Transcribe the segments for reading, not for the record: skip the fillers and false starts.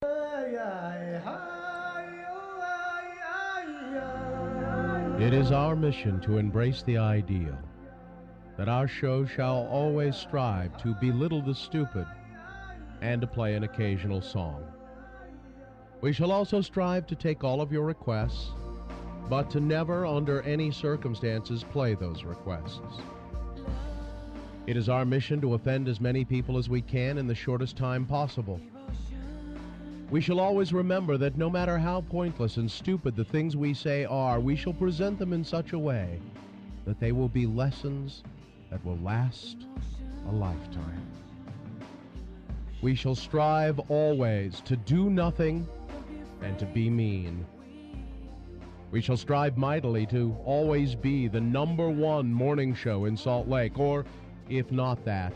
It is our mission to embrace the ideal that our show shall always strive to belittle the stupid and to play an occasional song. We shall also strive to take all of your requests, but to never, under any circumstances, play those requests. It is our mission to offend as many people as we can in the shortest time possible. We shall always remember that no matter how pointless and stupid the things we say are, we shall present them in such a way that they will be lessons that will last a lifetime. We shall strive always to do nothing and to be mean. We shall strive mightily to always be the #1 morning show in Salt Lake, or, if not that,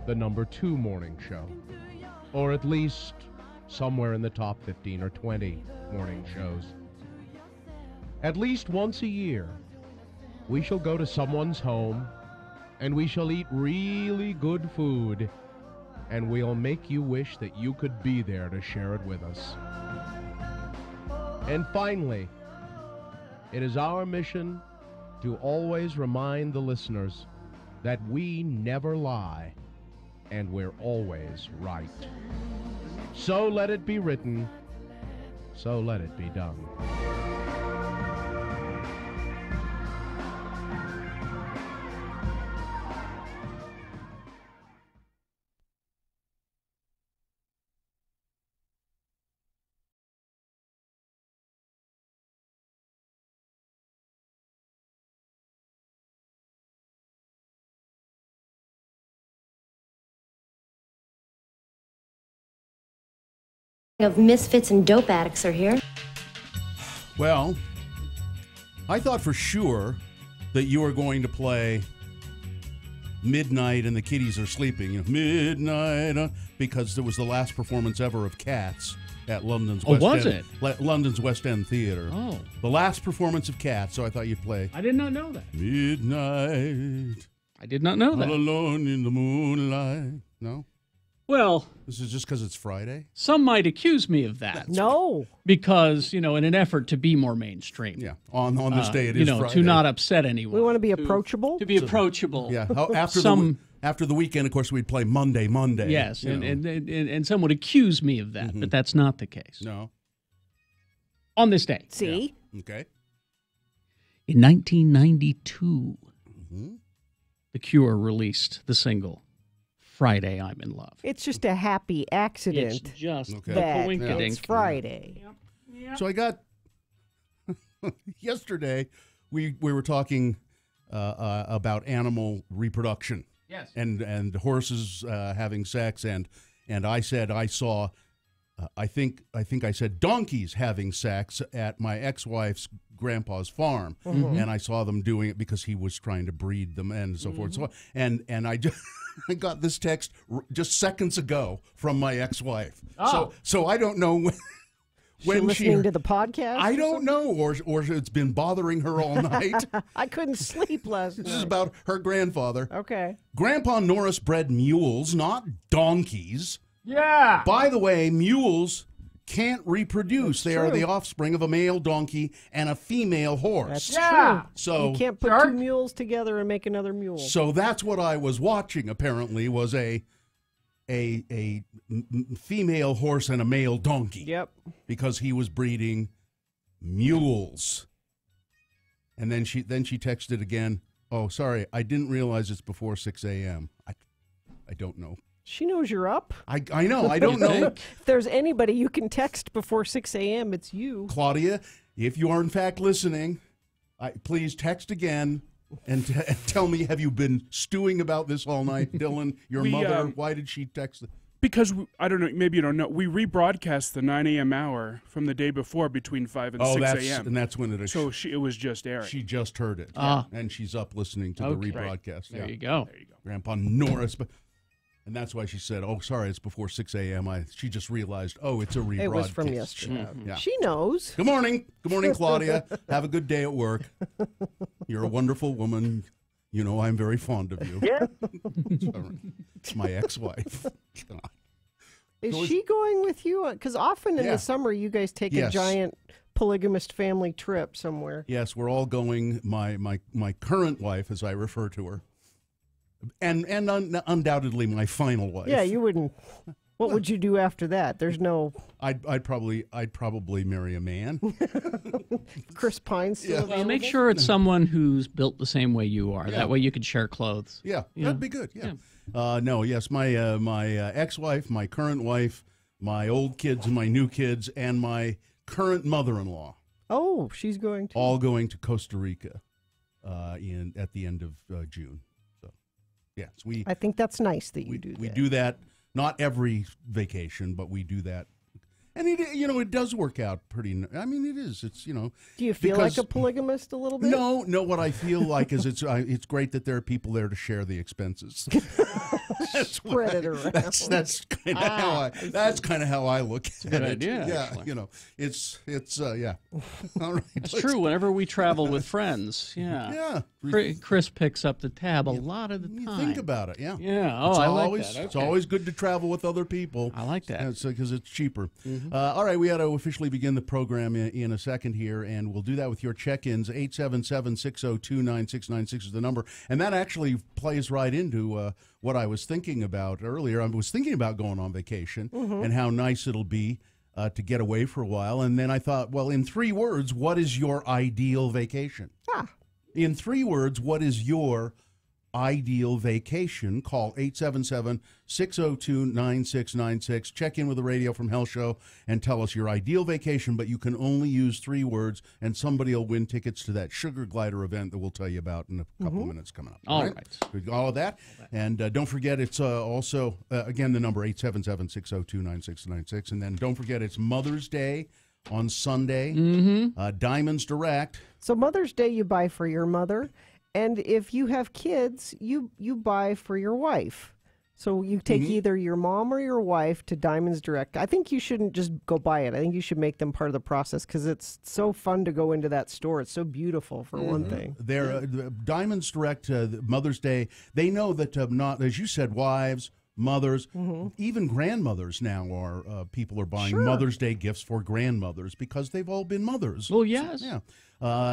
the #2 morning show, or at least somewhere in the top 15 or 20 morning shows. At least once a year, we shall go to someone's home, and we shall eat really good food, and we'll make you wish that you could be there to share it with us. And finally, it is our mission to always remind the listeners that we never lie, and we're always right. So let it be written, so let it be done. Of misfits and dope addicts are here. Well, I thought for sure that you were going to play Midnight and the Kiddies Are Sleeping. You know, Midnight, because it was the last performance ever of Cats at London's West was End. it? London's West End Theatre. Oh. The last performance of Cats, so I thought you'd play I did not know that. Midnight. I did not know All that. alone in the moonlight. No? Well, This is just because it's Friday? some might accuse me of that. No. Because, in an effort to be more mainstream. Yeah. On this day it is Friday. to not upset anyone. We want to be approachable. To be approachable. Yeah. After the weekend, of course, we'd play Monday. Yes, and some would accuse me of that, but that's not the case. No. On this day. See? Yeah. Okay. In 1992, The Cure released the single, Friday I'm in Love. It's just a happy accident. It's just Okay. that coinkydink. it's Friday. Yep. So I got yesterday. We were talking about animal reproduction. Yes. And horses having sex, and I said I saw. I think I said donkeys having sex at my ex-wife's grandpa's farm, and I saw them doing it because he was trying to breed them and so forth. So and I just I got this text just seconds ago from my ex-wife. Oh. So I don't know when listening to the podcast. I don't know, or it's been bothering her all night. I couldn't sleep last night. This is about her grandfather. Okay. Grandpa Norris bred mules, not donkeys. Yeah. By the way, mules can't reproduce. They are true. the offspring of a male donkey and a female horse. That's true. So You can't put two mules together and make another mule. So that's what I was watching. Apparently, was a female horse and a male donkey. Yep. Because he was breeding mules. And then she texted again. Oh, sorry, I didn't realize it's before 6 a.m. I don't know. She knows you're up. I know. I don't know. If there's anybody you can text before 6 a.m., it's you. Claudia, if you are in fact listening, please text again and tell me, have you been stewing about this all night? Dylan, your mother, why did she text? Because, I don't know, maybe you don't know, we rebroadcast the 9 a.m. hour from the day before between 5 and 6 a.m. And that's when it So it was just airing. She just heard it. And she's up listening to the rebroadcast. There you go. Grandpa Norris. And that's why she said, oh, sorry, it's before 6 a.m. She just realized, it's a rebroadcast. It was from yesterday. Yeah. She knows. Good morning. Good morning, Claudia. Have a good day at work. You're a wonderful woman. You know I'm very fond of you. Yeah. It's my ex-wife. God. Is she going with you? Because often in the summer, you guys take a giant polygamist family trip somewhere. Yes, we're all going. My current wife, as I refer to her, and undoubtedly my final wife. Yeah, you wouldn't. What would you do after that? There's no. I'd probably marry a man. Chris Pine's still available? Well, make sure it's someone who's built the same way you are. Yeah. That way you could share clothes. Yeah, that'd be good. Yeah. No, yes, my ex-wife, my current wife, my old kids and my new kids, and my current mother-in-law. Oh, she's going to. All going to Costa Rica at the end of June. So, yes, I think that's nice that you do that. We do that. Not every vacation, but we do that. And it does work out pretty. I mean, it is. It's Do you feel like a polygamist a little bit? No. What I feel like is it's great that there are people there to share the expenses. Spread it around. That's kind of how I look at it. Good idea. Yeah, actually. it's yeah. All right. It's true. Whenever we travel with friends, Yeah. Chris picks up the tab a lot of the You time. think about it, yeah. Yeah. Oh, I like that. Okay. It's always good to travel with other people. I like that. Because it's cheaper. All right, we got to officially begin the program in a second here, and we'll do that with your check-ins. 877-602-9696 is the number. And that actually plays right into what I was thinking about earlier. I was thinking about going on vacation and how nice it'll be to get away for a while. And then I thought, well, in 3 words, what is your ideal vacation? In 3 words, what is your ideal vacation? Call 877-602-9696. Check in with the Radio from Hell show and tell us your ideal vacation, but you can only use 3 words, and somebody will win tickets to that Sugar Glider event that we'll tell you about in a couple of minutes coming up. All right. All of that. And don't forget, it's also, again, the number 877-602-9696. And then don't forget, it's Mother's Day on Sunday. Diamonds Direct. So Mother's Day you buy for your mother. And if you have kids, you buy for your wife. So you take either your mom or your wife to Diamonds Direct. I think you shouldn't just go buy it. I think you should make them part of the process because it's so fun to go into that store. It's so beautiful, for one thing. They're Diamonds Direct, Mother's Day. They know that not, as you said, wives, mothers, even grandmothers now are people are buying Mother's Day gifts for grandmothers because they've all been mothers. Well, yes. Yeah.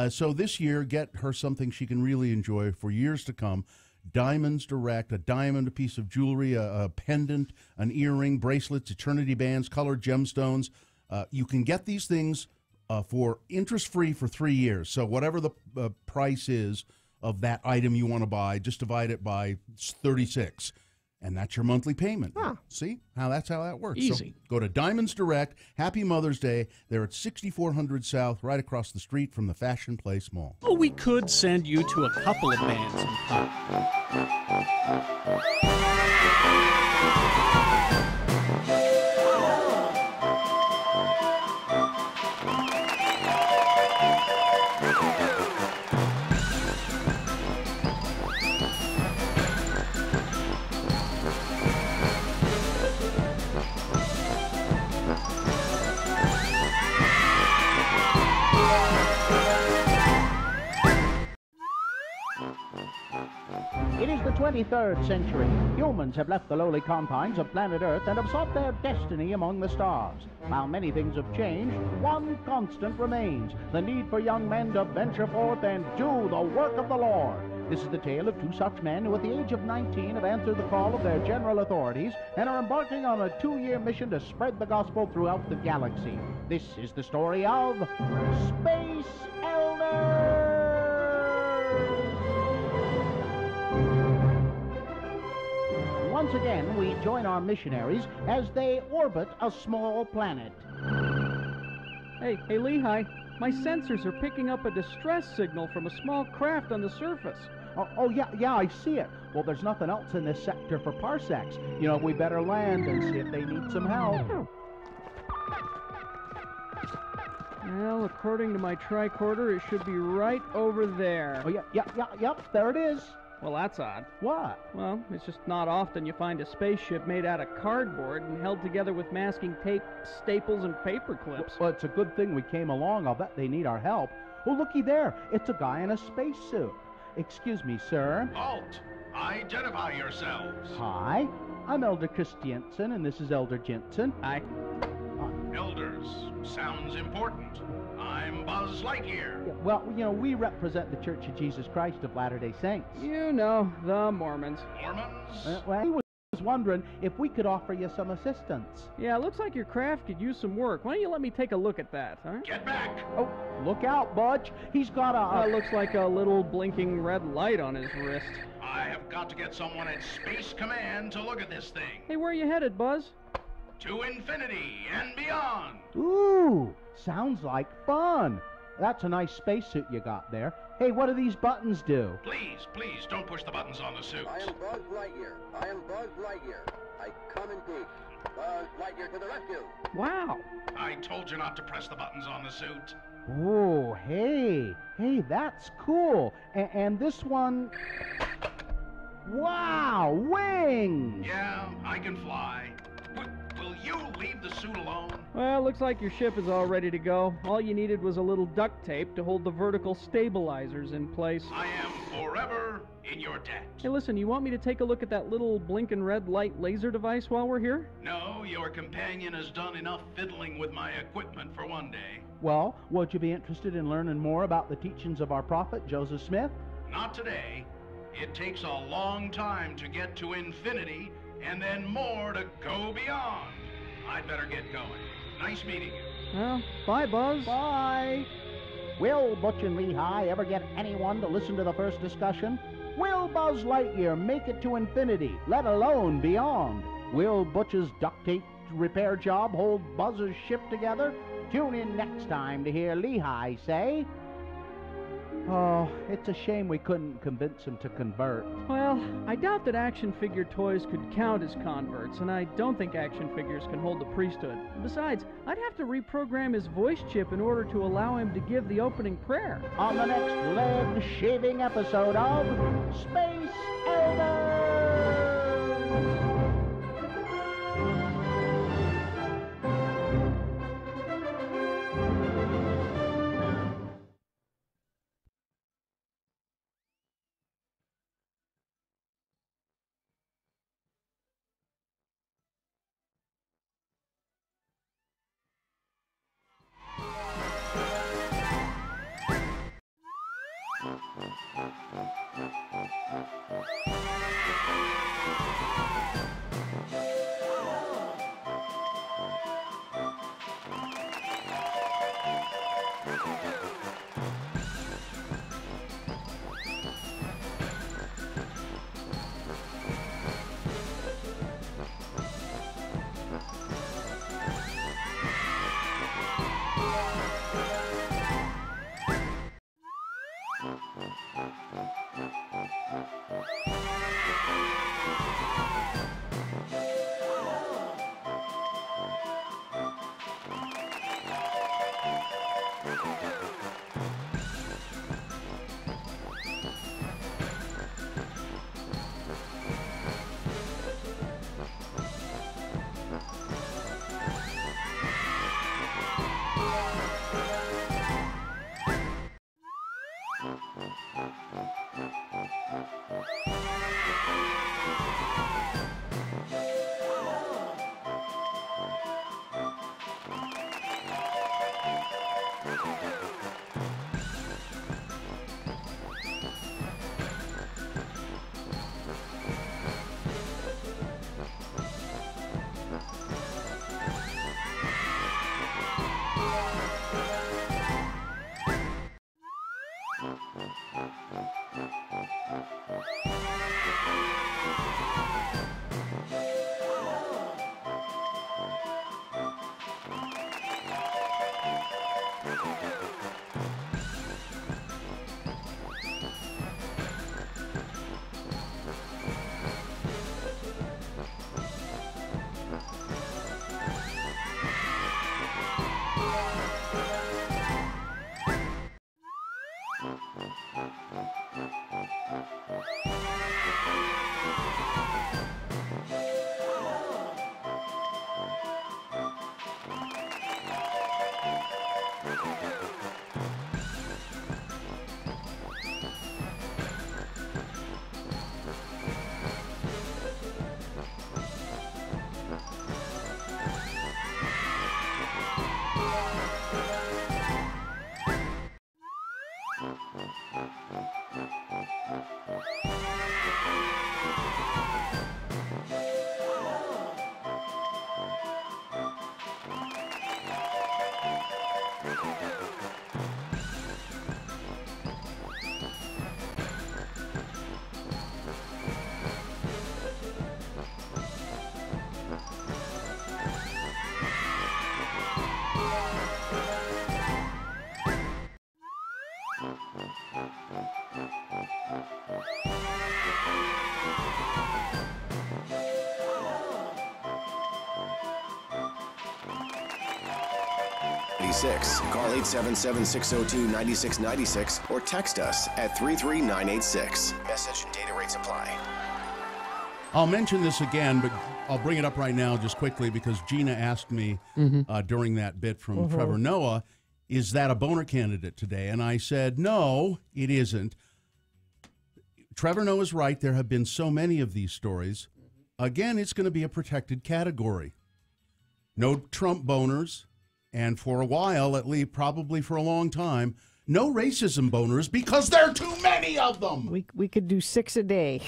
So this year, get her something she can really enjoy for years to come. Diamonds Direct, a diamond, a piece of jewelry, a pendant, an earring, bracelets, eternity bands, colored gemstones. You can get these things for interest-free for 3 years. So whatever the price is of that item you want to buy, just divide it by 36. And that's your monthly payment. See? That's how that works. Easy. So go to Diamonds Direct. Happy Mother's Day. They're at 6400 South, right across the street from the Fashion Place Mall. Oh, we could send you to a couple of bands sometime. It is the 23rd century. Humans have left the lowly confines of planet Earth and have sought their destiny among the stars. While many things have changed, one constant remains: the need for young men to venture forth and do the work of the Lord. This is the tale of 2 such men who at the age of 19 have answered the call of their general authorities and are embarking on a 2-year mission to spread the gospel throughout the galaxy. This is the story of Space Elders! Once again, we join our missionaries as they orbit a small planet. Hey, Lehigh, my sensors are picking up a distress signal from a small craft on the surface. Yeah, I see it. Well, there's nothing else in this sector for parsecs. We better land and see if they need some help. Well, according to my tricorder, it should be right over there. Oh, yep, there it is. Well, that's odd. What? Well, it's just not often you find a spaceship made out of cardboard and held together with masking tape, staples, and paper clips. Well, it's a good thing we came along. I'll bet they need our help. Oh, looky there. It's a guy in a spacesuit. Excuse me, sir. Halt! Identify yourselves. Hi, I'm Elder Christiansen, and this is Elder Jensen. Hi. Elders, sounds important. I'm Buzz Lightyear. Well, we represent the Church of Jesus Christ of Latter-day Saints. You know, the Mormons. Mormons? Well, I was wondering if we could offer you some assistance. Yeah, looks like your craft could use some work. Why don't you let me take a look at that, huh? Get back! Oh, look out, Budge. He's got a... Looks like a little blinking red light on his wrist. I have got to get someone at Space Command to look at this thing. Hey, where are you headed, Buzz? To infinity and beyond. Ooh, sounds like fun. That's a nice spacesuit you got there. Hey, what do these buttons do? Please, don't push the buttons on the suit. I am Buzz Lightyear. I am Buzz Lightyear. I come in peace. Buzz Lightyear to the rescue. Wow. I told you not to press the buttons on the suit. Oh, hey, that's cool. And this one... Wow, wings! Yeah, I can fly. Will you leave the suit alone? Well, looks like your ship is all ready to go. All you needed was a little duct tape to hold the vertical stabilizers in place. I am forever in your debt. Hey, listen, you want me to take a look at that little blinking red light laser device while we're here? No, your companion has done enough fiddling with my equipment for one day. Well, would you be interested in learning more about the teachings of our prophet, Joseph Smith? Not today. It takes a long time to get to infinity, and then more to go beyond. I'd better get going. Nice meeting you. Well, bye, Buzz. Bye. Will Butch and Lehigh ever get anyone to listen to the first discussion? Will Buzz Lightyear make it to infinity, let alone beyond? Will Butch's duct tape repair job hold Buzz's ship together? Tune in next time to hear Lehigh say... Oh, it's a shame we couldn't convince him to convert. Well, I doubt that action figure toys could count as converts, and I don't think action figures can hold the priesthood. Besides, I'd have to reprogram his voice chip in order to allow him to give the opening prayer. On the next leg-shaving episode of Space Elders! Call 877-602-9696 or text us at 33986. Message and data rates apply. I'll mention this again, but I'll bring it up right now just quickly because Gina asked me during that bit from Trevor Noah, is that a boner candidate today? And I said, no, it isn't. Trevor Noah's right. There have been so many of these stories. Again, it's going to be a protected category. No Trump boners. And for a while, at least probably for a long time, no racism boners because there are too many of them. We could do 6 a day.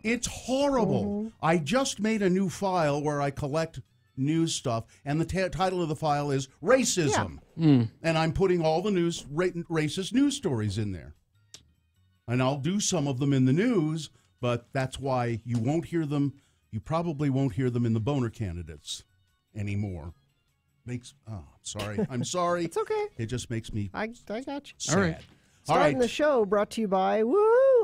It's horrible. I just made a new file where I collect news stuff, and the title of the file is Racism. Yeah. And I'm putting all the racist news stories in there. And I'll do some of them in the news, but that's why you won't hear them. You probably won't hear them in the boner candidates anymore. Sorry. I'm sorry. It's okay. It just makes me I got you. sad. All right. Starting the show brought to you by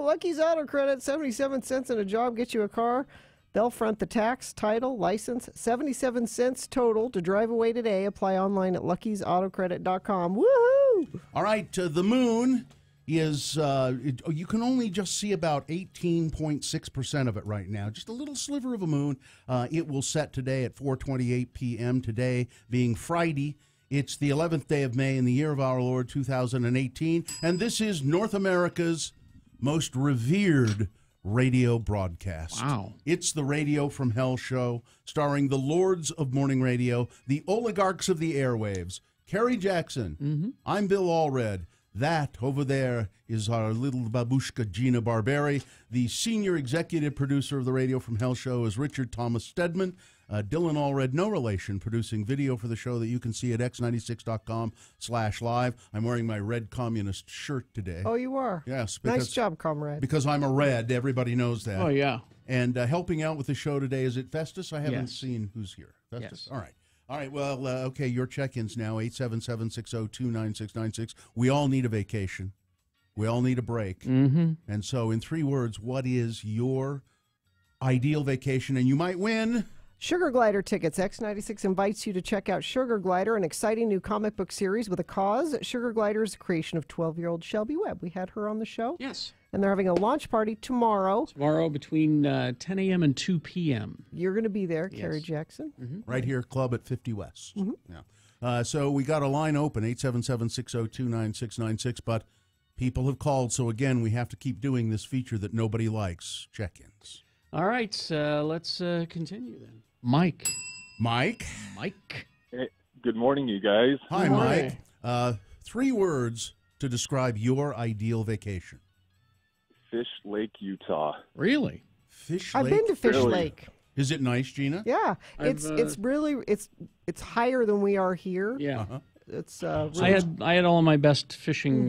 Lucky's Auto Credit. 77 cents in a job gets you a car. They'll front the tax, title, license. 77 cents total to drive away today. Apply online at luckysautocredit.com. Woohoo! All right. The moon is, you can only just see about 18.6% of it right now. Just a little sliver of a moon. It will set today at 4:28 p.m. Today being Friday. It's the 11th day of May in the year of our Lord 2018. And this is North America's most revered radio broadcast. Wow. It's the Radio from Hell show, starring the lords of morning radio, the oligarchs of the airwaves. Kerry Jackson. I'm Bill Allred. That over there is our little babushka Gina Barberi. The senior executive producer of the Radio from Hell show is Richard Thomas Stedman. Dylan Allred, no relation, producing video for the show that you can see at x96.com/live. I'm wearing my red communist shirt today. Oh, you are? Yes. Nice job, comrade. Because I'm a red. Everybody knows that. Oh, yeah. And helping out with the show today, is it Festus? I haven't seen who's here. Festus? Yes. All right. All right, well, okay, your check-ins now, 877-602-9696. We all need a vacation. We all need a break. And so in 3 words, what is your ideal vacation? And you might win Sugar Glider tickets. X96 invites you to check out Sugar Glider, an exciting new comic book series with a cause. Sugar Glider is a creation of 12-year-old Shelby Webb. We had her on the show. Yes. And they're having a launch party tomorrow. Tomorrow between 10 a.m. and 2 p.m. You're going to be there, Kerry Jackson. right here, Club at 50 West. Yeah. So we got a line open, 877-602-9696, but people have called. So, again, we have to keep doing this feature that nobody likes, check-ins. All right, let's continue then. Mike. Mike? Hey, good morning, you guys. Hi, Mike. 3 words to describe your ideal vacation. Fish Lake, Utah. Really? Fish Lake? I've been to Fish Really? Lake. Is it nice, Gina? Yeah, it's really it's higher than we are here. Yeah. It's really I had all of my best fishing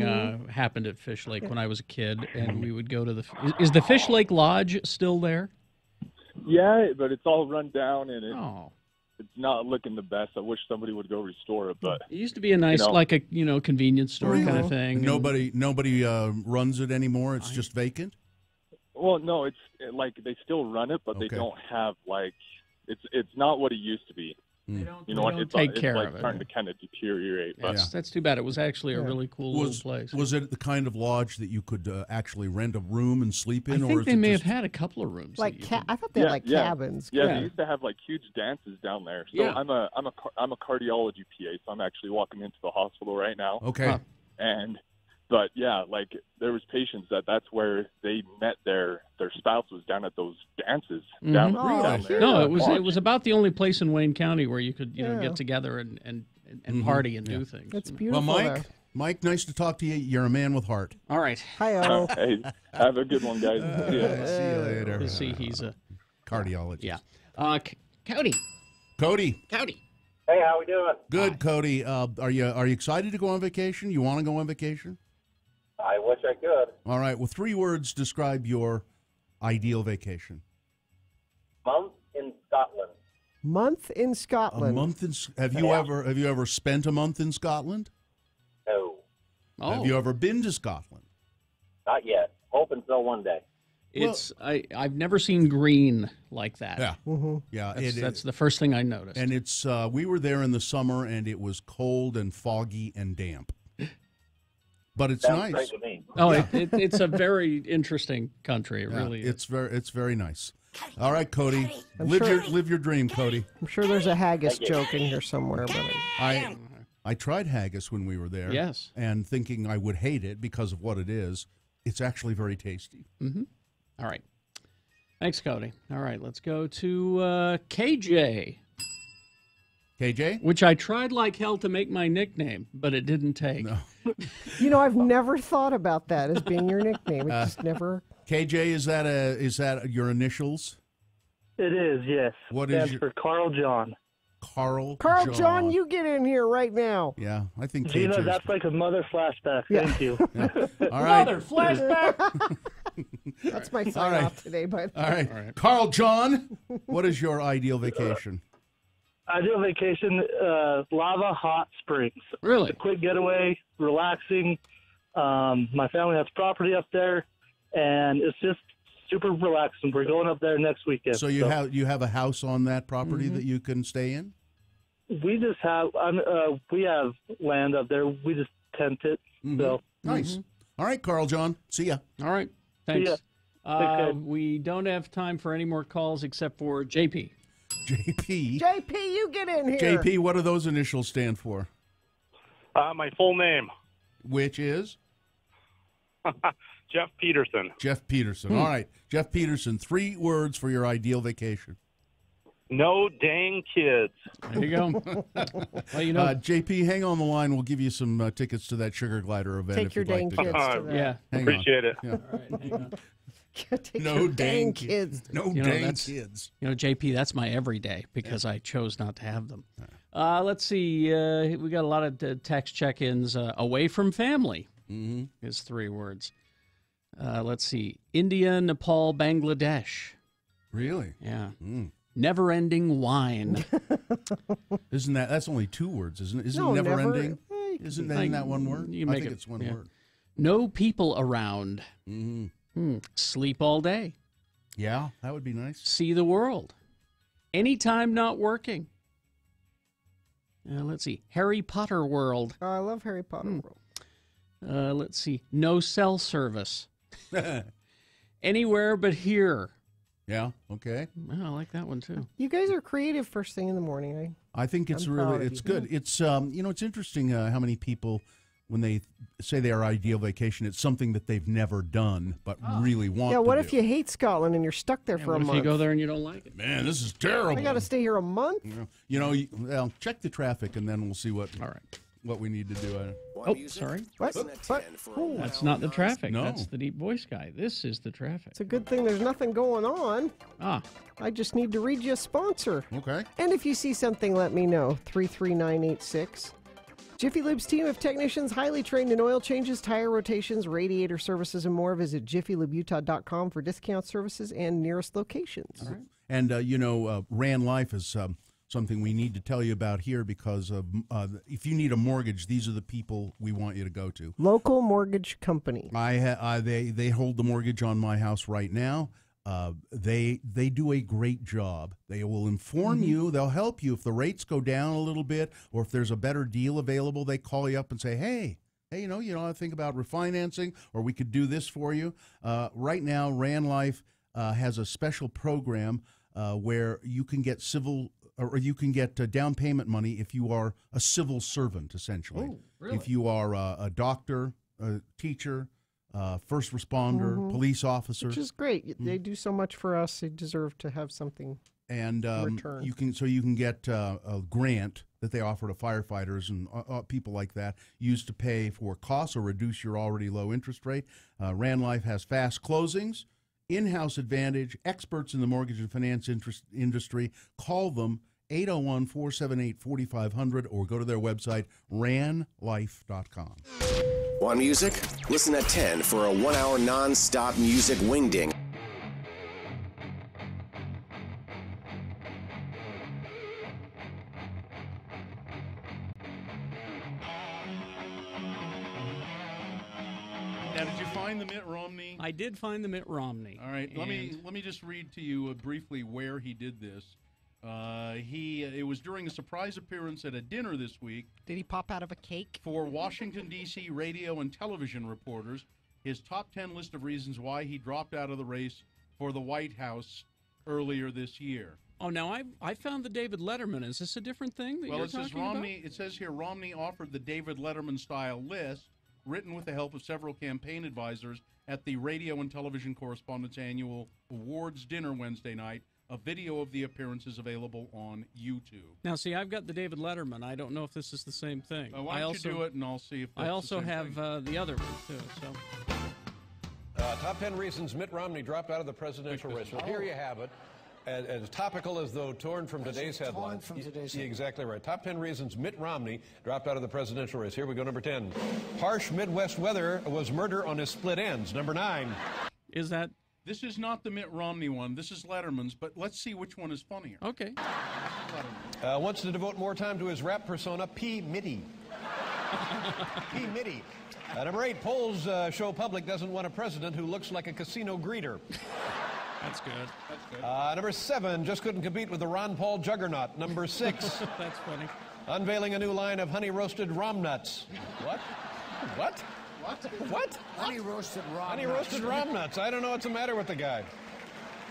happened at Fish Lake when I was a kid, and we would go to the. Is the Fish Lake Lodge still there? Yeah, but it's all run down and Oh, it's not looking the best. I wish somebody would go restore it, but it used to be a nice, like a convenience store kind of thing. Nobody runs it anymore. It's just vacant. Well, no, it's like they still run it, but they don't have it's not what it used to be. They don't it's take care like of it. starting to kind of deteriorate. But That's too bad. It was actually a really cool little place. Was it the kind of lodge that you could actually rent a room and sleep in? I think they may have had a couple of rooms. like I thought they had cabins. Yeah, they used to have like huge dances down there. So I'm a cardiology PA, so I'm actually walking into the hospital right now. Okay. But yeah, like there was patients that's where they met their spouse was down at those dances down there. No, it was about the only place in Wayne County where you could get together and party and do things. It's beautiful. Well, Mike, Mike, nice to talk to you. You're a man with heart. All right. Hi-oh. Hey, have a good one, guys. See you later. Let's see, he's a cardiologist. Yeah. Cody. Cody. Hey, how we doing? Good, Cody. Are you excited to go on vacation? You want to go on vacation? I wish I could. All right. Well, 3 words describe your ideal vacation. Month in Scotland. Month in A Scotland. month in. Have you ever spent a month in Scotland? No, Oh. Have you ever been to Scotland? not yet. Hoping so one day. It's I've never seen green like that. Yeah. Mm-hmm. Yeah. That's the first thing I noticed. And it's we were there in the summer, and it was cold and foggy and damp. But it's Sounds nice. great to me. Oh, it's a very interesting country. It Yeah, really is. it's very nice. All right, Cody, I'm live sure- your dream, Cody. I'm sure there's a haggis joke in here somewhere, but I tried haggis when we were there. Yes. And thinking I would hate it because of what it is. It's actually very tasty. Mm-hmm. All right. Thanks, Cody. All right, let's go to KJ. KJ? Which I tried like hell to make my nickname, but it didn't take. No. I've never thought about that as being your nickname. It just never. KJ, is that your initials? It is, yes. What is Stands your for Carl John. Carl John, you get in here right now. Yeah, I think Gina, KJ. that's like a mother flashback. Yeah. Thank you. All right. Mother flashback. That's my sign off today, but All right. Carl John, what is your ideal vacation? Ideal vacation, Lava Hot Springs. Really? A quick getaway, relaxing. My family has property up there, and it's just super relaxing. We're going up there next weekend. So you have a house on that property that you can stay in? We just have we have land up there. We just tent it. So Nice. All right, Carl John. See ya. All right. Thanks. ya. We don't have time for any more calls except for JP. JP, you get in here. JP, what do those initials stand for? My full name. Which is? Jeff Peterson. Jeff Peterson. All right. Jeff Peterson, 3 words for your ideal vacation. No dang kids. There you go. Well, you know, JP, hang on the line. We'll give you some tickets to that Sugar Glider event. Take if your you'd like dang to kids go. to that. yeah. Hang Appreciate it. Yeah. All right, hang on. Take No your dang kids. No You know, dang that's- kids. You know, JP, that's my everyday because I chose not to have them. Let's see. We got a lot of text check-ins. Away from family is 3 words. Let's see. India, Nepal, Bangladesh. Really? Yeah. Mm. Never-ending wine. Isn't that's only 2 words, isn't it? Isn't No, never never- ending? Isn't that one word? You I make think it- it's one yeah. word. No people around. Mm-hmm. Sleep all day. Yeah, that would be nice. See the world. Anytime not working. Let's see. Harry Potter world. Oh, I love Harry Potter World. Let's see. No cell service. Anywhere but here. Yeah, okay. Well, I like that one too. You guys are creative first thing in the morning. I think it's I'm proud really of it's you. good. It's it's interesting how many people when they say their ideal vacation, it's something that they've never done but really want. Yeah, what to if do. you hate Scotland and you're stuck there Yeah, for what a if month? you go there and you don't like it? Man, this is terrible. I got to stay here a month? Well, check the traffic and then we'll see what. All right. What we need to do. Oh, sorry. What? That's not the traffic. No. That's the deep voice guy. This is the traffic. It's a good thing there's nothing going on. Ah. I just need to read you a sponsor. Okay. And if you see something, let me know. 33986. Jiffy Lube's team of technicians highly trained in oil changes, tire rotations, radiator services, and more. Visit jiffylubutah.com for discount services and nearest locations. All right. And, Ran Life is something we need to tell you about here because of if you need a mortgage, these are the people we want you to go to. Local mortgage company. They hold the mortgage on my house right now. They do a great job. They will inform you. They'll help you if the rates go down a little bit or if there's a better deal available. They call you up and say, hey, you know I think about refinancing or we could do this for you. Right now, Ran Life has a special program where you can get you can get down payment money if you are a civil servant, essentially. Oh, really? If you are a doctor, a teacher, first responder, police officer, Which is great. They do so much for us. They deserve to have something and in return. you can get a grant that they offer to firefighters and people like that, used to pay for costs or reduce your already low interest rate. Rand Life has fast closings, in-house advantage, experts in the mortgage and finance industry. Call them 801-478-4500 or go to their website, ranlife.com. Want music? Listen at 10 for a 1-hour non-stop music wingding. Now, did you find the Mitt Romney? I did find the Mitt Romney. All right, let me just read to you briefly where he did this. It was during a surprise appearance at a dinner this week. Did he pop out of a cake? For Washington, D.C. radio and television reporters, his top 10 list of reasons why he dropped out of the race for the White House earlier this year. Oh, now I found the David Letterman. Is this a different thing that you're talking about? It says here Romney offered the David Letterman-style list, written with the help of several campaign advisors at the Radio and Television Correspondents Annual Awards dinner Wednesday night. A video of the appearances available on YouTube. Now, see, I've got the David Letterman. I don't know if this is the same thing. Why don't you do it, and I'll see if that's I also the same have thing. the other one, too. So. Top 10 reasons Mitt Romney dropped out of the presidential race. Well, here you have it. As topical as though torn from today's headline. Exactly right. Top 10 reasons Mitt Romney dropped out of the presidential race. Here we go, number 10. Harsh Midwest weather was murder on his split ends. Number 9. Is that... This is not the Mitt Romney one. This is Letterman's, but let's see which one is funnier. Okay. Wants to devote more time to his rap persona, P. Mitty. P. Mitty. Number 8, polls show public doesn't want a president who looks like a casino greeter. That's good. That's good. Number 7, just couldn't compete with the Ron Paul juggernaut. Number 6. That's funny. Unveiling a new line of honey-roasted Rom Nuts. What? What? What? Honey roasted Rom Honey roasted Rom Nuts. I don't know what's the matter with the guy.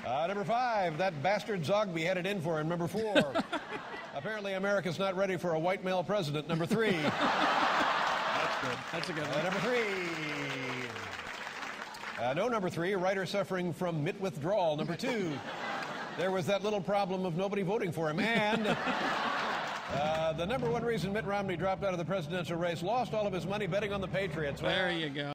Number 5, that bastard Zogby had it in for him. Number 4, apparently America's not ready for a white male president. Number 3. That's good. That's a good one. Number 3. No, number 3, a writer suffering from Mitt withdrawal. Number 2, there was that little problem of nobody voting for him. And the number 1 reason Mitt Romney dropped out of the presidential race, lost all of his money betting on the Patriots. There you go.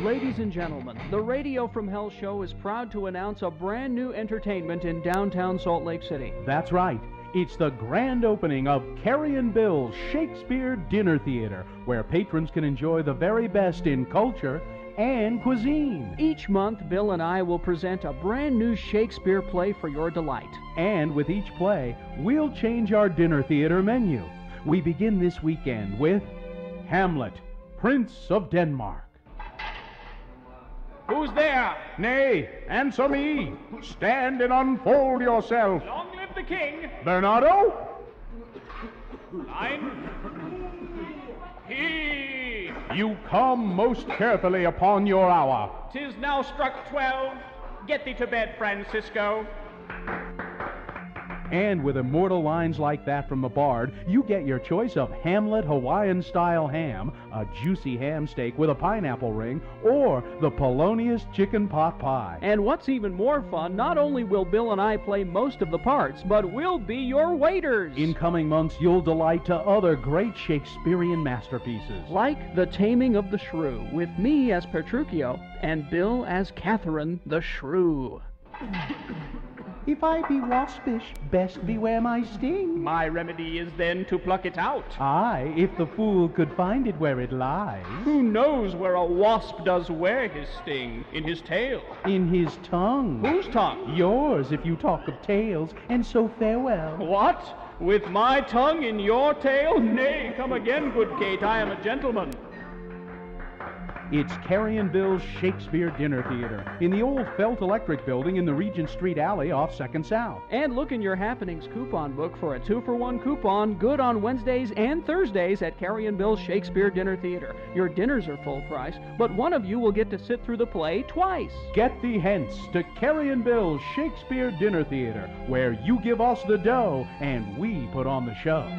Ladies and gentlemen, the Radio from Hell show is proud to announce a brand new entertainment in downtown Salt Lake City. That's right. It's the grand opening of Kerry and Bill's Shakespeare Dinner Theater, where patrons can enjoy the very best in culture and cuisine. Each month, Bill and I will present a brand new Shakespeare play for your delight. And with each play, we'll change our dinner theater menu. We begin this weekend with Hamlet, Prince of Denmark. Who's there? Nay, answer me. Stand and unfold yourself. Long live the king. Bernardo? Line. He. You come most carefully upon your hour. 'Tis now struck 12. Get thee to bed, Francisco. And with immortal lines like that from the Bard, you get your choice of Hamlet Hawaiian-style ham, a juicy ham steak with a pineapple ring, or the Polonius chicken pot pie. And what's even more fun, not only will Bill and I play most of the parts, but we'll be your waiters. In coming months, you'll delight to other great Shakespearean masterpieces. Like The Taming of the Shrew, with me as Petruchio, and Bill as Catherine the Shrew. If I be waspish, best beware my sting. My remedy is then to pluck it out. Aye, if the fool could find it where it lies. Who knows where a wasp does wear his sting? In his tail. In his tongue. Whose tongue? Yours, if you talk of tails, and so farewell. What? With my tongue in your tail? Nay, come again, good Kate, I am a gentleman. It's Kerry and Bill's Shakespeare Dinner Theater in the old Felt Electric building in the Regent Street alley off 2nd South. And look in your Happenings coupon book for a 2-for-1 coupon, good on Wednesdays and Thursdays at Kerry and Bill's Shakespeare Dinner Theater. Your dinners are full price, but one of you will get to sit through the play twice. Get thee hence to Kerry and Bill's Shakespeare Dinner Theater, where you give us the dough and we put on the show.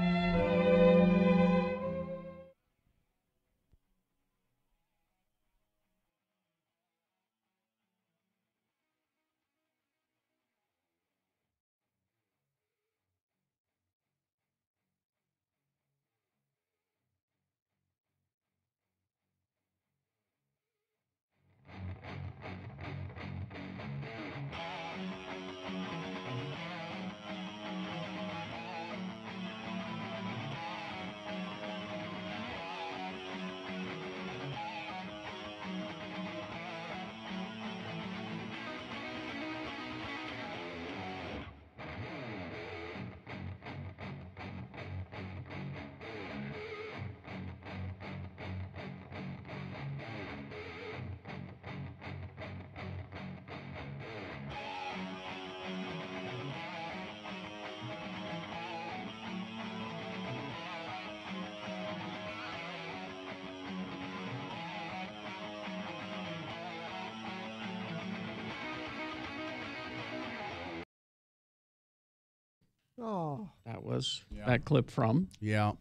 Oh, That was that clip from. Yeah.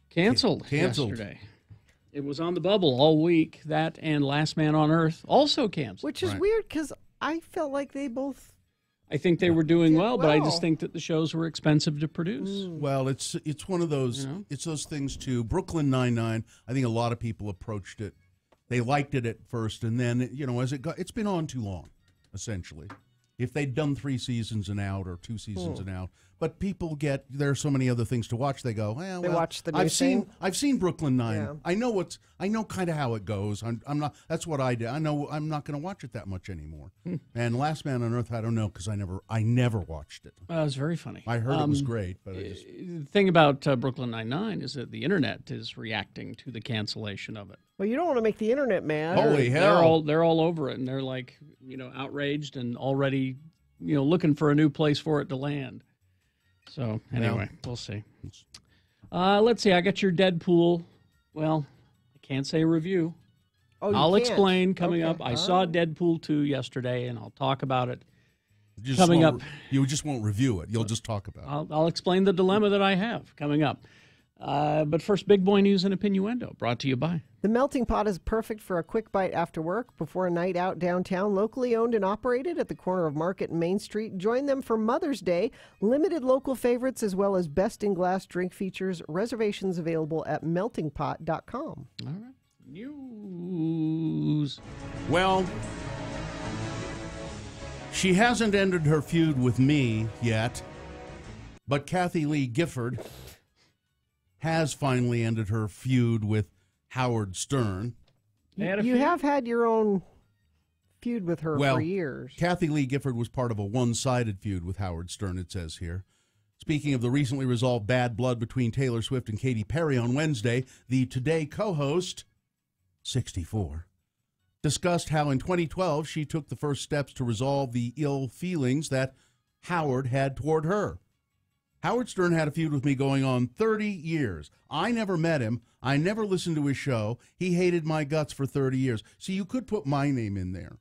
Canceled yesterday. It was on the bubble all week. That and Last Man on Earth also canceled. which is weird because I felt like they both. I think they were doing well, but I just well. think that the shows were expensive to produce. Well, it's one of those it's those things too. Brooklyn Nine-Nine, I think a lot of people approached it. They liked it at first, and then as it's been on too long, essentially. If they'd done 3 seasons and out or 2 seasons and out, but people there are so many other things to watch. They go, well, They watch the new I've thing? seen Brooklyn Nine. Yeah. I know kind of how it goes. I'm not. That's what I did. I know I'm not going to watch it that much anymore. And Last Man on Earth, I don't know because I never watched it. It was very funny. I heard it was great, but the thing about Brooklyn Nine-Nine is that the internet is reacting to the cancellation of it. Well, you don't want to make the internet mad. Holy hell! They're all over it, and they're like outraged and already looking for a new place for it to land. So anyway, we'll see. Let's see. I got your Deadpool. Well, I can't say review. Oh, you I'll can't? explain coming up. I saw Deadpool 2 yesterday, and I'll talk about it coming up. You just won't review it. You'll just talk about it. I'll explain the dilemma that I have coming up. But first, Big Boy News and Opinnuendo, brought to you by... The Melting Pot is perfect for a quick bite after work, before a night out downtown, locally owned and operated at the corner of Market and Main Street. Join them for Mother's Day. Limited local favorites as well as best-in-glass drink features. Reservations available at meltingpot.com. All right. News. Well, she hasn't ended her feud with me yet, but Kathie Lee Gifford has finally ended her feud with Howard Stern. You have had your own feud with her Well, for years. Kathie Lee Gifford was part of a one-sided feud with Howard Stern, it says here. Speaking of the recently resolved bad blood between Taylor Swift and Katy Perry on Wednesday, the Today co-host, 64, discussed how in 2012 she took the first steps to resolve the ill feelings that Howard had toward her. Howard Stern had a feud with me going on 30 years. I never met him. I never listened to his show. He hated my guts for 30 years. So you could put my name in there.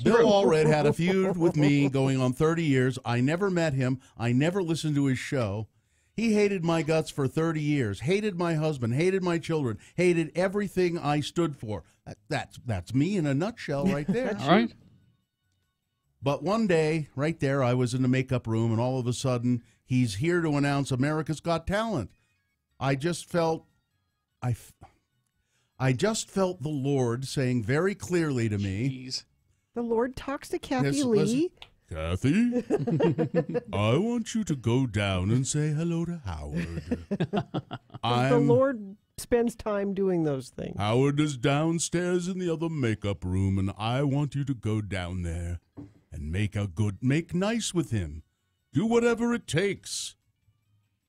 Bill Allred had a feud with me going on 30 years. I never met him. I never listened to his show. He hated my guts for 30 years, hated my husband, hated my children, hated everything I stood for. That's me in a nutshell right there. All right. But one day, right there, I was in the makeup room, and all of a sudden, he's here to announce America's Got Talent. I just felt the Lord saying very clearly to me, The Lord talks to Kathie Listen, Lee. Kathie, I want you to go down and say hello to Howard. The Lord spends time doing those things. Howard is downstairs in the other makeup room, and I want you to go down there and make nice with him. Do whatever it takes.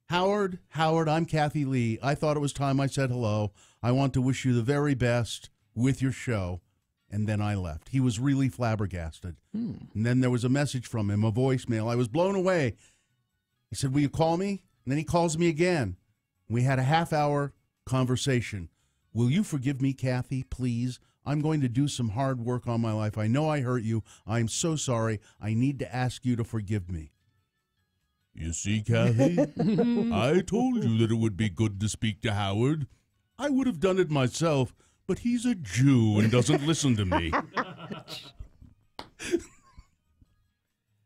Howard, I'm Kathie Lee. I thought it was time I said hello. I want to wish you the very best. with your show, and then I left. He was really flabbergasted. And then there was a message from him, a voicemail. I was blown away. He said, will you call me? And then he calls me again. We had a half-hour conversation. Will you forgive me, Kathie, please? I'm going to do some hard work on my life. I know I hurt you. I'm so sorry. I need to ask you to forgive me. You see, Kathie, I told you that it would be good to speak to Howard. I would have done it myself, but he's a Jew and doesn't listen to me.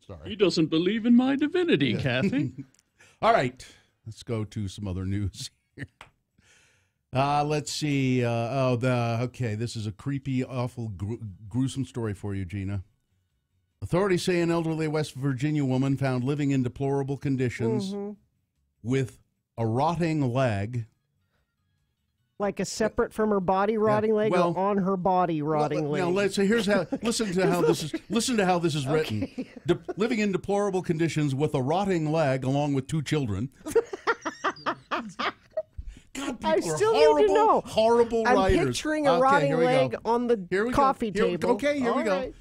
Sorry. He doesn't believe in my divinity, Kathie. All right, let's go to some other news here. Let's see. Okay, this is a creepy, awful, gruesome story for you, Gina. Authorities say an elderly West Virginia woman found living in deplorable conditions with a rotting leg. Like a separate from her body rotting leg, or on her body rotting leg? Now, let's say here's how. Listen to how this is. Listen to how this is written. Living in deplorable conditions with a rotting leg, along with 2 children. God, I people still are horrible, need to know. horrible I'm writers. picturing a rotting leg on the coffee Here table. Here we go. Right.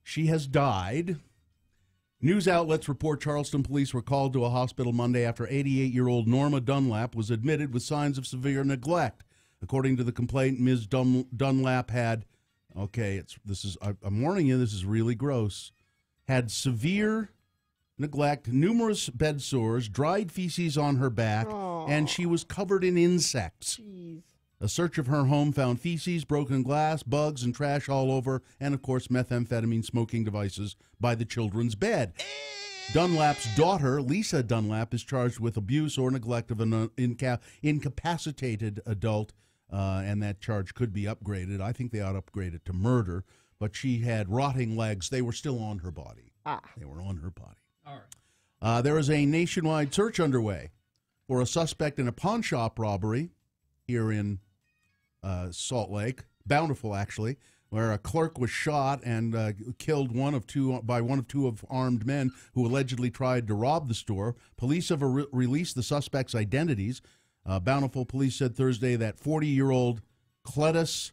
She has died. News outlets report Charleston police were called to a hospital Monday after 88-year-old Norma Dunlap was admitted with signs of severe neglect. According to the complaint, Ms. Dunlap had, I'm warning you, this is really gross, had severe neglect, numerous bed sores, dried feces on her back, and she was covered in insects. Jeez. A search of her home found feces, broken glass, bugs, and trash all over, and, of course, methamphetamine smoking devices by the children's bed. Dunlap's daughter, Lisa Dunlap, is charged with abuse or neglect of an incapacitated adult, and that charge could be upgraded. I think they ought to upgrade it to murder, but she had rotting legs. They were still on her body. They were on her body. All right. There is a nationwide search underway for a suspect in a pawn shop robbery here in Salt Lake, Bountiful actually, where a clerk was shot and killed by one of two armed men who allegedly tried to rob the store. Police have released the suspects' identities. Bountiful police said Thursday that 40-year-old Cletus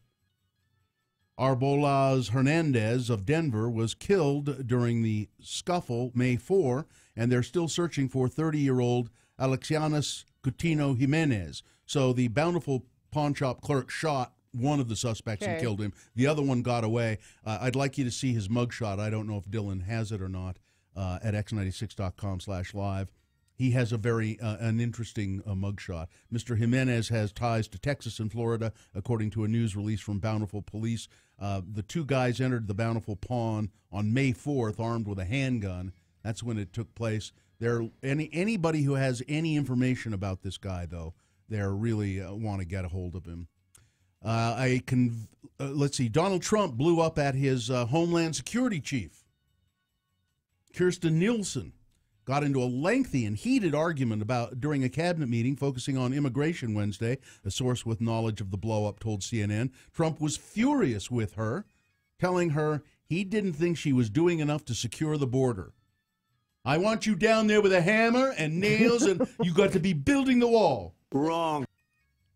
Arbolaz Hernandez of Denver was killed during the scuffle May 4, and they're still searching for 30-year-old Alexianos Coutinho Jimenez. So the Bountiful pawn shop clerk shot one of the suspects and killed him. The other one got away. I'd like you to see his mugshot. I don't know if Dylan has it or not at x96.com/live. He has a very an interesting mugshot. Mr. Jimenez has ties to Texas and Florida, according to a news release from Bountiful Police. The 2 guys entered the Bountiful Pawn on May 4th, armed with a handgun. That's when it took place. Anybody who has any information about this guy, though, they really want to get a hold of him. Let's see. Donald Trump blew up at his Homeland Security chief. Kirstjen Nielsen got into a lengthy and heated argument during a cabinet meeting focusing on immigration Wednesday. A source with knowledge of the blow-up told CNN. Trump was furious with her, telling her he didn't think she was doing enough to secure the border. I want you down there with a hammer and nails, and you got to be building the wall. Wrong.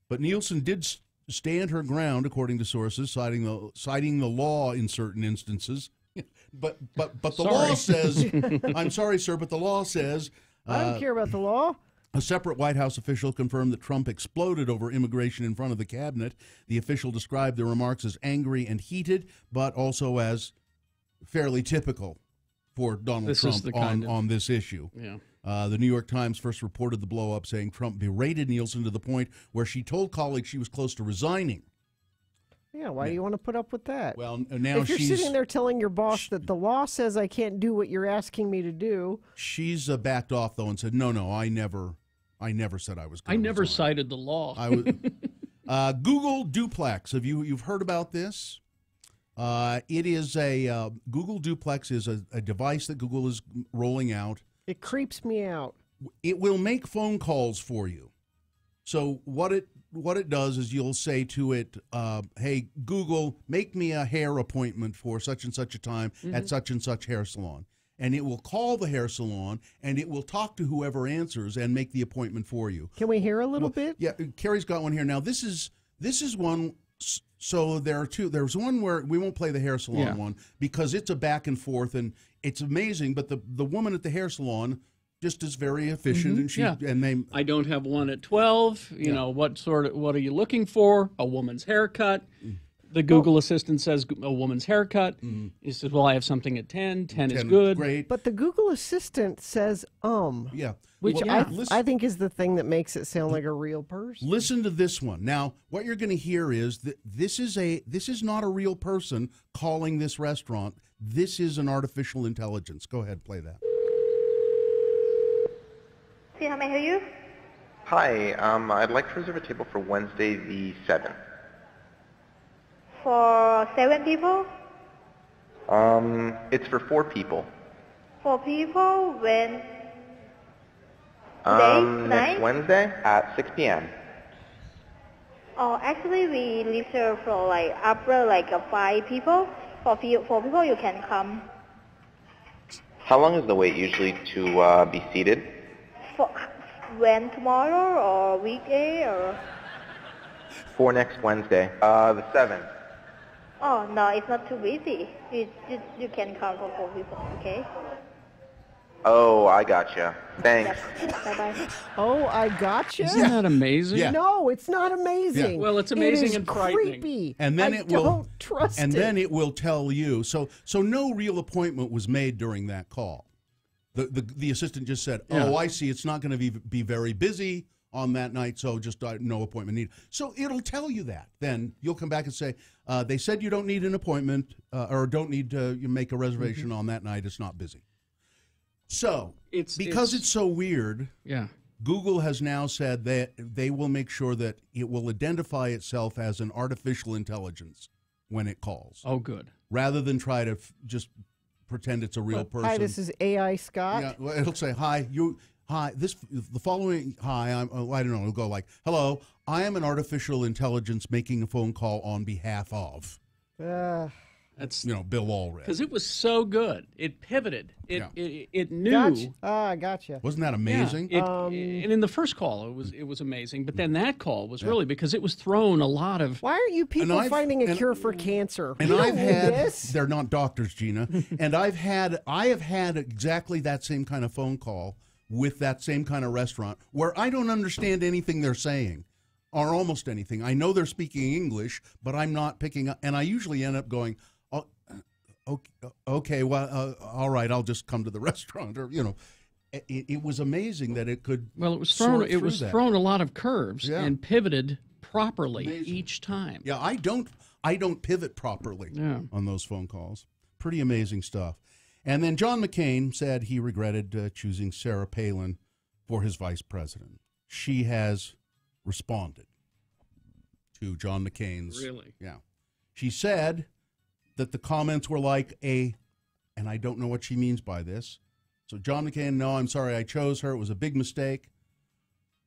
But Nielsen did stand her ground, according to sources, citing the law in certain instances. But the law says, I'm sorry, sir, but the law says... I don't care about the law. A separate White House official confirmed that Trump exploded over immigration in front of the cabinet. The official described the remarks as angry and heated, but also as fairly typical for Donald Trump on this issue. Yeah. The New York Times first reported the blow-up, saying Trump berated Nielsen to the point where she told colleagues she was close to resigning. Yeah, why do you want to put up with that? Well, now if you're sitting there telling your boss that the law says I can't do what you're asking me to do. She's backed off, though, and said, no, I never said I was going to I never resign. cited the law. Google Duplex. You've heard about this? It is Google Duplex is a device that Google is rolling out. It creeps me out. It will make phone calls for you. So what it does is you'll say to it, hey, Google, make me a hair appointment for such and such a time at such and such hair salon. And it will call the hair salon, and it will talk to whoever answers and make the appointment for you. Can we hear a little bit? Yeah, Kerry's got one here. Now, this is one So there are two. There's one where we won't play the hair salon Yeah. one because it's a back and forth and it's amazing. But the woman at the hair salon just is very efficient, and she and they. I don't have one at 12. You know, what are you looking for? A woman's haircut. The Google Assistant says a woman's haircut. He says, well, I have something at 10. 10 is good. Great. But the Google Assistant says Yeah. which Well, I think is the thing that makes it sound like a real person. Listen to this one. Now, what you're going to hear is that this is not a real person calling this restaurant. This is an artificial intelligence. Go ahead, play that. See, how may I help you? Hi, I'd like to reserve a table for Wednesday the 7th. For 7 people? It's for 4 people. 4 people? When? Next Wednesday at 6 p.m. Oh, actually, we reserve for after 5 people. For 4 people, you can come. How long is the wait usually to be seated? For when, tomorrow or weekday or? For next Wednesday, the 7th. Oh no, it's not too busy. You can come for 4 people, okay? Oh, I gotcha. Thanks. Bye bye. Oh, I gotcha. Isn't that amazing? Yeah. No, it's not amazing. Yeah. Well, it's amazing it is and frightening. creepy. And then I it will don't trust and it. then it will tell you. So no real appointment was made during that call. The assistant just said, "Oh, I see. It's not going to be very busy on that night, so just no appointment needed." So it'll tell you that. Then you'll come back and say, "They said you don't need an appointment or don't need to make a reservation on that night. It's not busy." So because it's so weird, Google has now said that they will make sure that it will identify itself as an artificial intelligence when it calls. Oh, good. Rather than try to just pretend it's a real person. Hi, this is AI Scott. Yeah, well, it'll say, "Hi, the following, I don't know, it'll go like, hello, I am an artificial intelligence making a phone call on behalf of." That's Bill Allred. Because it was so good. It pivoted. It knew. Gotcha. I gotcha. Wasn't that amazing? And in the first call, it was amazing. But then that call was really because it was thrown a lot of. Why aren't you people finding a cure for cancer? And We I've don't need had, this. they're not doctors, Gina, and I have had exactly that same kind of phone call with that same kind of restaurant where I don't understand anything they're saying or almost anything. I know they're speaking English, but I'm not picking up, and I usually end up going, okay, well, all right, I'll just come to the restaurant, or it was amazing that it could. Well, it was thrown a lot of curves and pivoted properly each time. Yeah, I don't pivot properly on those phone calls. Pretty amazing stuff. And then John McCain said he regretted choosing Sarah Palin for his vice president. She has responded to John McCain's. Really? Yeah. She said that the comments were like and I don't know what she means by this. So John McCain, no, I'm sorry I chose her. It was a big mistake.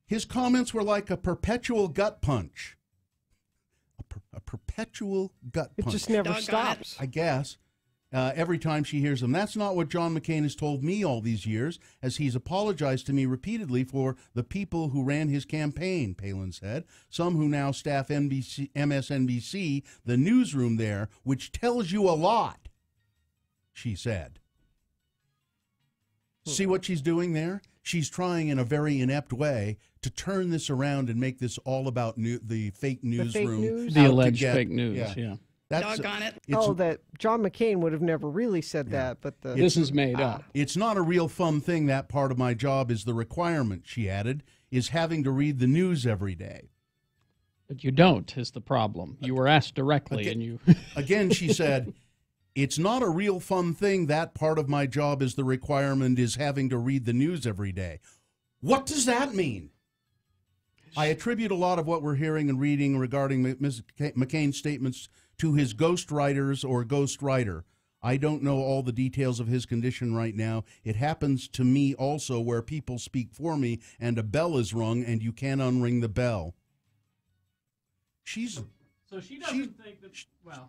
His comments were like a perpetual gut punch. A perpetual gut punch. It just never stops. I guess. Every time she hears them. That's not what John McCain has told me all these years, as he's apologized to me repeatedly for the people who ran his campaign, Palin said, some who now staff MSNBC, the newsroom there, which tells you a lot, she said. See what she's doing there? She's trying in a very inept way to turn this around and make this all about the fake newsroom. The alleged fake news, yeah. Doggone it. That John McCain would have never really said that, but this is made up. It's not a real fun thing. That part of my job is the requirement, she added, is having to read the news every day. But you don't, is the problem. You were asked directly, and you... Again, she said, it's not a real fun thing. That part of my job is the requirement is having to read the news every day. What does that mean? I attribute a lot of what we're hearing and reading regarding Ms. McCain's statements to his ghostwriters or ghostwriter. I don't know all the details of his condition right now. It happens to me also where people speak for me and a bell is rung and you can't unring the bell. So she doesn't think that,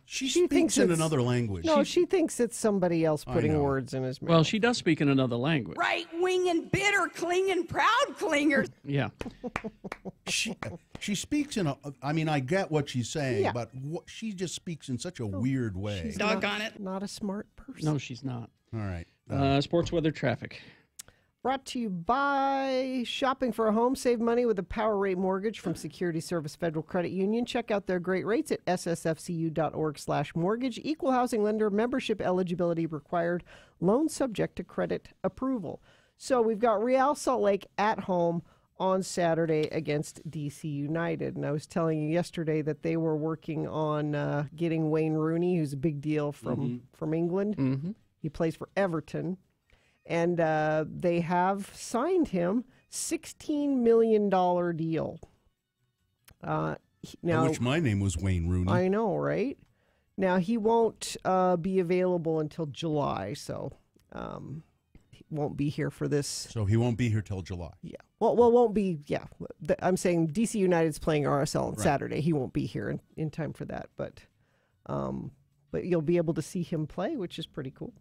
She speaks in another language. No, she thinks it's somebody else putting words in his mouth. Well, she does speak in another language. Right wing and bitter, clinging, proud clingers. Yeah. She speaks in a. I mean, I get what she's saying, Yeah. but she just speaks in such a weird way. She's not a smart person. No, she's not. All right. Sports weather traffic. Brought to you by Shopping for a Home. Save money with a Power Rate Mortgage from Security Service Federal Credit Union. Check out their great rates at ssfcu.org/mortgage. Equal housing lender, membership eligibility required. Loan subject to credit approval. So we've got Real Salt Lake at home on Saturday against DC United. And I was telling you yesterday that they were working on getting Wayne Rooney, who's a big deal from England. Mm-hmm. He plays for Everton. And they have signed him $16 million deal. I wish my name was Wayne Rooney. I know, right? Now, he won't be available until July, so he won't be here for this. So he won't be here till July. Yeah. Well, won't be, yeah. I'm saying DC United's playing RSL on Saturday. He won't be here in time for that, but you'll be able to see him play, which is pretty cool.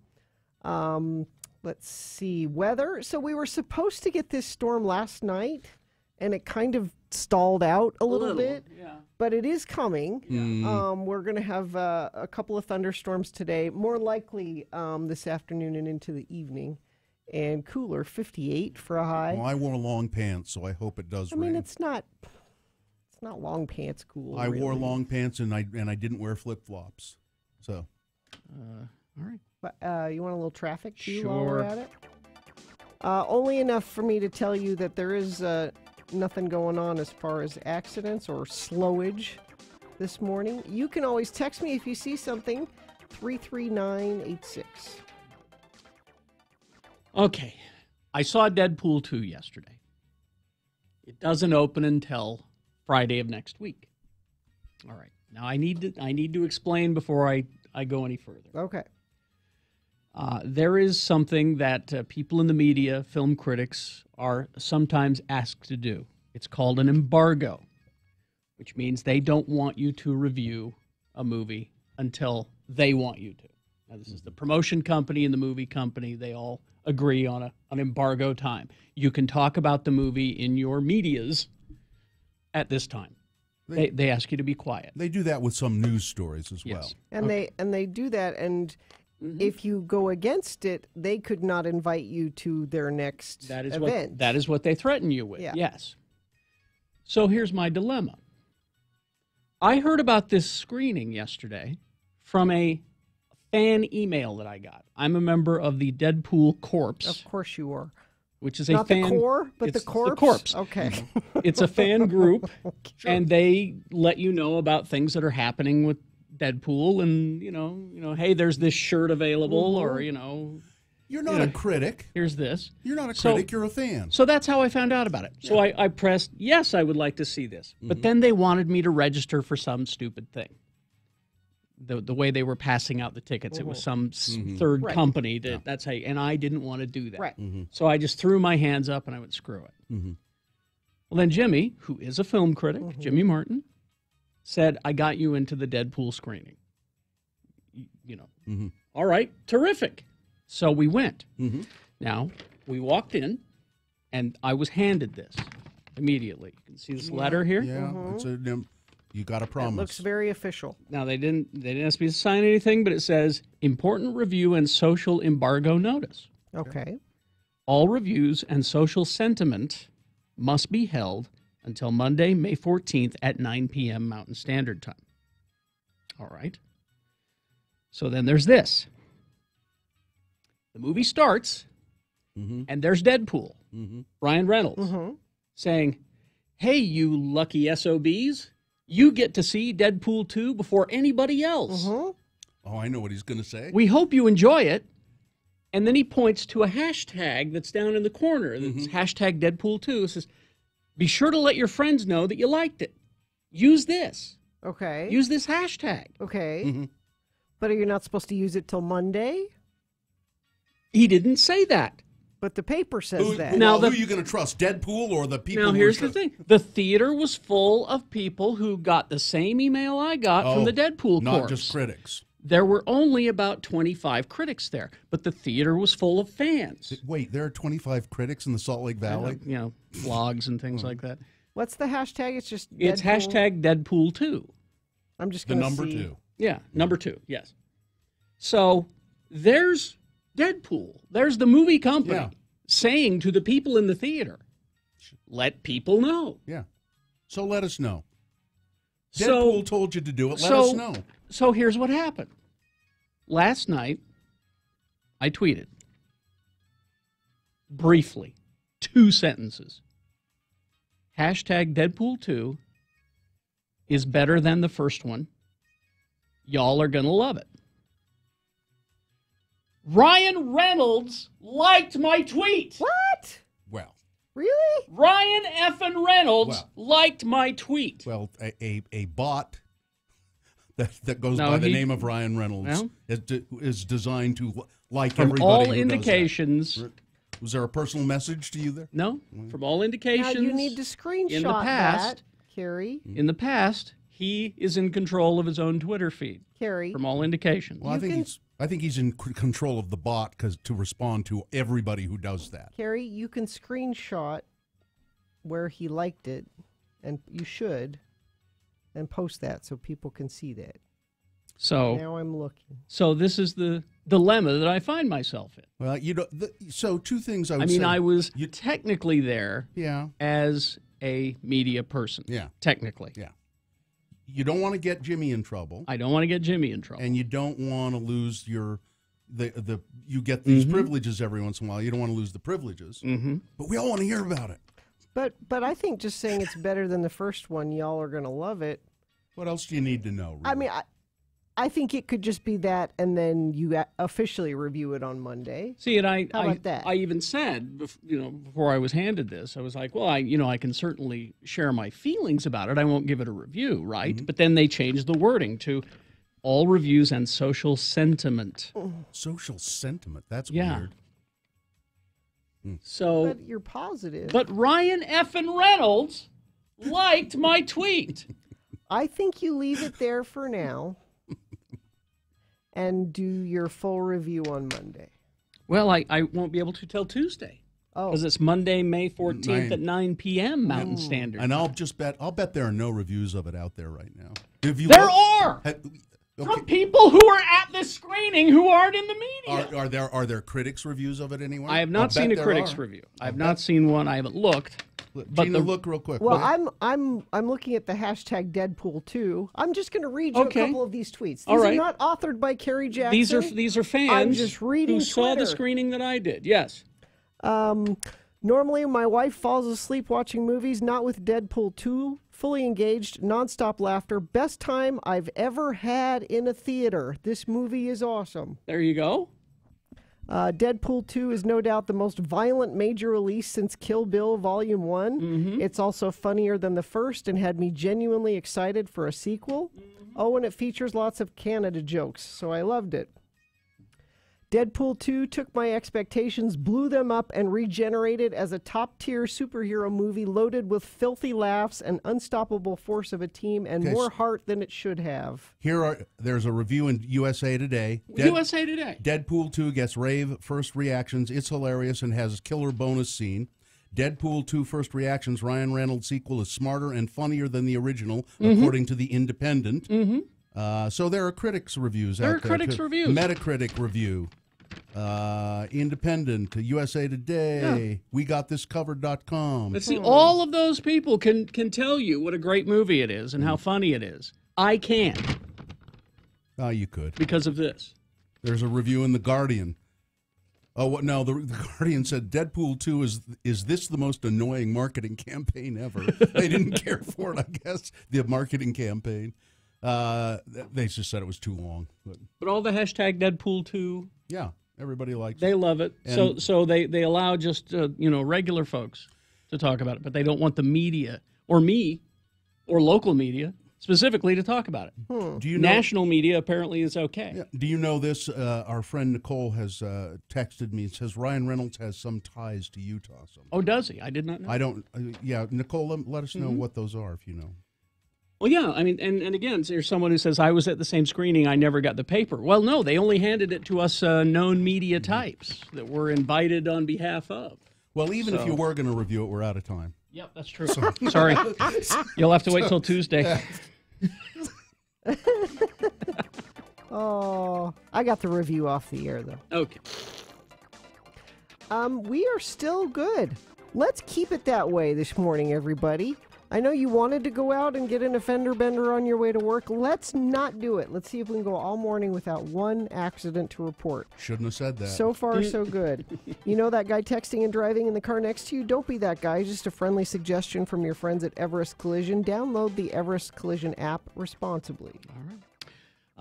Let's see, weather. So we were supposed to get this storm last night, and it kind of stalled out a little bit. Yeah. But it is coming. We're going to have a couple of thunderstorms today, more likely this afternoon and into the evening, and cooler, 58 for a high. Well, I wore long pants, so I hope it does rain. I mean, it's not long pants cool. I wore really. long pants, and I didn't wear flip-flops. So. All right. But you want a little traffic too while Sure. we're at it? Only enough for me to tell you that there is nothing going on as far as accidents or slowage this morning. You can always text me if you see something, 33986. Okay. I saw Deadpool 2 yesterday. It doesn't open until Friday of next week. All right. Now I need to explain before I go any further. Okay. There is something that people in the media, film critics, are sometimes asked to do. It's called an embargo, which means they don't want you to review a movie until they want you to. Now, this is the promotion company and the movie company. They all agree on an embargo time. You can talk about the movie in your medias at this time. They ask you to be quiet. They do that with some news stories as well. And they do that, and if you go against it, they could not invite you to their next event. That is what they threaten you with, yes. So here's my dilemma. I heard about this screening yesterday from a fan email that I got. I'm a member of the Deadpool Corps. Of course you are. Which is a Not fan. the Corps, but the It's Corps? The Corps. Okay. It's a fan group, Sure. and they let you know about things that are happening with Deadpool, and you know, hey, there's this shirt available, or You're not a critic. Here's this. You're not a critic. You're a fan. So that's how I found out about it. So I pressed yes, I would like to see this, but then they wanted me to register for some stupid thing. The way they were passing out the tickets, it was some third company that that's how. And I didn't want to do that. Right. So I just threw my hands up and I went, screw it. Well, then Jimmy, who is a film critic, Jimmy Martin, said, I got you into the Deadpool screening. All right, terrific. So we went. Now, we walked in, and I was handed this immediately. You can see this letter here. Yeah, it's you got a promise. It looks very official. Now, they didn't ask me to sign anything, but it says, important review and social embargo notice. Okay. All reviews and social sentiment must be held until Monday, May 14th at 9 p.m. Mountain Standard Time. All right. So then there's this. The movie starts, and there's Deadpool, Ryan Reynolds, saying, hey, you lucky SOBs, you get to see Deadpool 2 before anybody else. Oh, I know what he's going to say. We hope you enjoy it. And then he points to a hashtag that's down in the corner. That's hashtag Deadpool 2. It says, be sure to let your friends know that you liked it. Use this. Okay. Use this hashtag. Okay. But are you not supposed to use it till Monday? He didn't say that. But the paper says that. Now, who are you going to trust, Deadpool or the people? Now, here's the thing. The theater was full of people who got the same email I got from the Deadpool not Corps. just critics. There were only about 25 critics there, but the theater was full of fans. Wait, there are 25 critics in the Salt Lake Valley? Blogs and things like that. What's the hashtag? It's just It's hashtag Deadpool 2. I'm just The going to number see. 2. Yeah, number 2, yes. So there's Deadpool. There's the movie company saying to the people in the theater, let people know. Yeah. So let us know. Deadpool told you to do it. Let us know. So here's what happened. Last night, I tweeted, briefly, 2 sentences. Hashtag Deadpool 2 is better than the first one. Y'all are going to love it. Ryan Reynolds liked my tweet. What? Well. Really? Ryan effing Reynolds liked my tweet. Well, a bot that goes by the name of Ryan Reynolds is designed to like from everybody all who indications. does that. Was there a personal message to you there? No. From all indications. Now you need to screenshot in the past, that, Kerry. In the past, he is in control of his own Twitter feed. Kerry. From all indications. Well, I think he's in control of the bot to respond to everybody who does that. Kerry, you can screenshot where he liked it, and you should, and post that so people can see that. So now I'm looking. So this is the dilemma that I find myself in. Well, so 2 things I would I mean, say. I was technically there Yeah. as a media person. Yeah. Technically. Yeah. You don't want to get Jimmy in trouble. I don't want to get Jimmy in trouble. And you don't want to lose you get these privileges every once in a while. You don't want to lose the privileges. Mm-hmm. But we all want to hear about it. But I think just saying it's better than the first one, y'all are going to love it. What else do you need to know? Really? I mean, I think it could just be that, and then you officially review it on Monday. See, and How about that? I even said, before I was handed this, I was like, well, I can certainly share my feelings about it. I won't give it a review, right? Mm-hmm. But then they changed the wording to all reviews and social sentiment. Social sentiment? That's Yeah. weird. So, But you're positive. but Ryan effing Reynolds liked my tweet. I think you leave it there for now and do your full review on Monday. Well, I won't be able to till Tuesday. Oh. Because it's Monday, May 14th at 9 p.m. Mountain Standard. And I'll bet there are no reviews of it out there right now. There are! From people who are at this screening who aren't in the media. Are there critics' reviews of it anywhere? I have not seen a critics review. I have not seen one. I haven't looked. But Gina, look real quick. Well, I'm looking at the hashtag Deadpool 2. I'm just going to read you a couple of these tweets. These are not authored by Kerry Jackson. These are fans I'm just reading who saw the Twitter. screening that I did. Yes. Normally, my wife falls asleep watching movies, not with Deadpool 2. Fully engaged, nonstop laughter. Best time I've ever had in a theater. This movie is awesome. There you go. Deadpool 2 is no doubt the most violent major release since Kill Bill Volume 1. Mm-hmm. It's also funnier than the first and had me genuinely excited for a sequel. Oh, and it features lots of Canada jokes, so I loved it. Deadpool 2 took my expectations, blew them up, and regenerated as a top-tier superhero movie loaded with filthy laughs and unstoppable force of a team and more heart than it should have. There's a review in USA Today. USA Today. Deadpool 2 gets rave first reactions. It's hilarious and has a killer bonus scene. Deadpool 2 first reactions. Ryan Reynolds sequel is smarter and funnier than the original, according to The Independent. So there are critics' reviews out there. There are critics' reviews. Metacritic review. Independent, USA Today, WeGotThisCovered.com. But see, all of those people can tell you what a great movie it is and how funny it is. I can't. Oh, you could. Because of this. There's a review in The Guardian. Oh, what? No, the Guardian said Deadpool 2 is this the most annoying marketing campaign ever? They didn't care for it, I guess, the marketing campaign. They just said it was too long. But all the hashtag Deadpool 2. Yeah, everybody likes it. They love it. And So they allow just, regular folks to talk about it, but they don't want the media or me or local media specifically to talk about it. Do you know, National media apparently is okay. Yeah, do you know this? Our friend Nicole has texted me. It says Ryan Reynolds has some ties to Utah. Oh, does he? I did not know. I don't. Yeah, Nicole, let us know what those are if you know. Well, yeah, I mean, and again, there's someone who says, I was at the same screening, I never got the paper. Well, no, they only handed it to us known media types that were invited on behalf of. Well, even if you were going to review it, we're out of time. Yep, that's true. Sorry. You'll have to wait till Tuesday. Oh, I got the review off the air, though. Okay. We are still good. Let's keep it that way this morning, everybody. I know you wanted to go out and get in a fender bender on your way to work. Let's not do it. Let's see if we can go all morning without one accident to report. Shouldn't have said that. So far, so good. You know that guy texting and driving in the car next to you? Don't be that guy. Just a friendly suggestion from your friends at Everest Collision. Download the Everest Collision app responsibly. All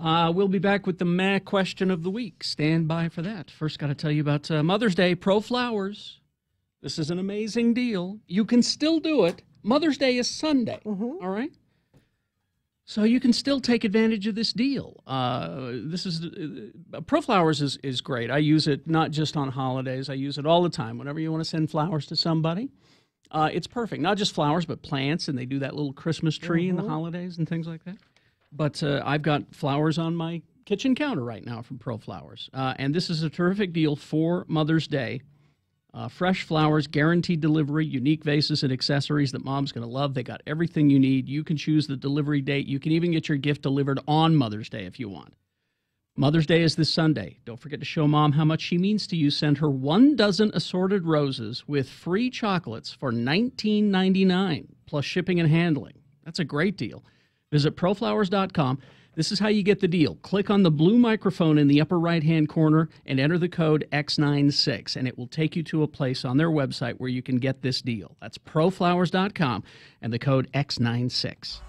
right. We'll be back with the meh question of the week. Stand by for that. First, got to tell you about Mother's Day. Proflowers. This is an amazing deal. You can still do it. Mother's Day is Sunday, all right? So you can still take advantage of this deal. Proflowers is great. I use it not just on holidays. I use it all the time. Whenever you want to send flowers to somebody, it's perfect. Not just flowers, but plants, and they do that little Christmas tree in the holidays and things like that. But I've got flowers on my kitchen counter right now from Proflowers, and this is a terrific deal for Mother's Day. Fresh flowers, guaranteed delivery, unique vases and accessories that Mom's going to love. They got everything you need. You can choose the delivery date. You can even get your gift delivered on Mother's Day if you want. Mother's Day is this Sunday. Don't forget to show Mom how much she means to you. Send her 1 dozen assorted roses with free chocolates for $19.99, plus shipping and handling. That's a great deal. Visit proflowers.com. This is how you get the deal. Click on the blue microphone in the upper right-hand corner and enter the code X96, and it will take you to a place on their website where you can get this deal. That's proflowers.com and the code X96.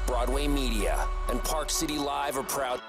Broadway Media and Park City Live are proud.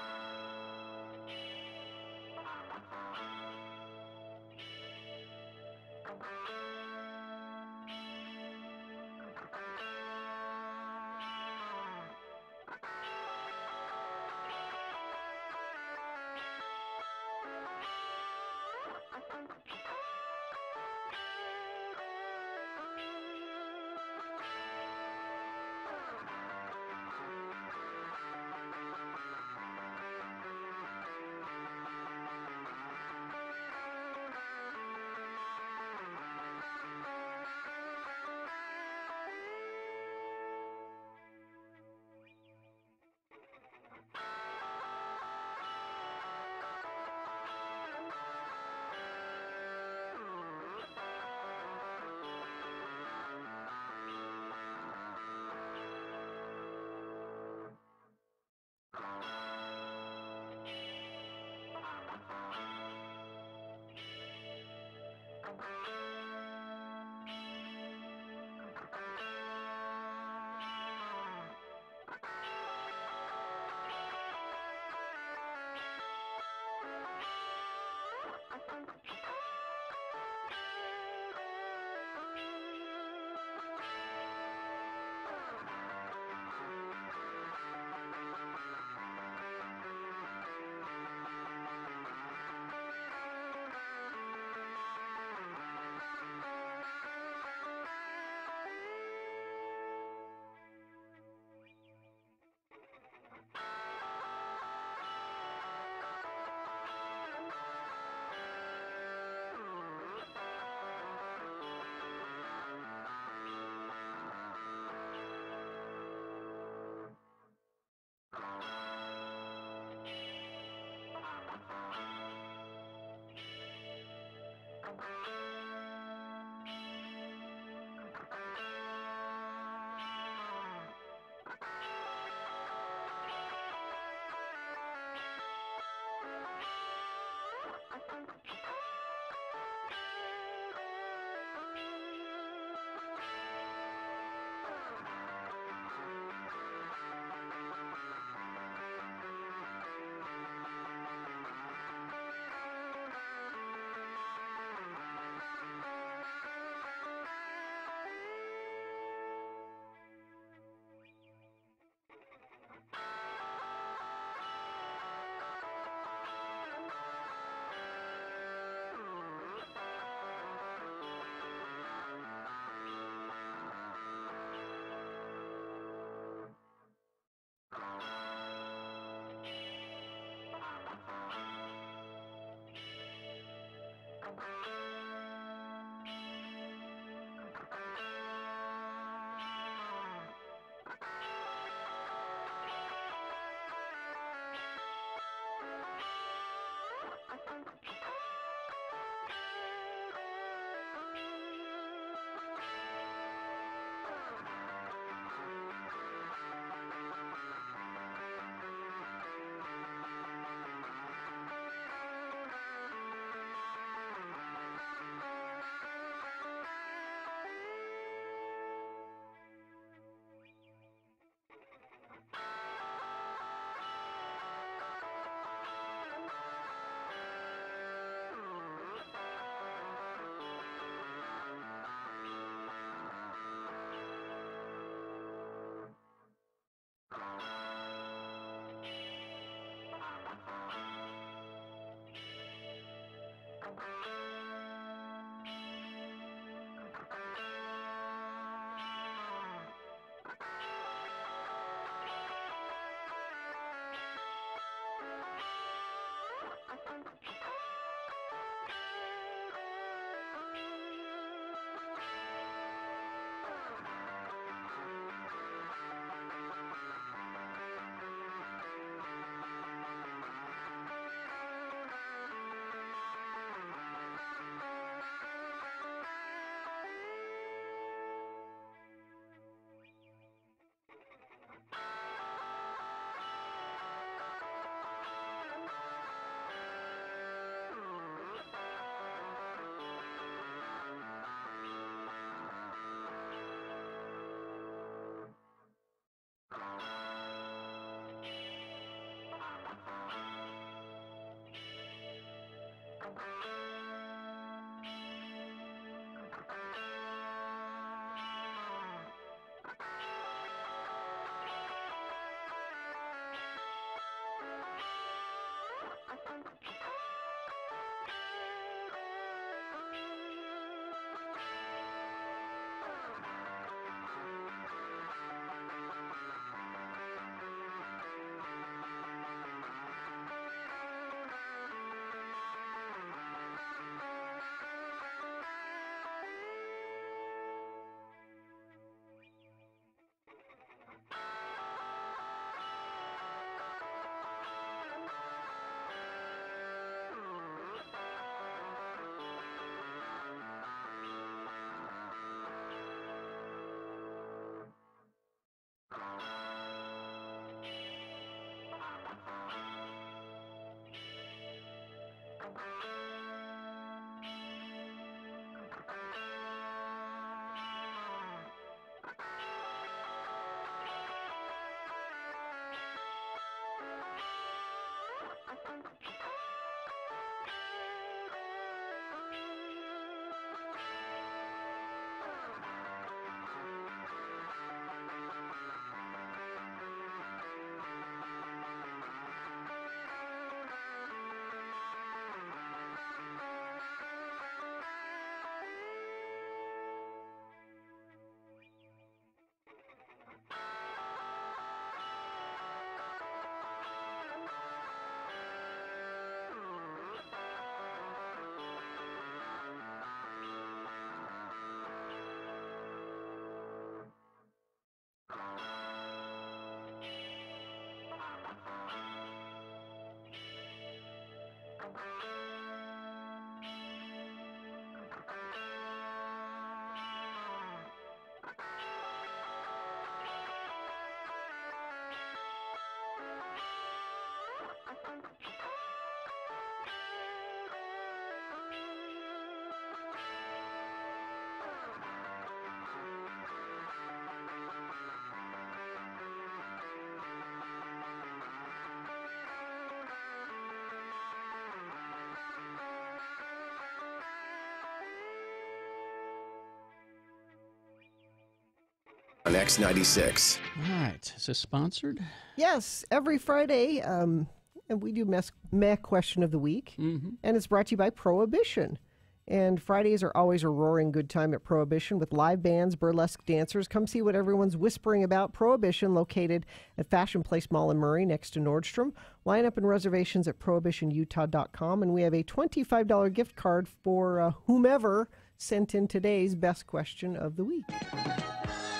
On X96. All right. Is this sponsored? Yes, every Friday, and we do Meh Question of the Week, and it's brought to you by Prohibition. And Fridays are always a roaring good time at Prohibition with live bands, burlesque dancers. Come see what everyone's whispering about. Prohibition, located at Fashion Place Mall in Murray next to Nordstrom. Line up and reservations at prohibitionutah.com. And we have a $25 gift card for whomever sent in today's best question of the week.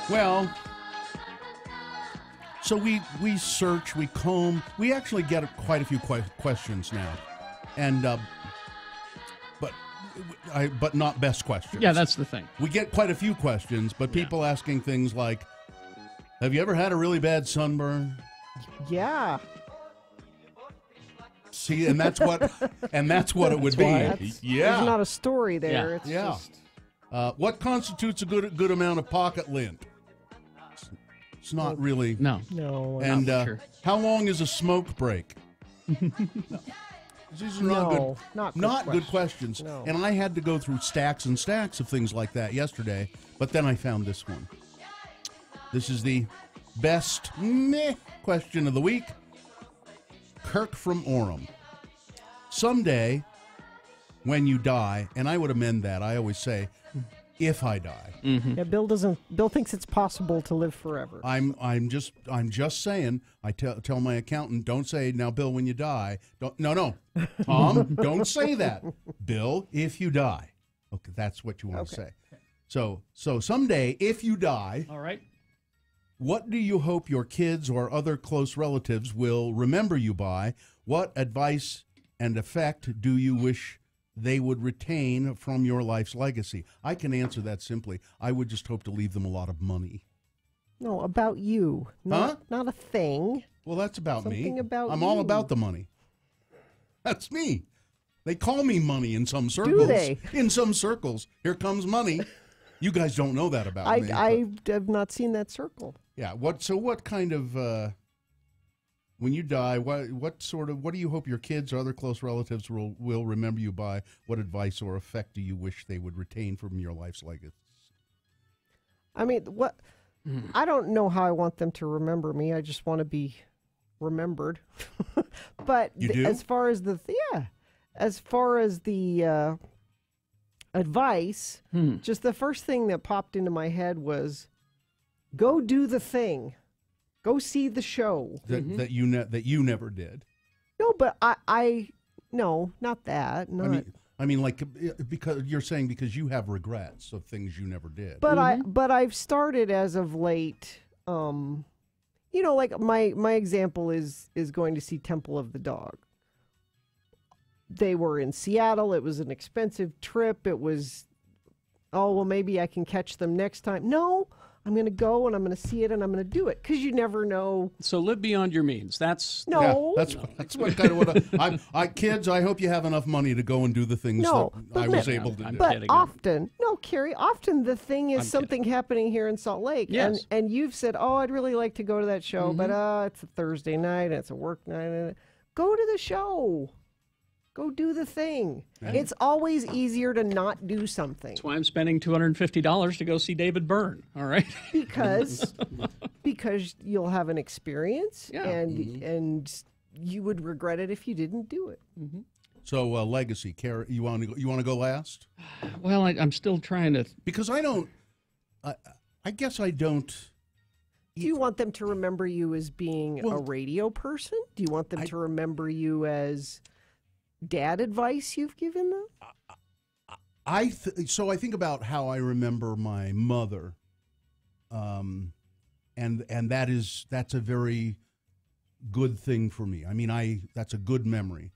Well, so we search, we comb, we actually get quite a few questions now. And but not best questions. Yeah, that's the thing. We get quite a few questions, but people asking things like, have you ever had a really bad sunburn? Yeah. See, and that's what it would be. Yeah. There's not a story there. Yeah. It's yeah. just... What constitutes a good amount of pocket lint? It's not really. No. No. And how long is a smoke break? These are not good questions. No. And I had to go through stacks and stacks of things like that yesterday, but then I found this one. This is the best question of the week. Kirk from Orem. Someday, when you die, and I would amend that, I always say, if I die. Mm-hmm. Yeah, Bill thinks it's possible to live forever. I'm just saying. I tell my accountant, don't say, now Bill, when you die. No, Tom, don't say that. Bill, if you die. Okay, that's what you want to say. So someday, if you die, all right. What do you hope your kids or other close relatives will remember you by? What advice and effect do you wish they would retain from your life's legacy? I can answer that simply. I would just hope to leave them a lot of money. No, about you. Not a thing. Well, that's about me. Something about I'm you. all about the money. That's me. They call me money in some circles. Do they? In some circles. Here comes money. You guys don't know that about me. I have not seen that circle. Yeah. What kind of when you die, what do you hope your kids or other close relatives will remember you by? What advice or effect do you wish they would retain from your life's legacy? I mean, I don't know how I want them to remember me. I just want to be remembered. But you do? as far as the advice, just the first thing that popped into my head was, go do the thing. Go see the show. That you never did. No, but no, not that. Not. I mean, like, because you're saying because you have regrets of things you never did. But I've started as of late. Like my example is going to see Temple of the Dog. They were in Seattle. It was an expensive trip. It was, maybe I can catch them next time. No, I'm going to go and I'm going to see it and I'm going to do it because you never know. So live beyond your means. That's no. Yeah, that's what kind of what kids. I hope you have enough money to go and do the things that I was able to do. But Kerry, often the thing is something happening here in Salt Lake. Yes. And you've said, I'd really like to go to that show, but it's a Thursday night and it's a work night. Go to the show. Go do the thing. Yeah. It's always easier to not do something. That's why I'm spending $250 to go see David Byrne. All right, because you'll have an experience, and you would regret it if you didn't do it. Mm-hmm. So legacy, Kerry, you want to go last? Well, I'm still trying to because I don't. I guess I don't. Do you want them to remember you as being a radio person? Do you want them to remember you as dad advice you've given them? So I think about how I remember my mother, and that's a very good thing for me. I mean, that's a good memory.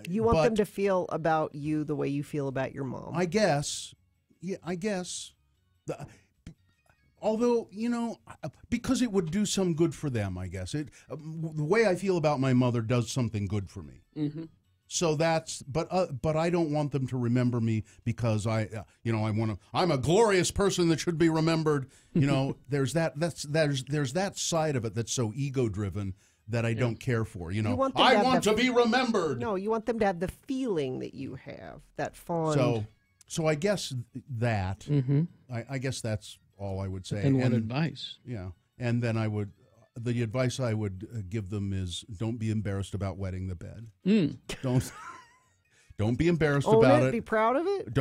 You want them to feel about you the way you feel about your mom. I guess. Yeah, I guess. Although, because it would do some good for them, I guess. The way I feel about my mother does something good for me. Mm-hmm. So but I don't want them to remember me because I'm a glorious person that should be remembered. There's that side of it that's so ego-driven that I don't care for. I want to be remembered. No, you want them to have the feeling that you have, that fond. So I guess that, mm-hmm. I guess that's all I would say. And what advice? Yeah. And then the advice I would give them is don't be embarrassed about wetting the bed. Don't be embarrassed about it. Be proud of it?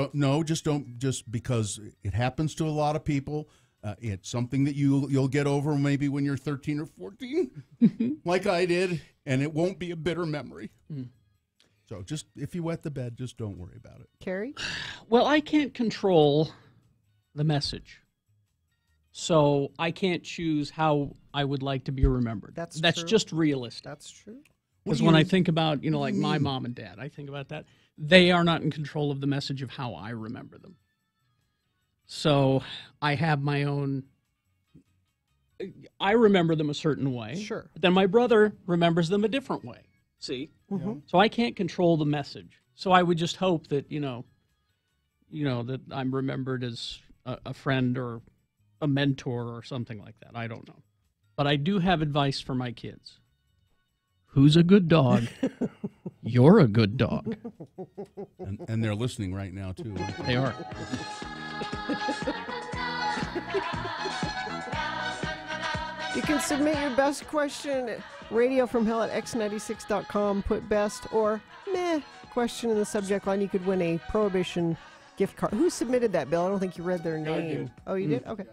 Just because it happens to a lot of people. It's something that you'll get over maybe when you're 13 or 14, like I did, and it won't be a bitter memory. Mm. So just if you wet the bed, just don't worry about it. Kerry? Well, I can't control the message. So I can't choose how I would like to be remembered. That's true. Just realistic. That's true. Because when I think about, like my mom and dad, I think about that. they are not in control of the message of how I remember them. So I have my own. I remember them a certain way. Sure. But then my brother remembers them a different way. See? Mm-hmm. So I can't control the message. So I would just hope that, that I'm remembered as a friend or a mentor or something like that. I don't know. But I do have advice for my kids. Who's a good dog? You're a good dog. And they're listening right now, too. They are. You can submit your best question at radiofromhell@x96.com. Put best or meh question in the subject line. You could win a Prohibition gift card. Who submitted that, Bill? I don't think you read their name. Oh, you did? Okay.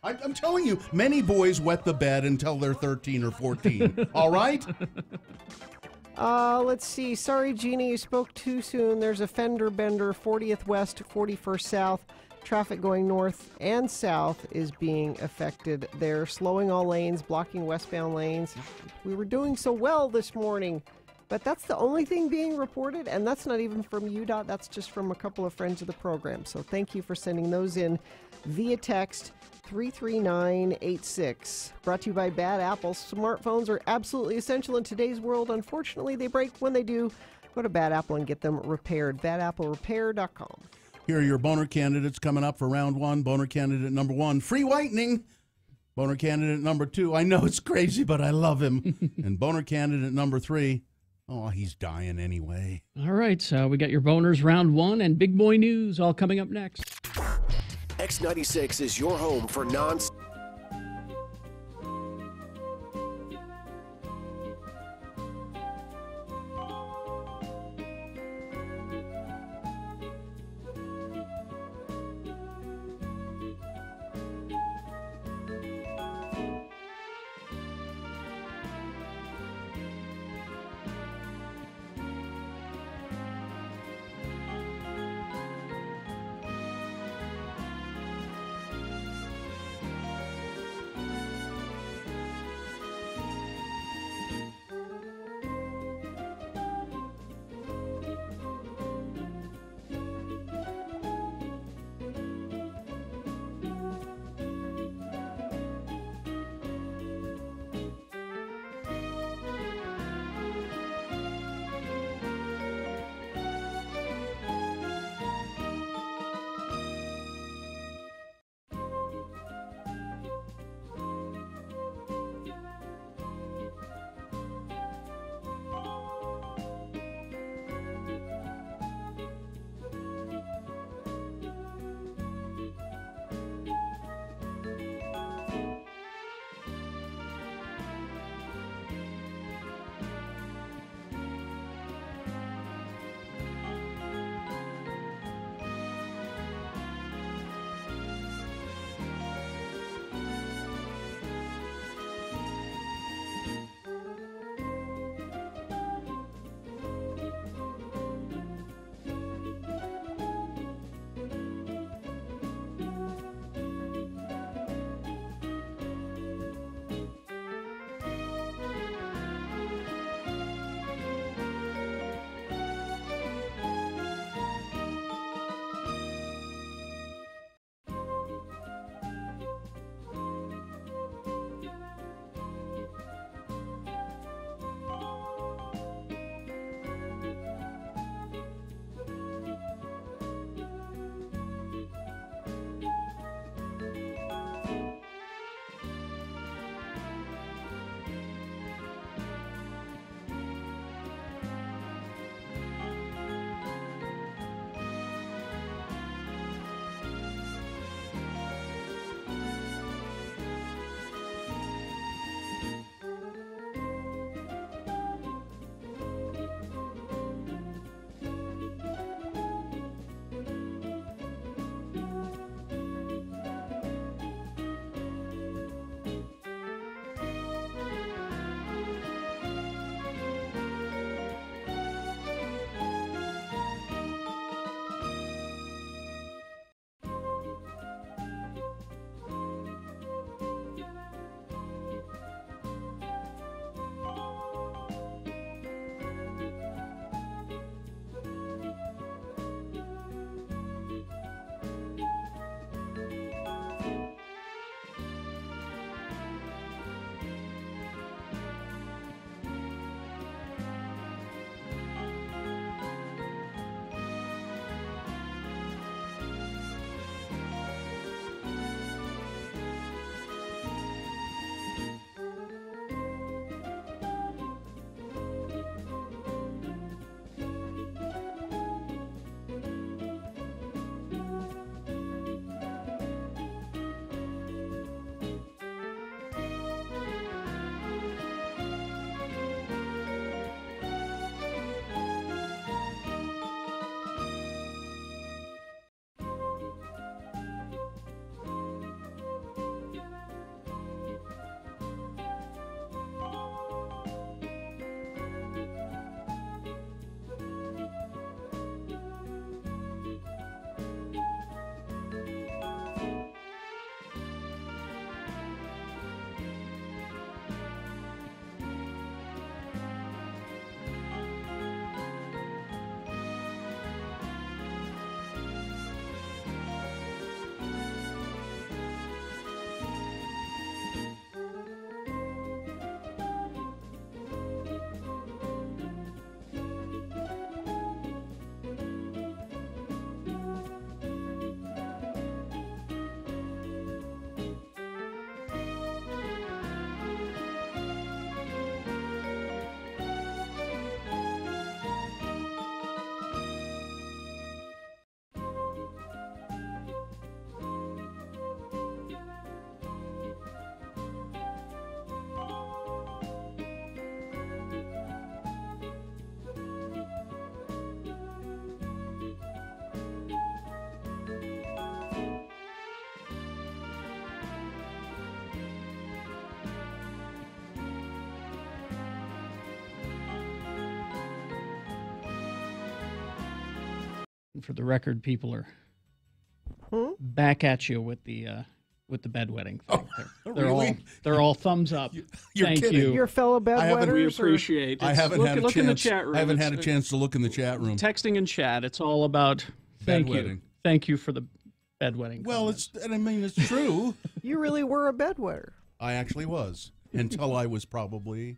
I'm telling you, many boys wet the bed until they're 13 or 14. All right? Let's see. Sorry, Jeannie, you spoke too soon. There's a fender bender, 40th West, 41st South. Traffic going north and south is being affected. They're slowing all lanes, blocking westbound lanes. We were doing so well this morning, but that's the only thing being reported, and that's not even from UDOT. That's just from a couple of friends of the program. So thank you for sending those in via text 33986. Brought to you by Bad Apple. Smartphones are absolutely essential in today's world. Unfortunately, they break when they do. Go to Bad Apple and get them repaired. BadAppleRepair.com. Here are your boner candidates coming up for round one. Boner candidate number 1, free whitening. Boner candidate number 2, I know it's crazy, but I love him. And boner candidate number 3, oh, he's dying anyway. All right, so we got your boners round 1 and big boy news all coming up next. X96 is your home for non. And for the record, people are back at you with the bedwetting thing. They're all thumbs up. You're Thank kidding. you. Your fellow bedwetters? We appreciate it. I haven't had a chance. Look in the chat room. I haven't had a chance to look in the chat room. Texting and chat. It's all about thank you. Bedwetting. Thank you for the bedwetting. Well, it's true. You really were a bedwetter. I actually was until I was probably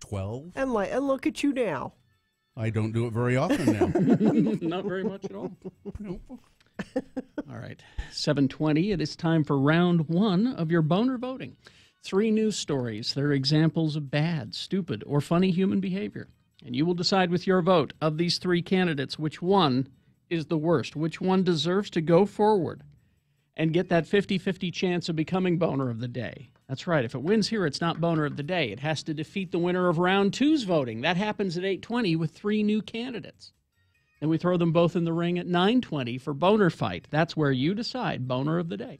12. And look at you now. I don't do it very often now. Not very much at all. All right, 7:20. It is time for round one of your boner voting. 3 news stories. They're examples of bad, stupid, or funny human behavior. And you will decide with your vote of these 3 candidates which one is the worst, which one deserves to go forward and get that 50-50 chance of becoming boner of the day. That's right. If it wins here, it's not boner of the day. It has to defeat the winner of round 2's voting. That happens at 8:20 with 3 new candidates. Then we throw them both in the ring at 9:20 for boner fight. That's where you decide boner of the day.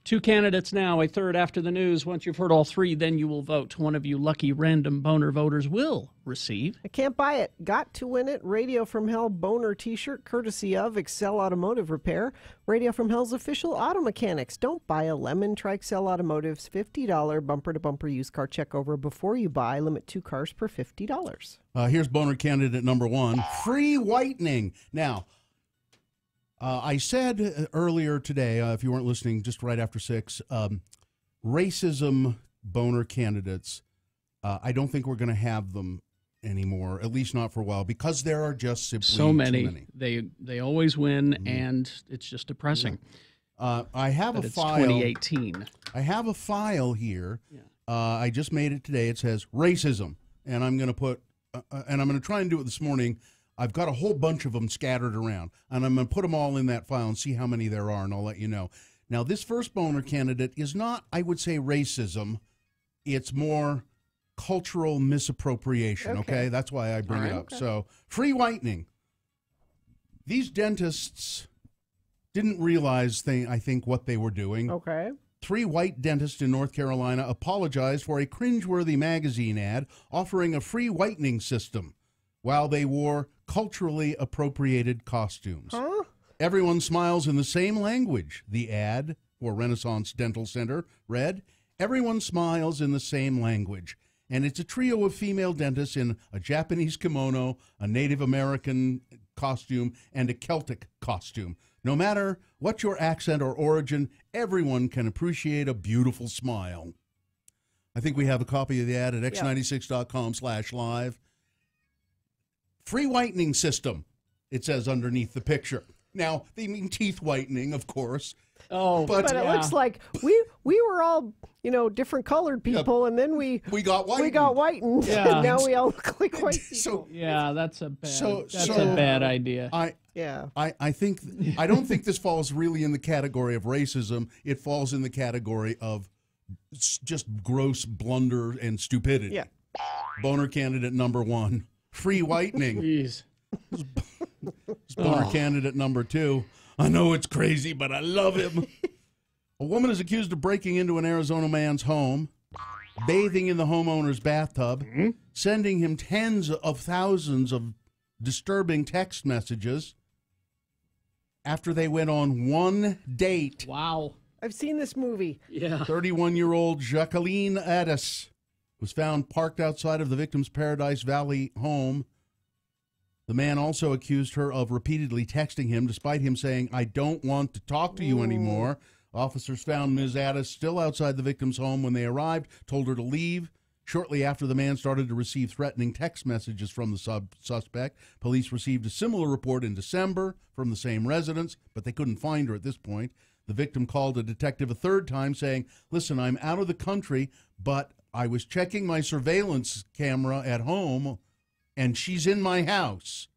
2 candidates now, a third after the news. Once you've heard all 3, then you will vote. One of you lucky random boner voters will receive. I can't buy it. Got to win it. Radio from Hell boner t-shirt courtesy of Excel Automotive Repair. Radio from Hell's official auto mechanics. Don't buy a lemon. Try Excel Automotive's $50 bumper-to-bumper used car checkover before you buy. Limit 2 cars per $50. Here's boner candidate number 1, free whitening. Now, I said earlier today, if you weren't listening, just right after 6, racism boner candidates, I don't think we're going to have them anymore, at least not for a while, because there are just simply so many. too many. They always win, and it's just depressing. I have But a it's file. 2018. I have a file here. I just made it today. It says racism, and I'm going to put, and I'm going to try and do it this morning. I've got a whole bunch of them scattered around, and I'm going to put them all in that file and see how many there are, and I'll let you know. Now, this first boner candidate is not, I would say, racism. It's more cultural misappropriation, okay? That's why I bring it up. Okay. So, free whitening. These dentists didn't realize, I think, what they were doing. Okay. 3 white dentists in North Carolina apologized for a cringeworthy magazine ad offering a free whitening system while they wore culturally appropriated costumes. Huh? Everyone smiles in the same language. The ad for Renaissance Dental Center read, "Everyone smiles in the same language." And it's a trio of female dentists in a Japanese kimono, a Native American costume, and a Celtic costume. No matter what your accent or origin, everyone can appreciate a beautiful smile. I think we have a copy of the ad at x96.com/live. Free whitening system, it says underneath the picture. Now, they mean teeth whitening, of course. Oh, but it looks like we were all, different colored people, and then we got whitened. We got whitened. Yeah. And now we all look like white people. So, yeah, that's a bad. So- that's so- a bad idea. I don't think this falls really in the category of racism. It falls in the category of just gross blunder and stupidity. Yeah. Boner candidate number 1, free whitening. Jeez. Boner candidate number 2, I know it's crazy, but I love him. A woman is accused of breaking into an Arizona man's home, bathing in the homeowner's bathtub, sending him tens of thousands of disturbing text messages after they went on one date. Wow. I've seen this movie. Yeah. 31-year-old Jacqueline Addis was found parked outside of the victim's Paradise Valley home. The man also accused her of repeatedly texting him, despite him saying, "I don't want to talk to you anymore." Officers found Ms. Addis still outside the victim's home when they arrived, told her to leave. Shortly after the man started to receive threatening text messages from the suspect, police received a similar report in December from the same residence, but they couldn't find her at this point. The victim called a detective a third time saying, "Listen, I'm out of the country, but I was checking my surveillance camera at home, and she's in my house."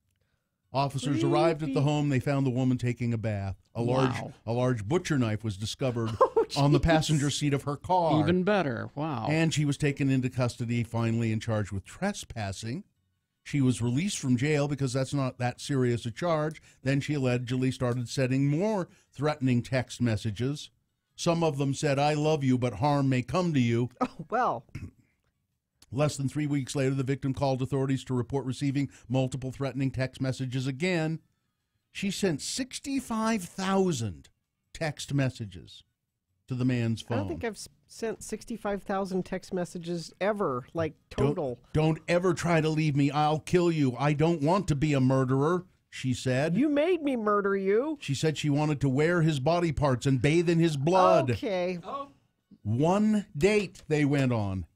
Officers arrived at the home. They found the woman taking a bath. A large butcher knife was discovered on the passenger seat of her car. Even better. Wow. And she was taken into custody, finally, and charged with trespassing. She was released from jail because that's not that serious a charge. Then she allegedly started sending more threatening text messages. Some of them said, "I love you, but harm may come to you." Oh, well. Less than 3 weeks later, the victim called authorities to report receiving multiple threatening text messages again. She sent 65,000 text messages to the man's phone. I don't think I've sent 65,000 text messages ever, like total. Don't ever try to leave me. I'll kill you. I don't want to be a murderer, she said. You made me murder you. She said she wanted to wear his body parts and bathe in his blood. Okay. One date they went on.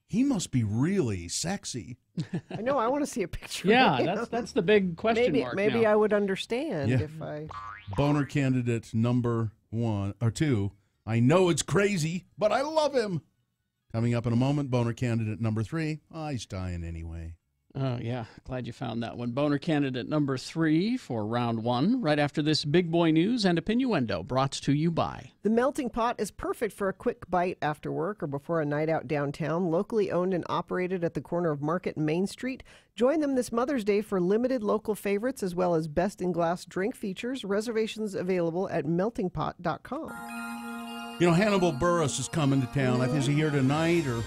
He must be really sexy. I know. I want to see a picture. Yeah, of him. that's the big question mark. Maybe now. I would understand Yeah. if I. Boner candidate number 1 or 2. I know it's crazy, but I love him. Coming up in a moment, boner candidate number 3. Oh, he's dying anyway. Oh, yeah. Glad you found that one. Boner candidate number 3 for round 1, right after this big boy news and opinioendo brought to you by. The Melting Pot is perfect for a quick bite after work or before a night out downtown. Locally owned and operated at the corner of Market and Main Street. Join them this Mother's Day for limited local favorites as well as best-in-glass drink features. Reservations available at meltingpot.com. You know, Hannibal Buress is coming to town. Is he here tonight or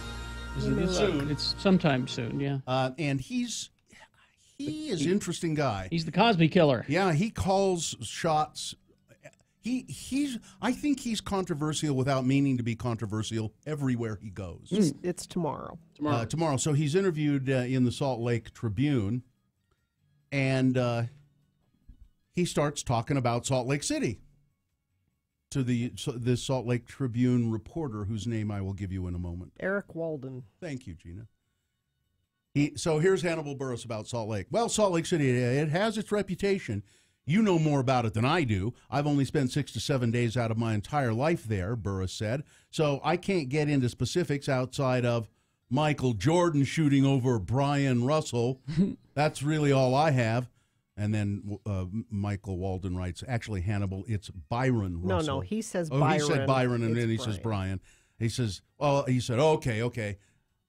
is it soon? It's sometime soon, yeah. And he is an interesting guy. He's the Cosby killer. Yeah, he calls shots. I think he's controversial without meaning to be controversial everywhere he goes. It's tomorrow. Tomorrow. So he's interviewed in the Salt Lake Tribune, and he starts talking about Salt Lake City to this Salt Lake Tribune reporter, whose name I will give you in a moment. Eric Walden. Thank you, Gina. So here's Hannibal Buress about Salt Lake. Well, Salt Lake City, it has its reputation. You know more about it than I do. I've only spent 6 to 7 days out of my entire life there, Buress said. So I can't get into specifics outside of Michael Jordan shooting over Brian Russell. That's really all I have. And then Michael Walden writes, actually, Hannibal, it's Byron Russell. No, he says Byron. Byron. He said Byron, and then he Brian. says Brian. He says, okay.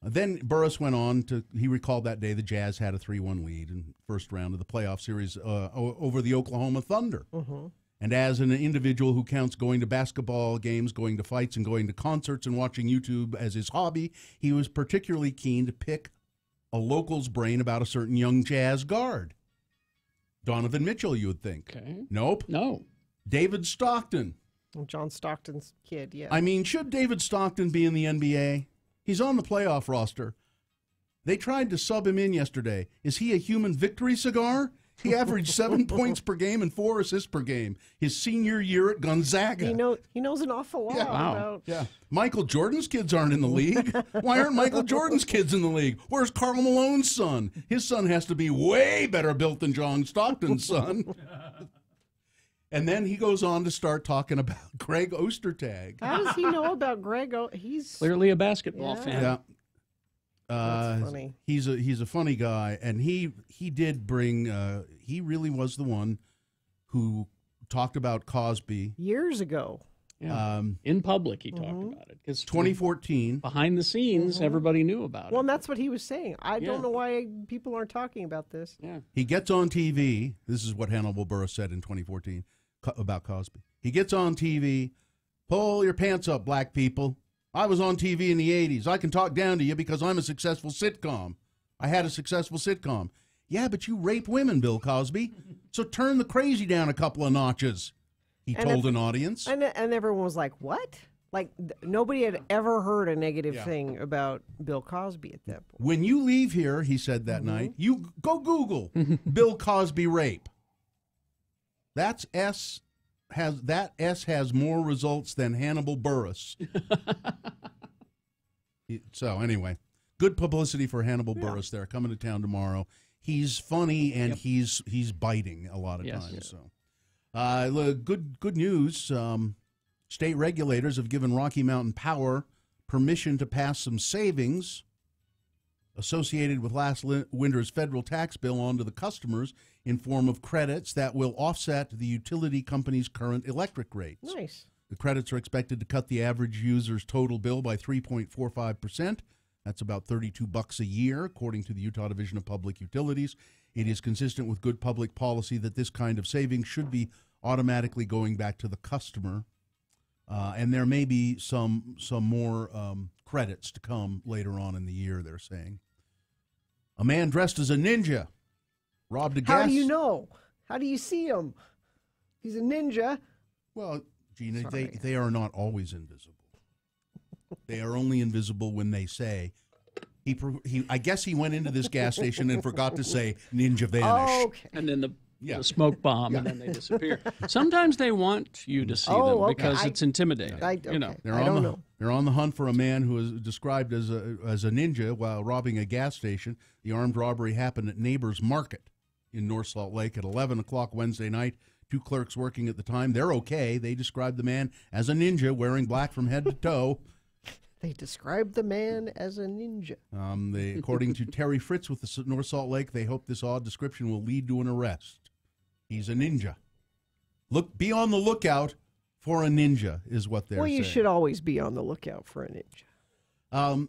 Then Buress went on he recalled that day the Jazz had a 3-1 lead in first round of the playoff series over the Oklahoma Thunder. Mm-hmm. And as an individual who counts going to basketball games, going to fights, and going to concerts and watching YouTube as his hobby, he was particularly keen to pick a local's brain about a certain young Jazz guard. Donovan Mitchell, you would think. Okay. Nope. No. David Stockton. John Stockton's kid, yeah. I mean, should David Stockton be in the NBA? He's on the playoff roster. They tried to sub him in yesterday. Is he a human victory cigar? He averaged 7 points per game and 4 assists per game his senior year at Gonzaga. He knows an awful lot about... Yeah. Michael Jordan's kids aren't in the league. Why aren't Michael Jordan's kids in the league? Where's Karl Malone's son? His son has to be way better built than John Stockton's son. And then he goes on to start talking about Greg Ostertag. How does he know about Greg? He's clearly a basketball fan. Yeah. That's funny. He's a funny guy, and he did bring. He really was the one who talked about Cosby years ago. Yeah. In public, he talked about it. 2014. Behind the scenes, everybody knew about Well, it. and that's what he was saying. I don't know why people aren't talking about this. Yeah. He gets on TV. This is what Hannibal Buress said in 2014 about Cosby. He gets on TV. Pull your pants up, black people. I was on TV in the 80s. I can talk down to you because I'm a successful sitcom. I had a successful sitcom. Yeah, but you rape women, Bill Cosby. So turn the crazy down a couple of notches, he told an audience. And everyone was like, what? Like, nobody had ever heard a negative thing about Bill Cosby at that point. When you leave here, he said that night, you go Google Bill Cosby rape. That S has more results than Hannibal Buress. So anyway, good publicity for Hannibal Buress there, coming to town tomorrow. He's funny and he's biting a lot of times. So, good news. State regulators have given Rocky Mountain Power permission to pass some savings associated with last winter's federal tax bill onto the customers in form of credits that will offset the utility company's current electric rates. Nice. The credits are expected to cut the average user's total bill by 3.45%. That's about $32 a year, according to the Utah Division of Public Utilities. It is consistent with good public policy that this kind of savings should be automatically going back to the customer. And there may be some more credits to come later on in the year, they're saying. A man dressed as a ninja robbed a gas... How do you know? How do you see him? He's a ninja. Well, Gina, Sorry. they are not always invisible. They are only invisible when they say, I guess he went into this gas station and forgot to say ninja vanish. Oh, okay. And then the smoke bomb, and then they disappear. Sometimes they want you to see them because it's intimidating. They're on the hunt for a man who is described as a ninja while robbing a gas station. The armed robbery happened at Neighbors Market in North Salt Lake at 11 o'clock Wednesday night. 2 clerks working at the time. They're okay. They described the man as a ninja wearing black from head to toe. They described the man as a ninja. According to Terry Fritz with the North Salt Lake, they hope this odd description will lead to an arrest. He's a ninja. Be on the lookout for a ninja, is what they're saying. Well, you should always be on the lookout for a ninja.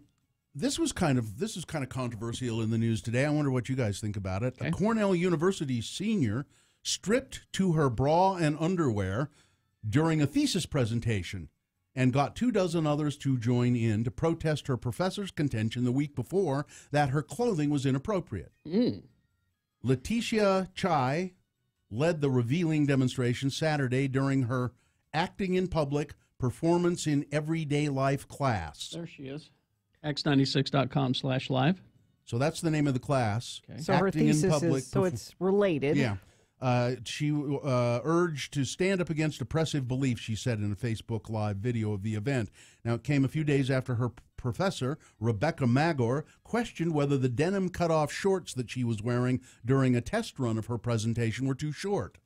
This is kind of controversial in the news today. I wonder what you guys think about it. Okay. A Cornell University senior stripped to her bra and underwear during a thesis presentation and got 24 others to join in to protest her professor's contention the week before that her clothing was inappropriate. Letitia Chai led the revealing demonstration Saturday during her Acting in Public Performance in Everyday Life class. There she is. x96.com/live. So that's the name of the class. Okay. So her thesis is, so it's related. Yeah. She urged to stand up against oppressive beliefs, she said in a Facebook Live video of the event. Now, it came a few days after her professor, Rebecca Magor, questioned whether the denim cutoff shorts that she was wearing during a test run of her presentation were too short.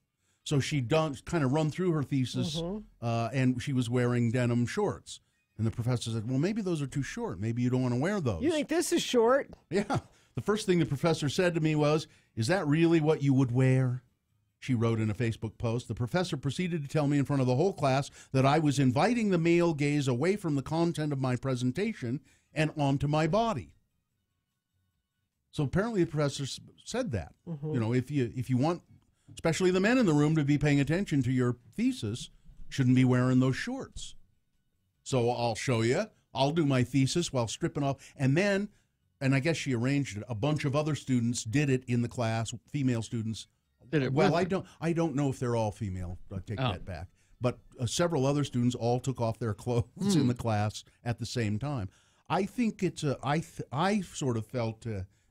So she'd kind of run through her thesis, and she was wearing denim shorts. And the professor said, well, maybe those are too short. Maybe you don't want to wear those. You think this is short? Yeah. The first thing the professor said to me was, is that really what you would wear? She wrote in a Facebook post. The professor proceeded to tell me in front of the whole class that I was inviting the male gaze away from the content of my presentation and onto my body. So apparently the professor said that. You know, if you want, especially the men in the room, to be paying attention to your thesis, shouldn't be wearing those shorts. So I'll show you. I'll do my thesis while stripping off. And then, and I guess she arranged it, a bunch of other students did it in the class, female students. Did it well, I don't know if they're all female. I take that back. But several other students all took off their clothes in the class at the same time. I think it's I sort of felt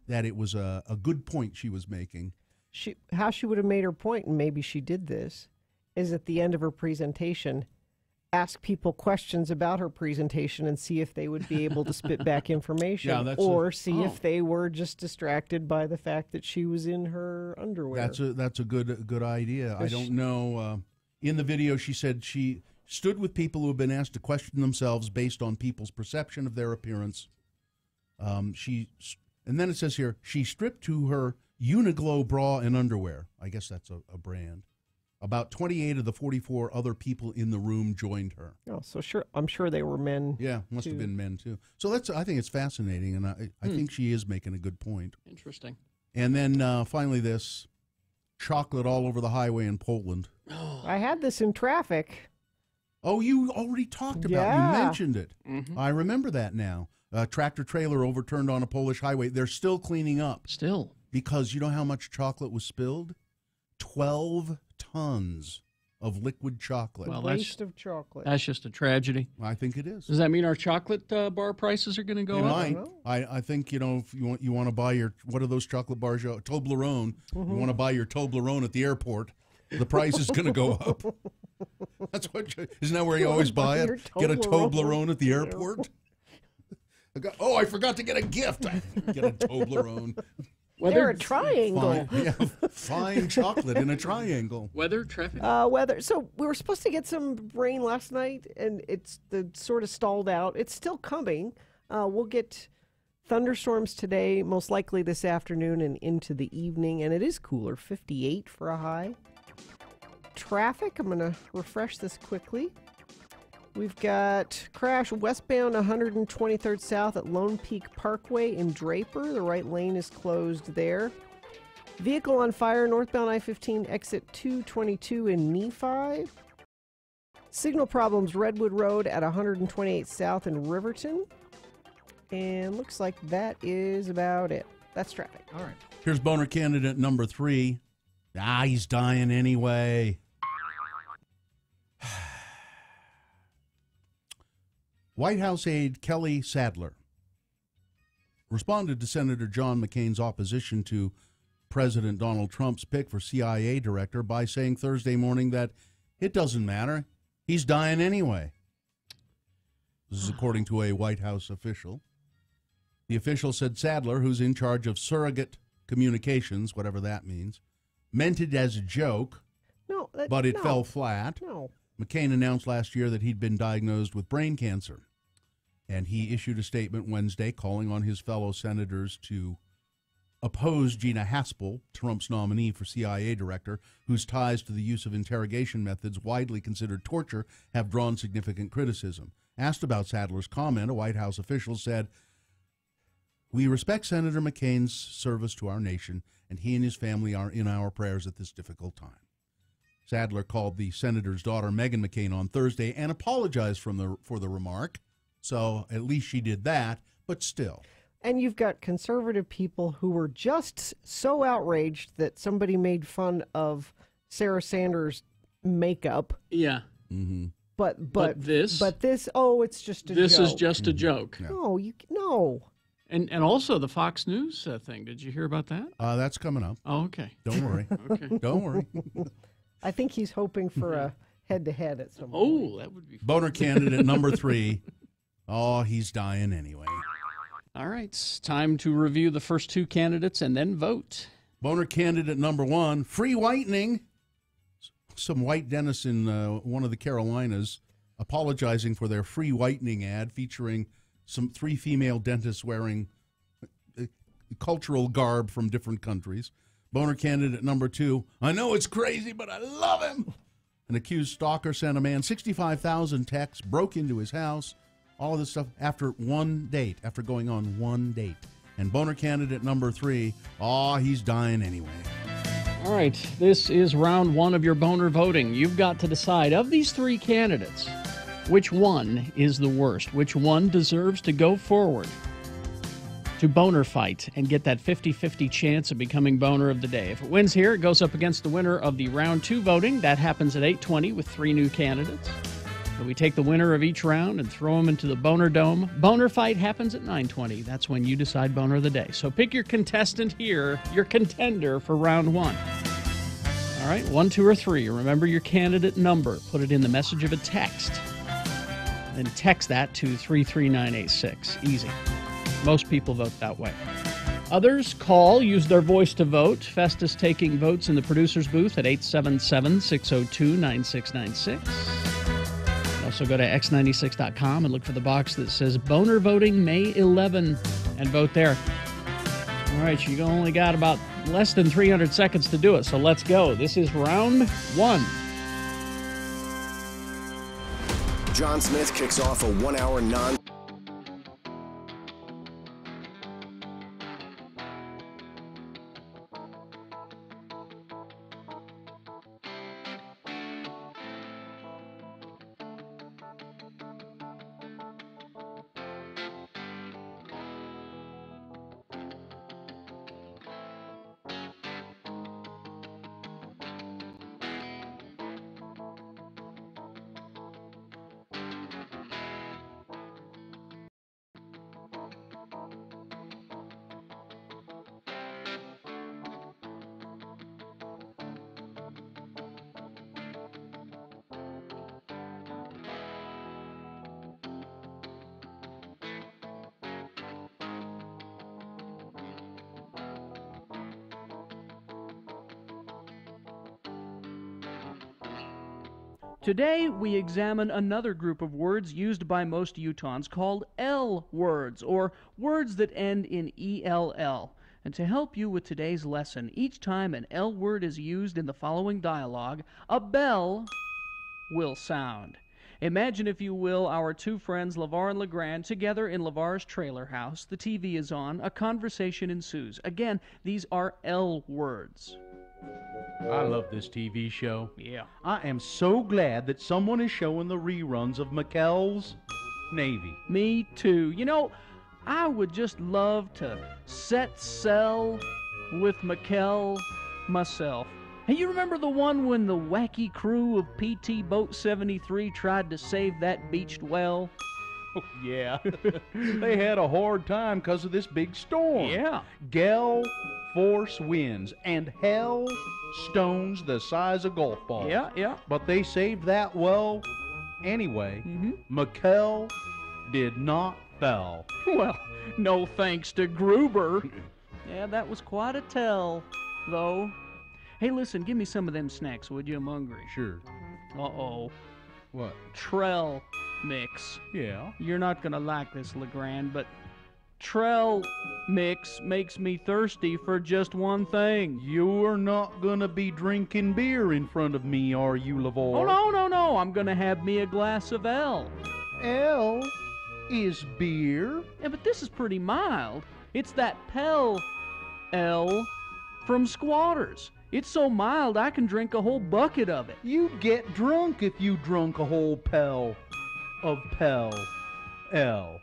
that it was a good point she was making. How she would have made her point, and maybe she did this, is at the end of her presentation, ask people questions about her presentation and see if they would be able to spit back information, or see if they were just distracted by the fact that she was in her underwear. That's a good idea. I don't know. In the video, she said she stood with people who have been asked to question themselves based on people's perception of their appearance. And then it says here, she stripped to her Uniglow bra and underwear. I guess that's a brand. About 28 of the 44 other people in the room joined her. Oh, so I'm sure they were men. Yeah, must have been men too. So I think it's fascinating, and I think she is making a good point. Interesting. And then finally, this chocolate all over the highway in Poland. I had this in traffic. Oh, you already talked about it. You mentioned it. I remember that now. A tractor trailer overturned on a Polish highway. They're still cleaning up. Still. Because you know how much chocolate was spilled? 12 tons of liquid chocolate. Well, waste of chocolate. That's just a tragedy. I think it is. Does that mean our chocolate bar prices are going to go up? Might. I think, you know, if you want to buy your, what are those chocolate bars? Toblerone. You want to buy your Toblerone at the airport, the price is going to go up. That's what. Isn't that where you always buy it? Get a Toblerone at the airport. I forgot to get a gift. I get a Toblerone. They're a triangle. Fine chocolate in a triangle. Weather, traffic? Weather. So we were supposed to get some rain last night, and it's sort of stalled out. It's still coming. We'll get thunderstorms today, most likely this afternoon and into the evening, and it is cooler, 58 for a high. Traffic, I'm going to refresh this quickly. We've got crash westbound 123rd South at Lone Peak Parkway in Draper. The right lane is closed there. Vehicle on fire northbound I-15 exit 222 in Nephi. Signal problems Redwood Road at 128 South in Riverton. And looks like that is about it. That's traffic. All right. Here's boner candidate number 3. He's dying anyway. White House aide Kelly Sadler responded to Senator John McCain's opposition to President Donald Trump's pick for CIA director by saying Thursday morning that it doesn't matter. He's dying anyway. This is according to a White House official. The official said Sadler, who's in charge of surrogate communications, whatever that means, meant it as a joke, but it fell flat. No. McCain announced last year that he'd been diagnosed with brain cancer, and he issued a statement Wednesday calling on his fellow senators to oppose Gina Haspel, Trump's nominee for CIA director, whose ties to the use of interrogation methods widely considered torture have drawn significant criticism. Asked about Sadler's comment, a White House official said, "We respect Senator McCain's service to our nation, and he and his family are in our prayers at this difficult time." Sadler called the senator's daughter, Meghan McCain, on Thursday and apologized for the remark. So at least she did that, but still. And you've got conservative people who were just so outraged that somebody made fun of Sarah Sanders' makeup. Yeah. Mm-hmm. But this, it's just a joke. This is just a joke. No, no. And also the Fox News thing. Did you hear about that? That's coming up. Oh, okay. Don't worry. Okay. Don't worry. I think he's hoping for a head-to-head at some point. Oh, that would be fun. Boner candidate number 3. He's dying anyway. All right, it's time to review the first 2 candidates and then vote. Boner candidate number 1, free whitening. Some white dentists in one of the Carolinas apologizing for their free whitening ad featuring 3 female dentists wearing cultural garb from different countries. Boner candidate number 2, I know it's crazy, but I love him. An accused stalker sent a man 65,000 texts, broke into his house, all of this stuff after going on one date. And boner candidate number 3, he's dying anyway. All right, this is round 1 of your boner voting. You've got to decide, of these 3 candidates, which one is the worst? Which one deserves to go forward to boner fight and get that 50-50 chance of becoming boner of the day? If it wins here, it goes up against the winner of the round 2 voting. That happens at 8:20 with 3 new candidates. So we take the winner of each round and throw them into the Boner Dome. Boner fight happens at 9:20. That's when you decide boner of the day. So pick your contestant here, your contender for round 1. All right, 1, 2, or 3. Remember your candidate number. Put it in the message of a text. Then text that to 33986. Easy. Most people vote that way. Others use their voice to vote. Festus taking votes in the producer's booth at 877-602-9696. Also go to x96.com and look for the box that says Boner Voting May 11 and vote there. All right, you only got about less than 300 seconds to do it, so let's go. This is round 1. John Smith kicks off a 1-hour Today, we examine another group of words used by most Utahns called L words, or words that end in ELL. And to help you with today's lesson, each time an L word is used in the following dialogue, a bell will sound. Imagine, if you will, our 2 friends, LeVar and LeGrand, together in LeVar's trailer house. The TV is on. A conversation ensues. Again, these are L words. I love this TV show. Yeah. I am so glad that someone is showing the reruns of McCall's Navy. Me too. You know, I would just love to set sail with McCall myself. Hey, you remember the one when the wacky crew of PT Boat 73 tried to save that beached well? Oh, yeah. They had a hard time because of this big storm. Yeah. Gale force winds and hail stones the size of golf balls. Yeah. But they saved that well anyway. Mccain did not fell. Well, no thanks to Gruber. Yeah, that was quite a tell, though. Hey, listen, give me some of them snacks, would you? I'm hungry. Sure. Uh-oh. What? Trell mix. Yeah. You're not going to like this, Legrand, but Trell mix makes me thirsty for just one thing. You're not going to be drinking beer in front of me, are you, Lavore? Oh, no. I'm going to have me a glass of L. L is beer? Yeah, but this is pretty mild. It's that Pell L from Squatters. It's so mild I can drink a whole bucket of it. You'd get drunk if you drunk a whole Pell of Pell L.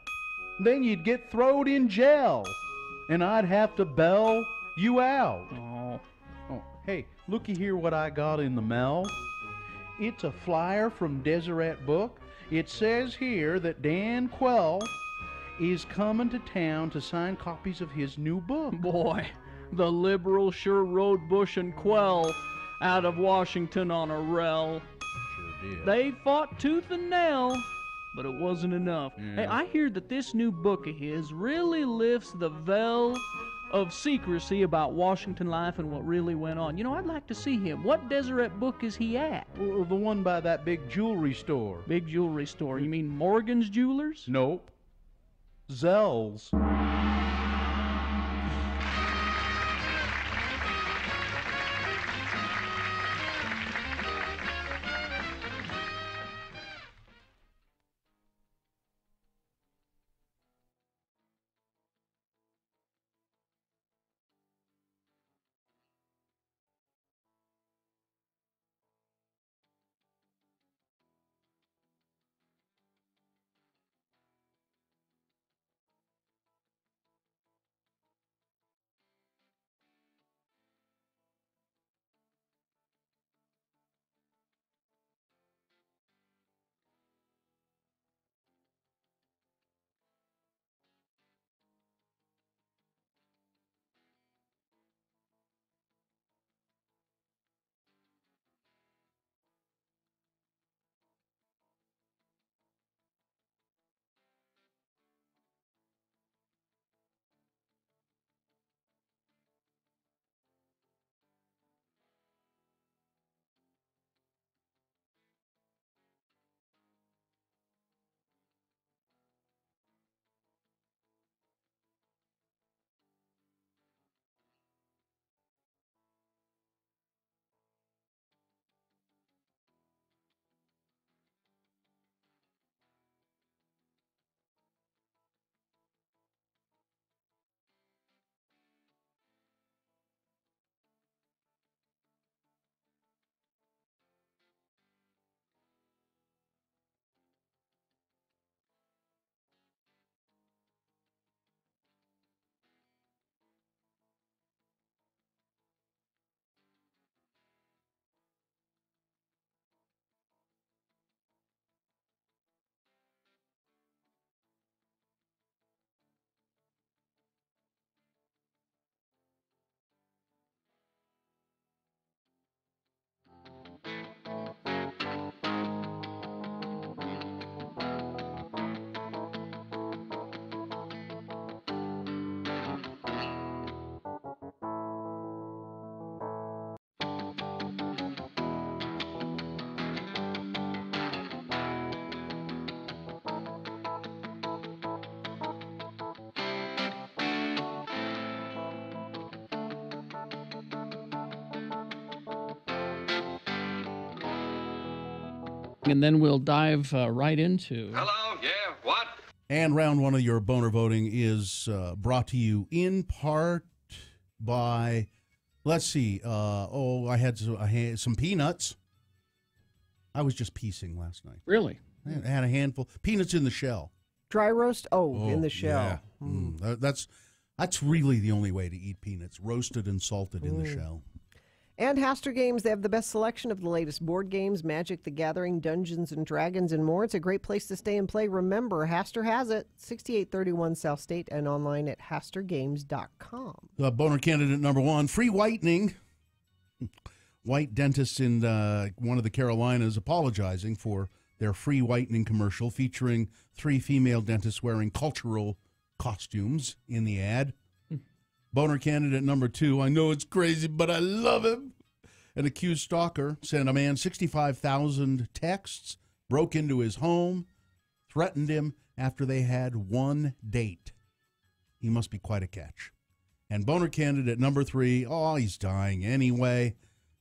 Then you'd get throwed in jail, and I'd have to bail you out. Oh, hey, looky here what I got in the mail. It's a flyer from Deseret Book. It says here that Dan Quell is coming to town to sign copies of his new book. Boy, the liberals sure rode Bush and Quell out of Washington on a rel. Sure did. They fought tooth and nail, but it wasn't enough. Yeah. Hey, I hear that this new book of his really lifts the veil of secrecy about Washington life and what really went on. You know, I'd like to see him. What Deseret Book is he at? Well, the one by that big jewelry store. Big jewelry store. You mean Morgan's Jewelers? Nope. Zell's. And then we'll dive right into... Hello, yeah, what? And round one of your boner voting is brought to you in part by, let's see, I had some peanuts. I was just piecing last night. Really? I had a handful. Peanuts in the shell. Dry roast? Oh, in the shell. Yeah. That's really the only way to eat peanuts, roasted and salted in the shell. And Haster Games, they have the best selection of the latest board games, Magic the Gathering, Dungeons and Dragons, and more. It's a great place to stay and play. Remember, Haster has it, 6831 South State, and online at hastergames.com. Boner candidate number 1, free whitening. White dentists in one of the Carolinas apologizing for their free whitening commercial featuring 3 female dentists wearing cultural costumes in the ad. Boner candidate number 2, I know it's crazy, but I love him. An accused stalker sent a man 65,000 texts, broke into his home, threatened him after they had one date. He must be quite a catch. And boner candidate number 3, oh, he's dying anyway.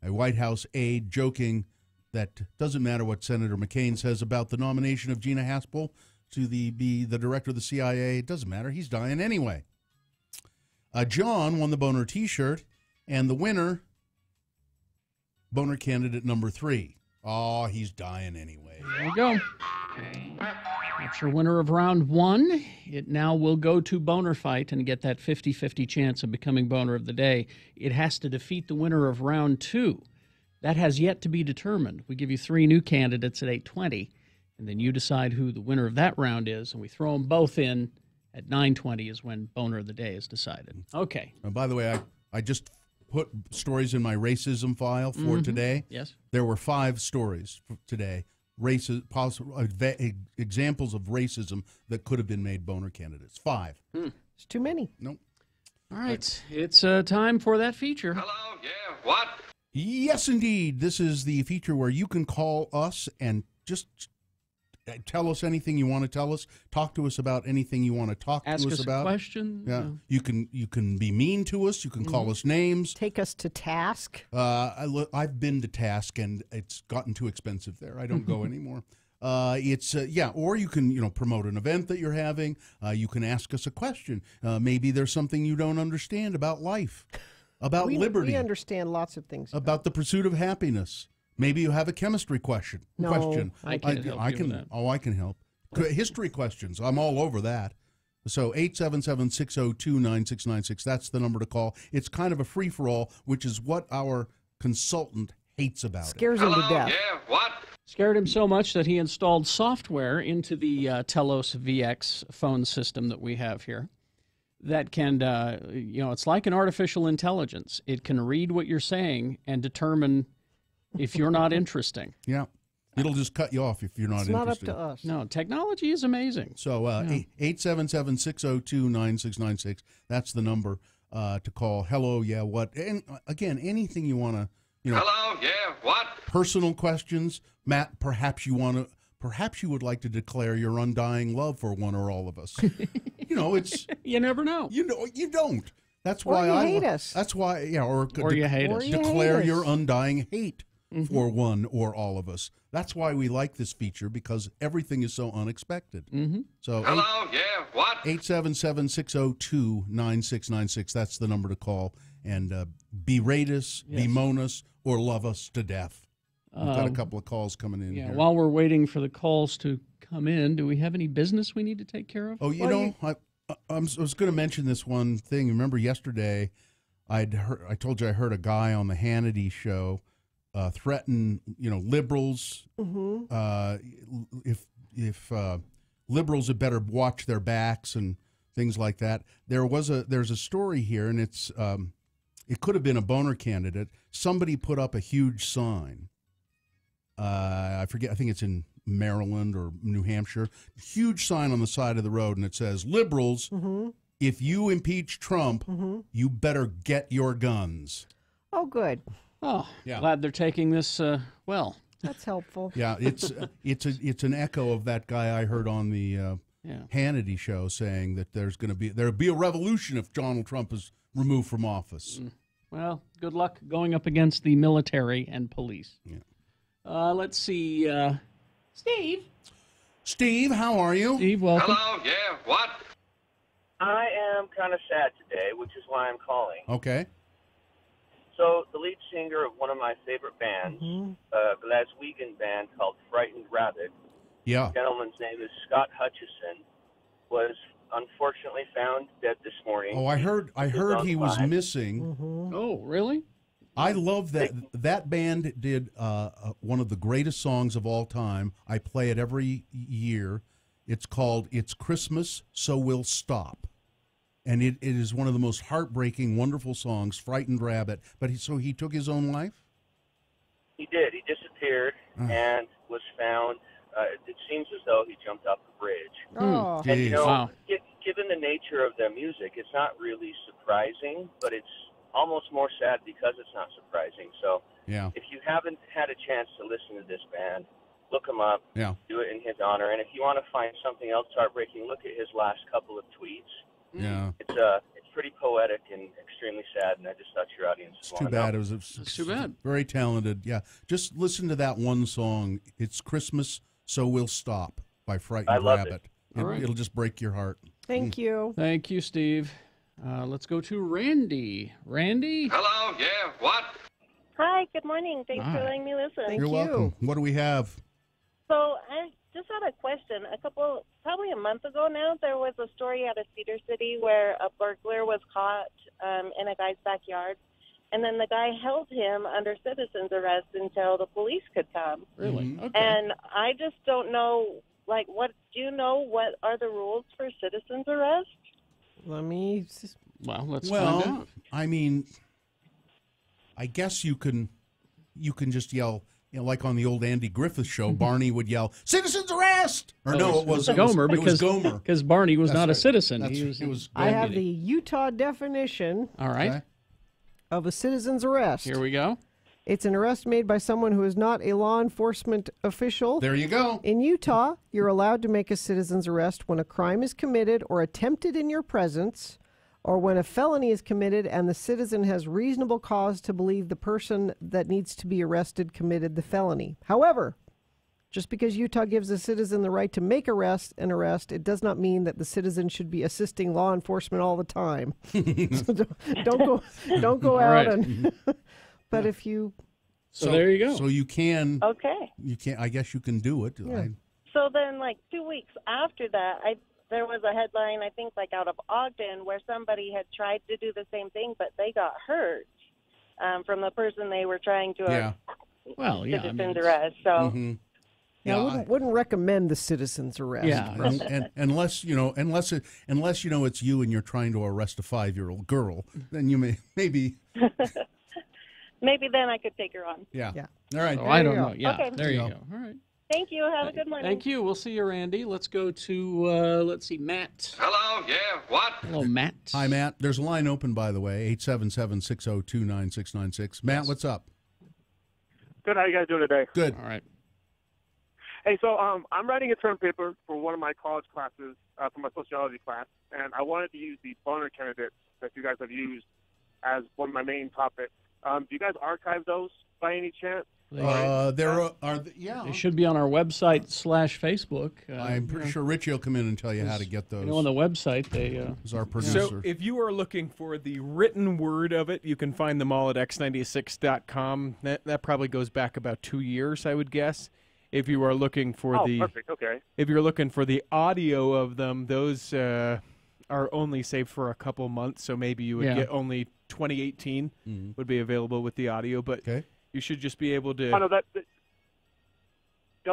A White House aide joking that doesn't matter what Senator McCain says about the nomination of Gina Haspel to be the director of the CIA. It doesn't matter. He's dying anyway. John won the boner T-shirt, and the winner, boner candidate number 3. Oh, he's dying anyway. There you go. That's your winner of round 1. It now will go to boner fight and get that 50-50 chance of becoming boner of the day. It has to defeat the winner of round 2. That has yet to be determined. We give you 3 new candidates at 8:20, and then you decide who the winner of that round is, and we throw them both in. At 9:20 is when boner of the day is decided. Okay. And by the way, I just put stories in my racism file for today. Yes. There were 5 stories for today, examples of racism that could have been made boner candidates. 5. It's too many. Nope. All right. It's time for that feature. Hello, yeah, what? Yes, indeed. This is the feature where you can call us and just tell us anything you want to tell us. Talk to us about anything you want to talk Ask to us us about. A question. Yeah, you can be mean to us. You can call us names. Take us to task. I've been to task, and it's gotten too expensive there. I don't go anymore. Or you can promote an event that you're having. You can ask us a question. Maybe there's something you don't understand about life, about liberty. We understand lots of things about the pursuit of happiness. Maybe you have a chemistry question. No, I can help you with that. Oh, I can help. History questions. I'm all over that. So 877-602-9696. That's the number to call. It's kind of a free-for-all, which is what our consultant hates about Scares him to death. Yeah, what? Scared him so much that he installed software into the Telos VX phone system that we have here that can, it's like an artificial intelligence. It can read what you're saying and determine if you're not interesting. Yeah. It'll just cut you off if you're not interested. It's not up to us. No, technology is amazing. So 877-602-9696. That's the number to call. Hello, yeah, what? And again, anything you want to, Hello, yeah, what? Personal questions. Matt, perhaps you would like to declare your undying love for one or all of us. It's you never know. You don't. That's why I hate us. That's why, or you hate us. Declare your undying hate for one or all of us. That's why we like this feature, because everything is so unexpected. So hello, yeah, what? 877-602-9696. That's the number to call, and berate us, bemoan us, or love us to death. We've got a couple of calls coming in here. While we're waiting for the calls to come in, do we have any business we need to take care of? Oh, I was going to mention this one thing. Remember yesterday, I told you I heard a guy on the Hannity show threaten, liberals. If liberals had better watch their backs and things like that. There's a story here, and it could have been a boner candidate. Somebody put up a huge sign. I forget. I think it's in Maryland or New Hampshire. Huge sign on the side of the road, and it says, "Liberals, if you impeach Trump, you better get your guns." Oh, good. Oh, yeah. Glad they're taking this well. That's helpful. Yeah, it's an echo of that guy I heard on the Hannity show saying that there'll be a revolution if Donald Trump is removed from office. Well, good luck going up against the military and police. Yeah. Let's see, Steve. Steve, how are you? Steve, welcome. Hello, yeah, what? I am kind of sad today, which is why I'm calling. Okay. So the lead singer of one of my favorite bands, a Glaswegian band called Frightened Rabbit, the gentleman's name is Scott Hutchison, was unfortunately found dead this morning. Oh, I heard he was missing. Oh, really? I love that. That band did one of the greatest songs of all time. I play it every year. It's called "It's Christmas, So We'll Stop." And it is one of the most heartbreaking, wonderful songs, Frightened Rabbit. But so he took his own life? He did. He disappeared and was found. It seems as though he jumped off the bridge. Oh. And, you know, Wow. given the nature of their music, it's not really surprising, but it's almost more sad because it's not surprising. So Yeah. if you haven't had a chance to listen to this band, look him up, Yeah. do it in his honor. And if you want to find something else heartbreaking, look at his last couple of tweets. Yeah. It's pretty poetic and extremely sad, and I just thought your audience It's would too want to know. bad. It's too bad. Very talented. Yeah. Just listen to that one song. It's Christmas, So We'll Stop by Frightened I loved Rabbit. All right. It'll just break your heart. Thank you. Thank you, Steve. Let's go to Randy. Randy? Hello, yeah, what? Hi, good morning. Thanks for Hi. letting me listen. You're welcome. What do we have? So I just had a question. Probably a month ago now, there was a story out of Cedar City where a burglar was caught in a guy's backyard, and then the guy held him under citizen's arrest until the police could come. Really? Okay. And I just don't know, like, what do you know? What are the rules for citizen's arrest? Let me. Well, let's Well, find out. I mean, I guess you can just yell, you know, like on the old Andy Griffith show, Barney would yell, "Citizen's arrest!" Or no, it was Gomer, it was Gomer. because Barney was That's not a right. citizen. That's He right. was, It was I have the Utah definition. All right. Of a citizen's arrest. Here we go. It's an arrest made by someone who is not a law enforcement official. There you go. In Utah, you're allowed to make a citizen's arrest when a crime is committed or attempted in your presence, or when a felony is committed and the citizen has reasonable cause to believe the person that needs to be arrested committed the felony. However, just because Utah gives a citizen the right to make an arrest, it does not mean that the citizen should be assisting law enforcement all the time. So don't go All out right. and. But if you. So there you go. So you can. Okay. You can. I guess you can do it. Yeah. So then, like 2 weeks after that, there was a headline, I think, like out of Ogden, where somebody had tried to do the same thing, but they got hurt from the person they were trying to citizen's arrest. So. Yeah, I wouldn't recommend the citizen's arrest. Yeah, and unless you know it's you and you're trying to arrest a 5-year-old girl, then you maybe. Maybe then I could take her on. Yeah. All right. Oh, I don't know. Yeah. Okay. There you go. All right. Thank you. Have a good morning. Thank you. We'll see you, Randy. Let's go to, let's see, Matt. Hello, yeah, what? Hello, Matt. Hi, Matt. There's a line open, by the way, 877-602-9696. Matt, what's up? Good. How you guys doing today? Good. All right. Hey, so I'm writing a term paper for one of my college classes, for my sociology class, and I wanted to use the boner candidates that you guys have used as one of my main topics. Do you guys archive those by any chance? They should be on our website /Facebook. I'm pretty sure Richie will come in and tell you how to get those. You know, on the website, they is our producer. So if you are looking for the written word of it, you can find them all at x96.com. That probably goes back about 2 years, I would guess. If you are looking for perfect. Okay. If you're looking for the audio of them, those are only saved for a couple months, so maybe you would get only 2018 would be available with the audio, but you should just be able to. Oh, no,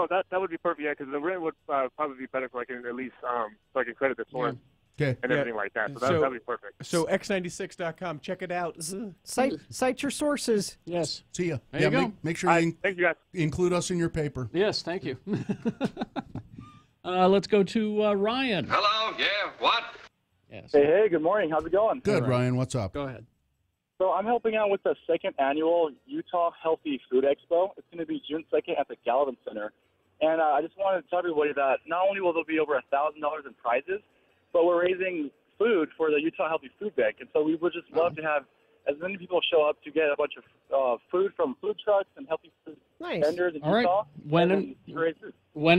that would be perfect. Yeah, because the written would probably be better, so I can at least so I can credit the source and everything like that. So that'd be perfect. So x96.com, check it out. Cite your sources. Yes. See ya. There you go. Make sure you thank you guys. Include us in your paper. Yes, thank you. Let's go to Ryan. Hello, yeah, what? Yes. Hey, good morning. How's it going? Good, Ryan. What's up? Go ahead. So I'm helping out with the second annual Utah Healthy Food Expo. It's going to be June 2nd at the Galvin Center. And I just wanted to tell everybody that not only will there be over $1,000 in prizes, but we're raising food for the Utah Healthy Food Bank. And so we would just love to have as many people show up to get a bunch of food from food trucks and healthy food vendors in All right. Utah. When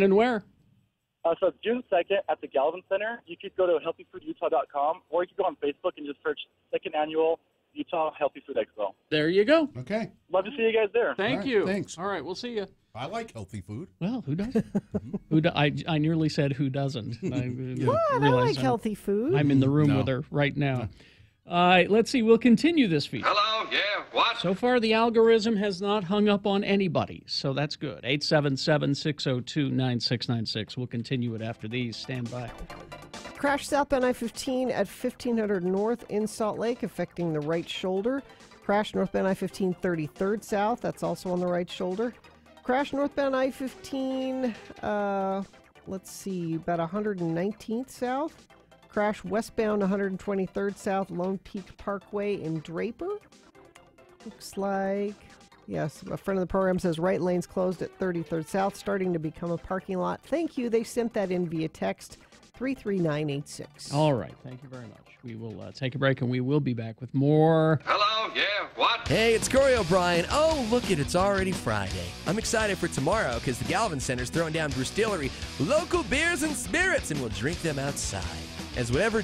and where? So June 2nd at the Galvin Center. You could go to healthyfoodutah.com, or you could go on Facebook and just search second annual Utah Healthy Food Expo. There you go. Okay. Love to see you guys there. Thank you. Thanks. All right, we'll see you. I like healthy food. Well, who doesn't? I nearly said who doesn't. What? I like healthy food. I'm in the room with her right now. All right, let's see. We'll continue this feed. Hello, yeah, what? So far, the algorithm has not hung up on anybody, so that's good. 877-602-9696. We'll continue it after these. Stand by. Crash southbound I-15 at 1500 North in Salt Lake, affecting the right shoulder. Crash northbound I-15 33rd South. That's also on the right shoulder. Crash northbound I-15, let's see, about 119th South. Crash westbound 123rd South, Lone Peak Parkway in Draper. Looks like, yes, a friend of the program says right lane's closed at 33rd South, starting to become a parking lot. Thank you. They sent that in via text, 33986. All right. Thank you very much. We will take a break, and we will be back with more. Hello, yeah, what? Hey, it's Corey O'Brien. Oh, look it, it's already Friday. I'm excited for tomorrow because the Galvin Center's throwing down Brewstillery local beers and spirits, and we'll drink them outside. As whatever...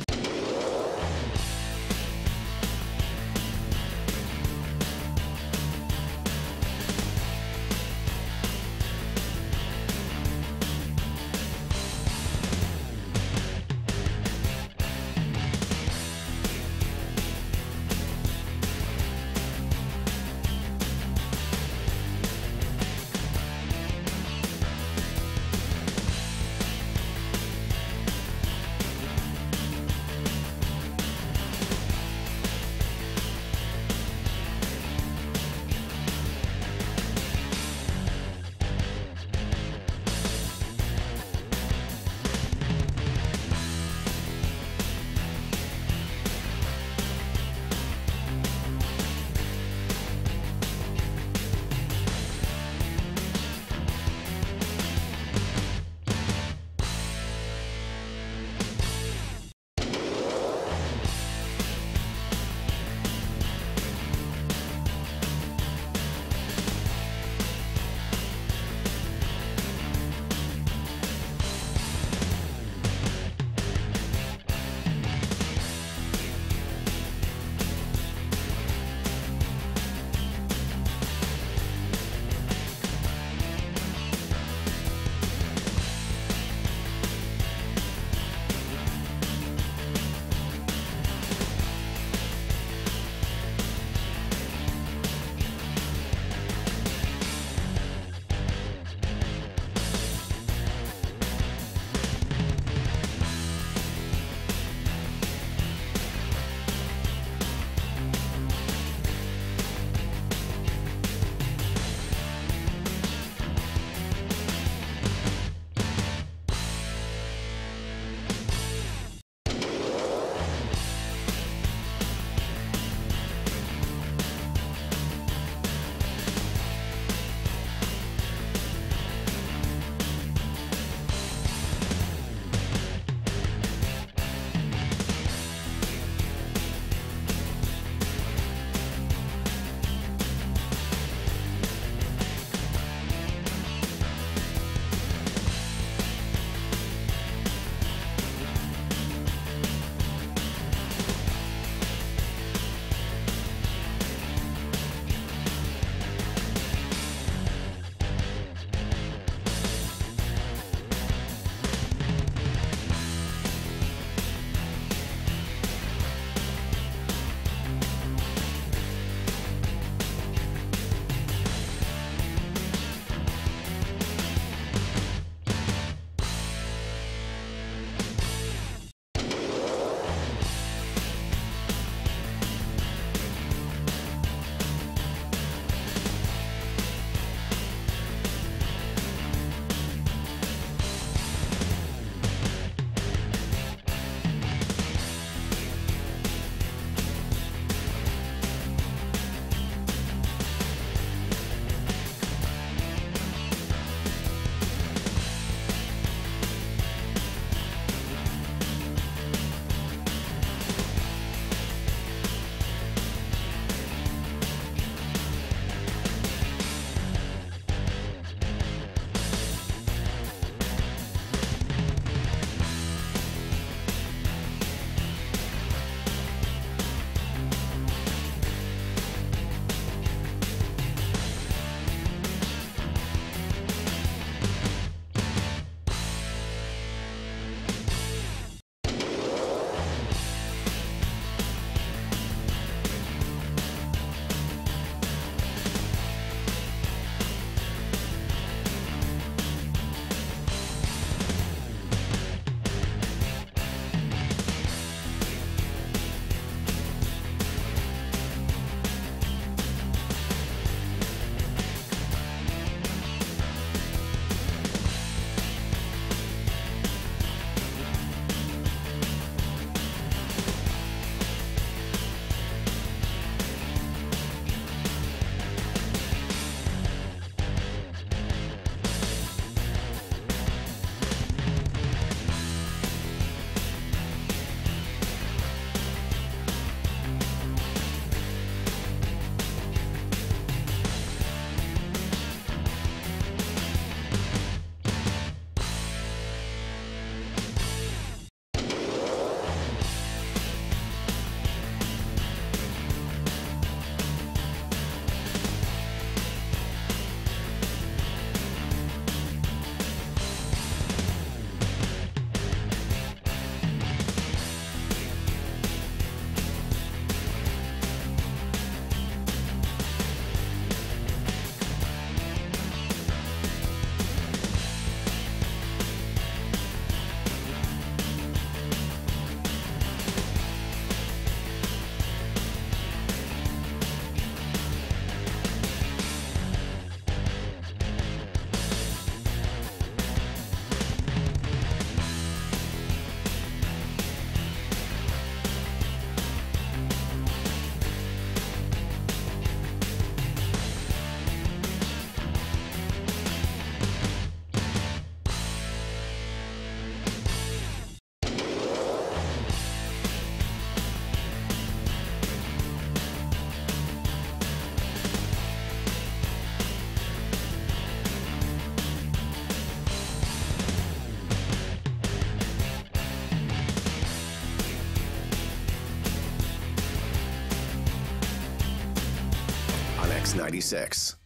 696.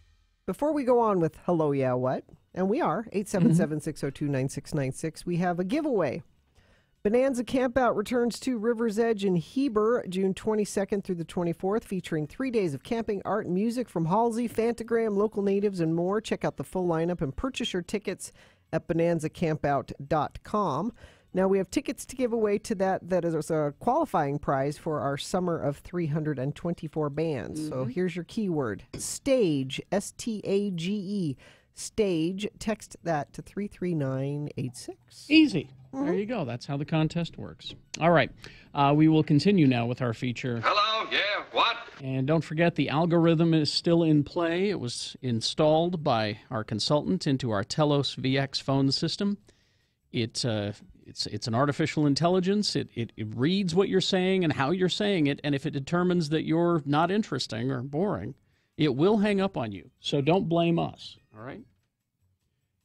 Before we go on with Hello, Yeah, What? And we are, 877-602-9696, we have a giveaway. Bonanza Campout returns to River's Edge in Heber, June 22nd through the 24th, featuring 3 days of camping, art, and music from Halsey, Fantagram, local natives, and more. Check out the full lineup and purchase your tickets at bonanzacampout.com. Now, we have tickets to give away to that is a qualifying prize for our Summer of 324 bands. So here's your keyword, STAGE, S-T-A-G-E, STAGE. Text that to 33986. Easy. There you go. That's how the contest works. All right. We will continue now with our feature. Hello, yeah, what? And don't forget, the algorithm is still in play. It was installed by our consultant into our Telos VX phone system. It's an artificial intelligence. It reads what you're saying and how you're saying it, and if it determines that you're not interesting or boring, it will hang up on you. So don't blame us, all right?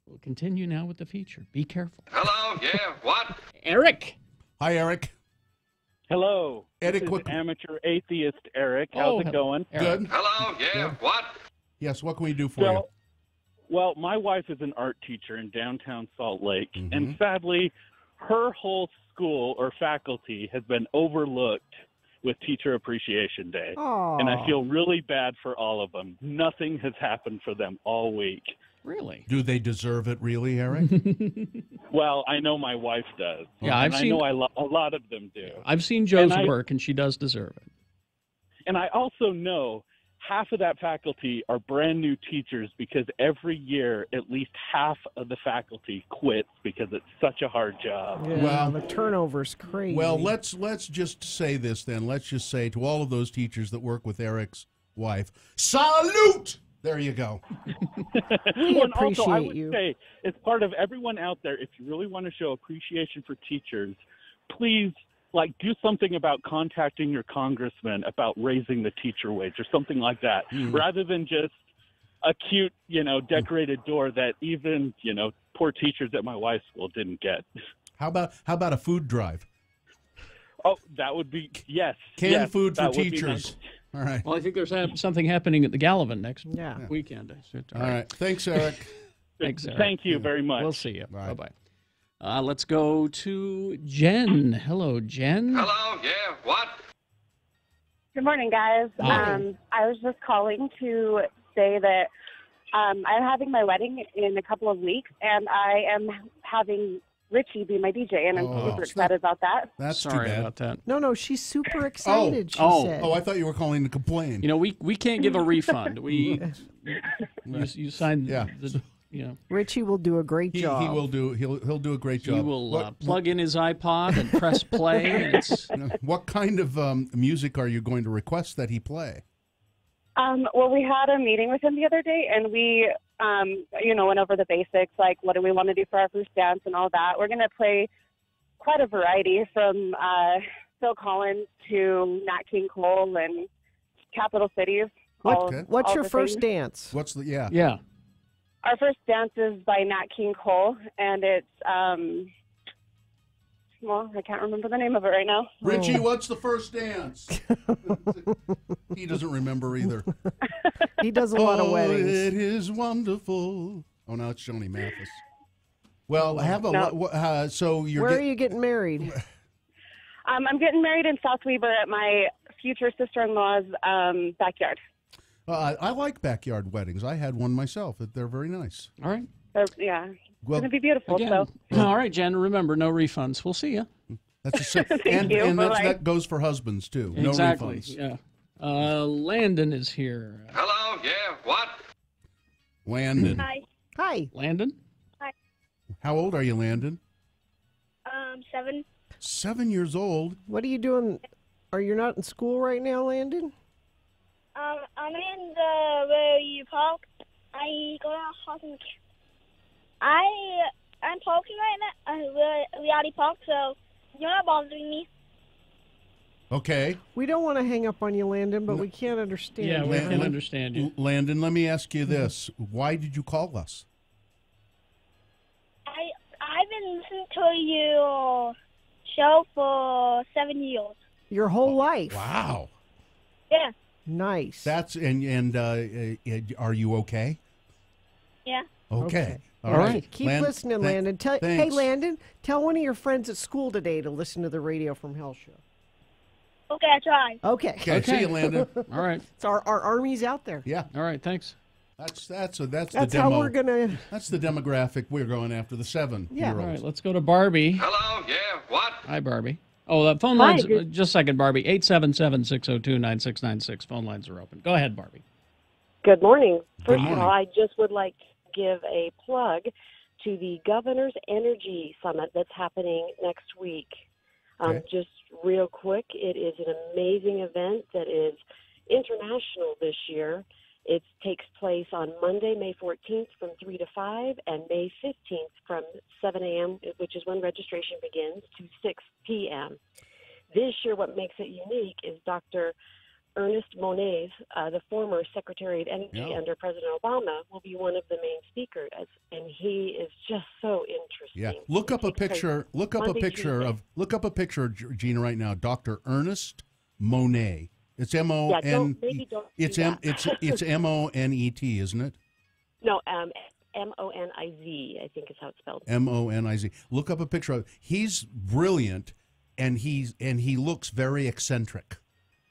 We'll continue now with the feature. Be careful. Hello, yeah, what? Eric. Hi, Eric. Hello. Eric, this is amateur atheist Eric. How's it going? Good. Hello, yeah, what? Yes, what can we do for you? Well, my wife is an art teacher in downtown Salt Lake, and sadly, her whole school or faculty has been overlooked with Teacher Appreciation Day. Aww. And I feel really bad for all of them. Nothing has happened for them all week. Really? Do they deserve it, really, Eric? Well, I know my wife does. Yeah, and I've seen. I know a lot of them do. I've seen Joe's work, and she does deserve it. And I also know half of that faculty are brand new teachers because every year at least half of the faculty quits because it's such a hard job. Yeah, well, the turnover's crazy. Well, let's just say this then. Let's just say to all of those teachers that work with Eric's wife, salute! There you go. We and also, I appreciate would you. say, as part of everyone out there, if you really want to show appreciation for teachers, please, do something about contacting your congressman about raising the teacher wage or something like that, rather than just a cute, decorated door that even, poor teachers at my wife's school didn't get. How about a food drive? Oh, that would be, yes. Canned food for that would be teachers. nice. All right. Well, I think there's something happening at the Gallivan next weekend. All right. Thanks, Eric. Thanks, Eric. Thank you very much. We'll see you. Bye-bye. Let's go to Jen. Hello, Jen. Hello, yeah, what? Good morning, guys. Hi. I was just calling to say that I'm having my wedding in a couple of weeks, and I am having Richie be my DJ, and I'm super excited about that. That's Sorry too bad. about that. No, she's super excited, she said. I thought you were calling to complain. We can't give a refund. You signed the Richie will do a great job. He will do. He'll do a great job. He will plug in his iPod and press play. And it's what kind of music are you going to request that he play? Well, we had a meeting with him the other day, and we, went over the basics, like what do we want to do for our first dance and all that. We're going to play quite a variety from Phil Collins to Nat King Cole and Capital Cities. What's your the first things. dance? What's the Yeah. Our first dance is by Nat King Cole, and it's, I can't remember the name of it right now. Richie, what's the first dance? He doesn't remember either. He does a lot of weddings. It is wonderful. Oh, no, it's Joni Mathis. Well, so you're. Where are you getting married? I'm getting married in South Weber at my future sister-in-law's backyard. I like backyard weddings. I had one myself. They're very nice. All right. Yeah. Well, it's going to be beautiful. Again. So. All right, Jen, remember, no refunds. We'll see you. That's Thank you. and Bye-bye. that goes for husbands, too. Exactly. No refunds. Yeah. Landon is here. Hello, yeah, what? Landon. Hi. Landon? Hi. How old are you, Landon? 7. 7 years old. What are you doing? Are you not in school right now, Landon? I'm in the where you park. I go to house in I'm parking right now. We already parked, so you're not bothering me. Okay. We don't want to hang up on you, Landon, but we can't understand. Yeah, we can understand you. Landon, let me ask you this. Why did you call us? I've been listening to your show for 7 years. Your whole life? Wow. Yeah. Nice. That's and are you okay? Yeah. Okay. All right. Keep listening, Landon. Hey, thanks. Landon, tell one of your friends at school today to listen to the Radio from Hell show. Okay, I tried. Okay. See you, Landon. All right. So our army's out there. Yeah. All right. Thanks. That's the That's demo. how we're gonna. That's the demographic we're going after, the 7-year-olds. Yeah. All right. Let's go to Barbie. Hello, yeah, what? Hi, Barbie. Oh, the phone lines. Just a second, Barbie. 877-602-9696. Phone lines are open. Go ahead, Barbie. Good morning. Good First morning. of all, I just would like to give a plug to the Governor's Energy Summit that's happening next week. Okay. Just real quick, it is an amazing event that is international this year. It takes place on Monday, May 14th from 3 to 5, and May 15th from 7 a.m., which is when registration begins, to 6 p.m. This year, what makes it unique is Dr. Ernest Moniz, the former Secretary of Energy under President Obama, will be one of the main speakers, and he is just so interesting. Yeah. Look up a picture. Look up a picture, Gina, right now. Dr. Ernest Monet. It's M-O-N. It's M-O-N-E-T, isn't it? No, M-O-N-I-Z, I think is how it's spelled. M-O-N-I-Z. Look up a picture of. He's brilliant, and he looks very eccentric.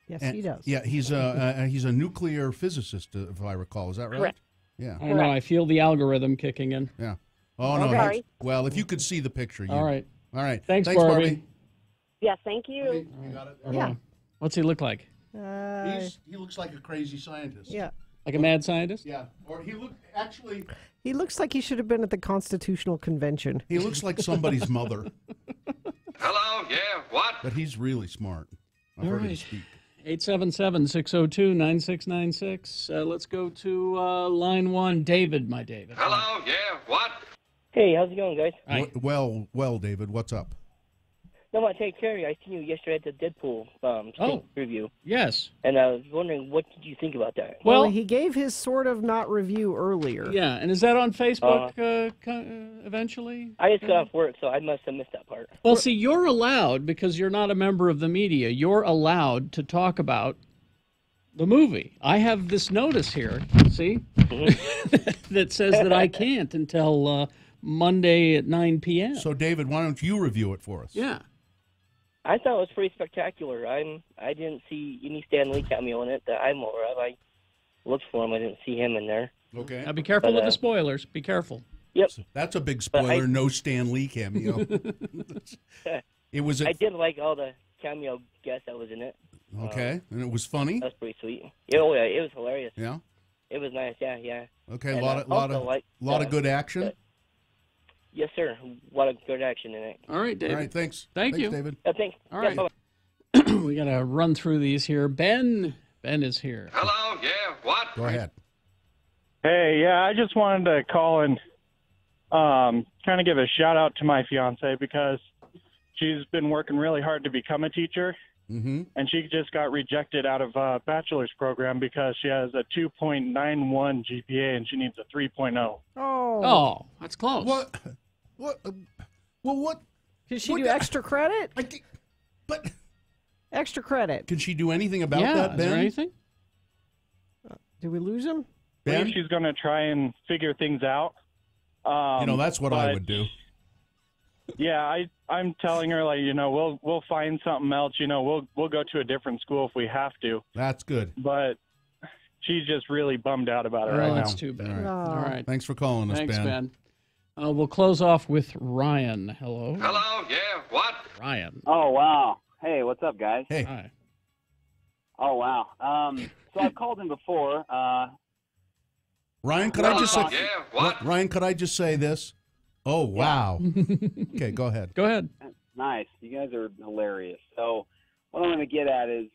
Yes, he does. Yeah, he's a nuclear physicist, if I recall. Is that right? Correct. Yeah. Oh, no, I feel the algorithm kicking in. Yeah. Oh, no. Sorry. Well, if you could see the picture. All right. All right. Thanks, Barbie. Yes, thank you. You got it? Yeah. What's he look like? He looks like a crazy scientist. Yeah. Like a mad scientist? Yeah. Or he looks like he should have been at the Constitutional Convention. He looks like somebody's mother. Hello, yeah, what? But he's really smart. I've heard him speak. 877-602-9696. Let's go to line 1. David, my David. Hello, yeah, what? Hey, how's it going, guys? Well, David, what's up? No, I say, Kerry, I seen you yesterday at the Deadpool review. Yes. And I was wondering, what did you think about that? Well, he gave his sort of not review earlier. Yeah, and is that on Facebook eventually? I just got off work, so I must have missed that part. Well, see, you're allowed, because you're not a member of the media, you're allowed to talk about the movie. I have this notice here, see, that says that I can't until Monday at 9 p.m. So, David, why don't you review it for us? Yeah. I thought it was pretty spectacular. I didn't see any Stan Lee cameo in it that I'm aware of. I looked for him. I didn't see him in there. Okay. Now be careful with the spoilers. Be careful. Yep. That's a big spoiler. No Stan Lee cameo. It was. I did like all the cameo guests that was in it. Okay, and it was funny. That's pretty sweet. Yeah, oh, yeah, it was hilarious. Yeah. It was nice. Yeah. Okay, and, a lot of good action. Yes, sir. A lot of good action in it. All right, David. All right, thanks. Thank you, David. Thanks. All right. We got to run through these here. Ben is here. Hello, yeah, what? Go ahead. Hey, yeah, I just wanted to call and kind of give a shout out to my fiance because she's been working really hard to become a teacher, and she just got rejected out of a bachelor's program because she has a 2.91 GPA and she needs a 3.0. Oh, that's close. What? Well, what? Can she do extra credit? But extra credit. Can she do anything about that, Ben? Is there anything? Did we lose him? I believe she's going to try and figure things out. That's what I would do. Yeah, I'm telling her, like, we'll find something else. We'll go to a different school if we have to. That's good. But she's just really bummed out about it right now. That's too bad. All right. Thanks for calling us, Thanks, Ben. We'll close off with Ryan. Hello. Hello, yeah, what? Ryan. Oh, wow. Hey, what's up, guys? Hey. Hi. Oh, wow. So I've called in before. Ryan, could I just say? Yeah, what? Ryan, could I just say this? Oh, wow. Okay, go ahead. Go ahead. Nice. You guys are hilarious. So what I'm going to get at is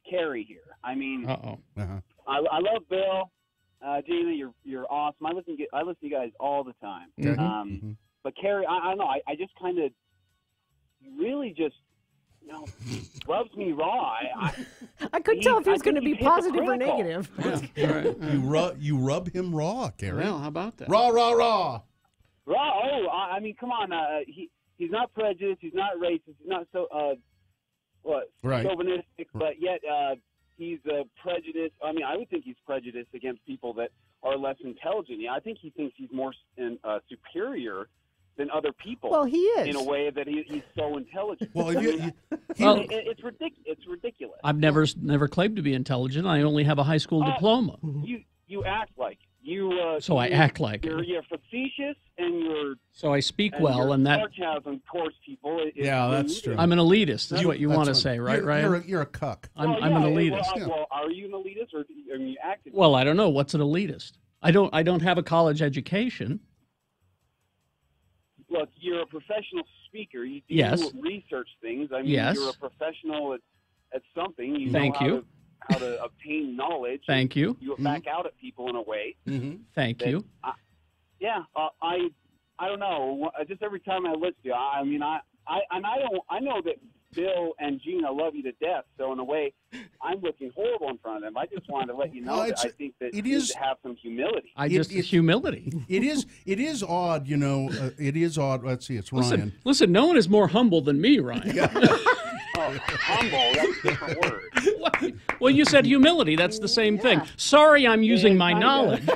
Kerry here. I mean, I love Bill. Gina, you're awesome. I listen to you guys all the time. Okay. But Kerry, I don't know. I just kind of really just rubs me raw. I couldn't tell if he was going to be positive or negative. Yeah. Right. You rub him raw, Kerry. Well, how about that? Raw. Raw. Oh, I mean, come on. He's not prejudiced. He's not racist. He's not chauvinistic. But yet he's prejudiced. I mean, I would think he's prejudiced against people that are less intelligent. Yeah, I think he thinks he's more superior than other people. Well, he is. In a way that he's so intelligent. Well, it's ridiculous. I've never claimed to be intelligent. I only have a high school diploma. You act like it. You. So I act like it. You're facetious and you're. So I speak well, and that. Sarcasm towards people. That's true. I'm an elitist. Is what you want to say, right? Ryan? You're a cuck. I'm an elitist. Well, are you an elitist or are you acting? Well, I don't know. What's an elitist? I don't have a college education. Look, you're a professional speaker. You do Yes. research things. I mean, Yes. you're a professional at something. You Thank know you. how to obtain knowledge. Thank you. You back out at people in a way. Thank you. I don't know. Just every time I listen to you, I mean, I know that Bill and Gina love you to death. So in a way, I'm looking horrible in front of them. I just wanted to let you know that I think that you need to have some humility. Humility. It is odd, you know. It is odd. Let's see, it's Ryan. Listen, no one is more humble than me, Ryan. Humble, that's a different word. Well, you said humility. That's the same thing. Sorry, I'm using my knowledge.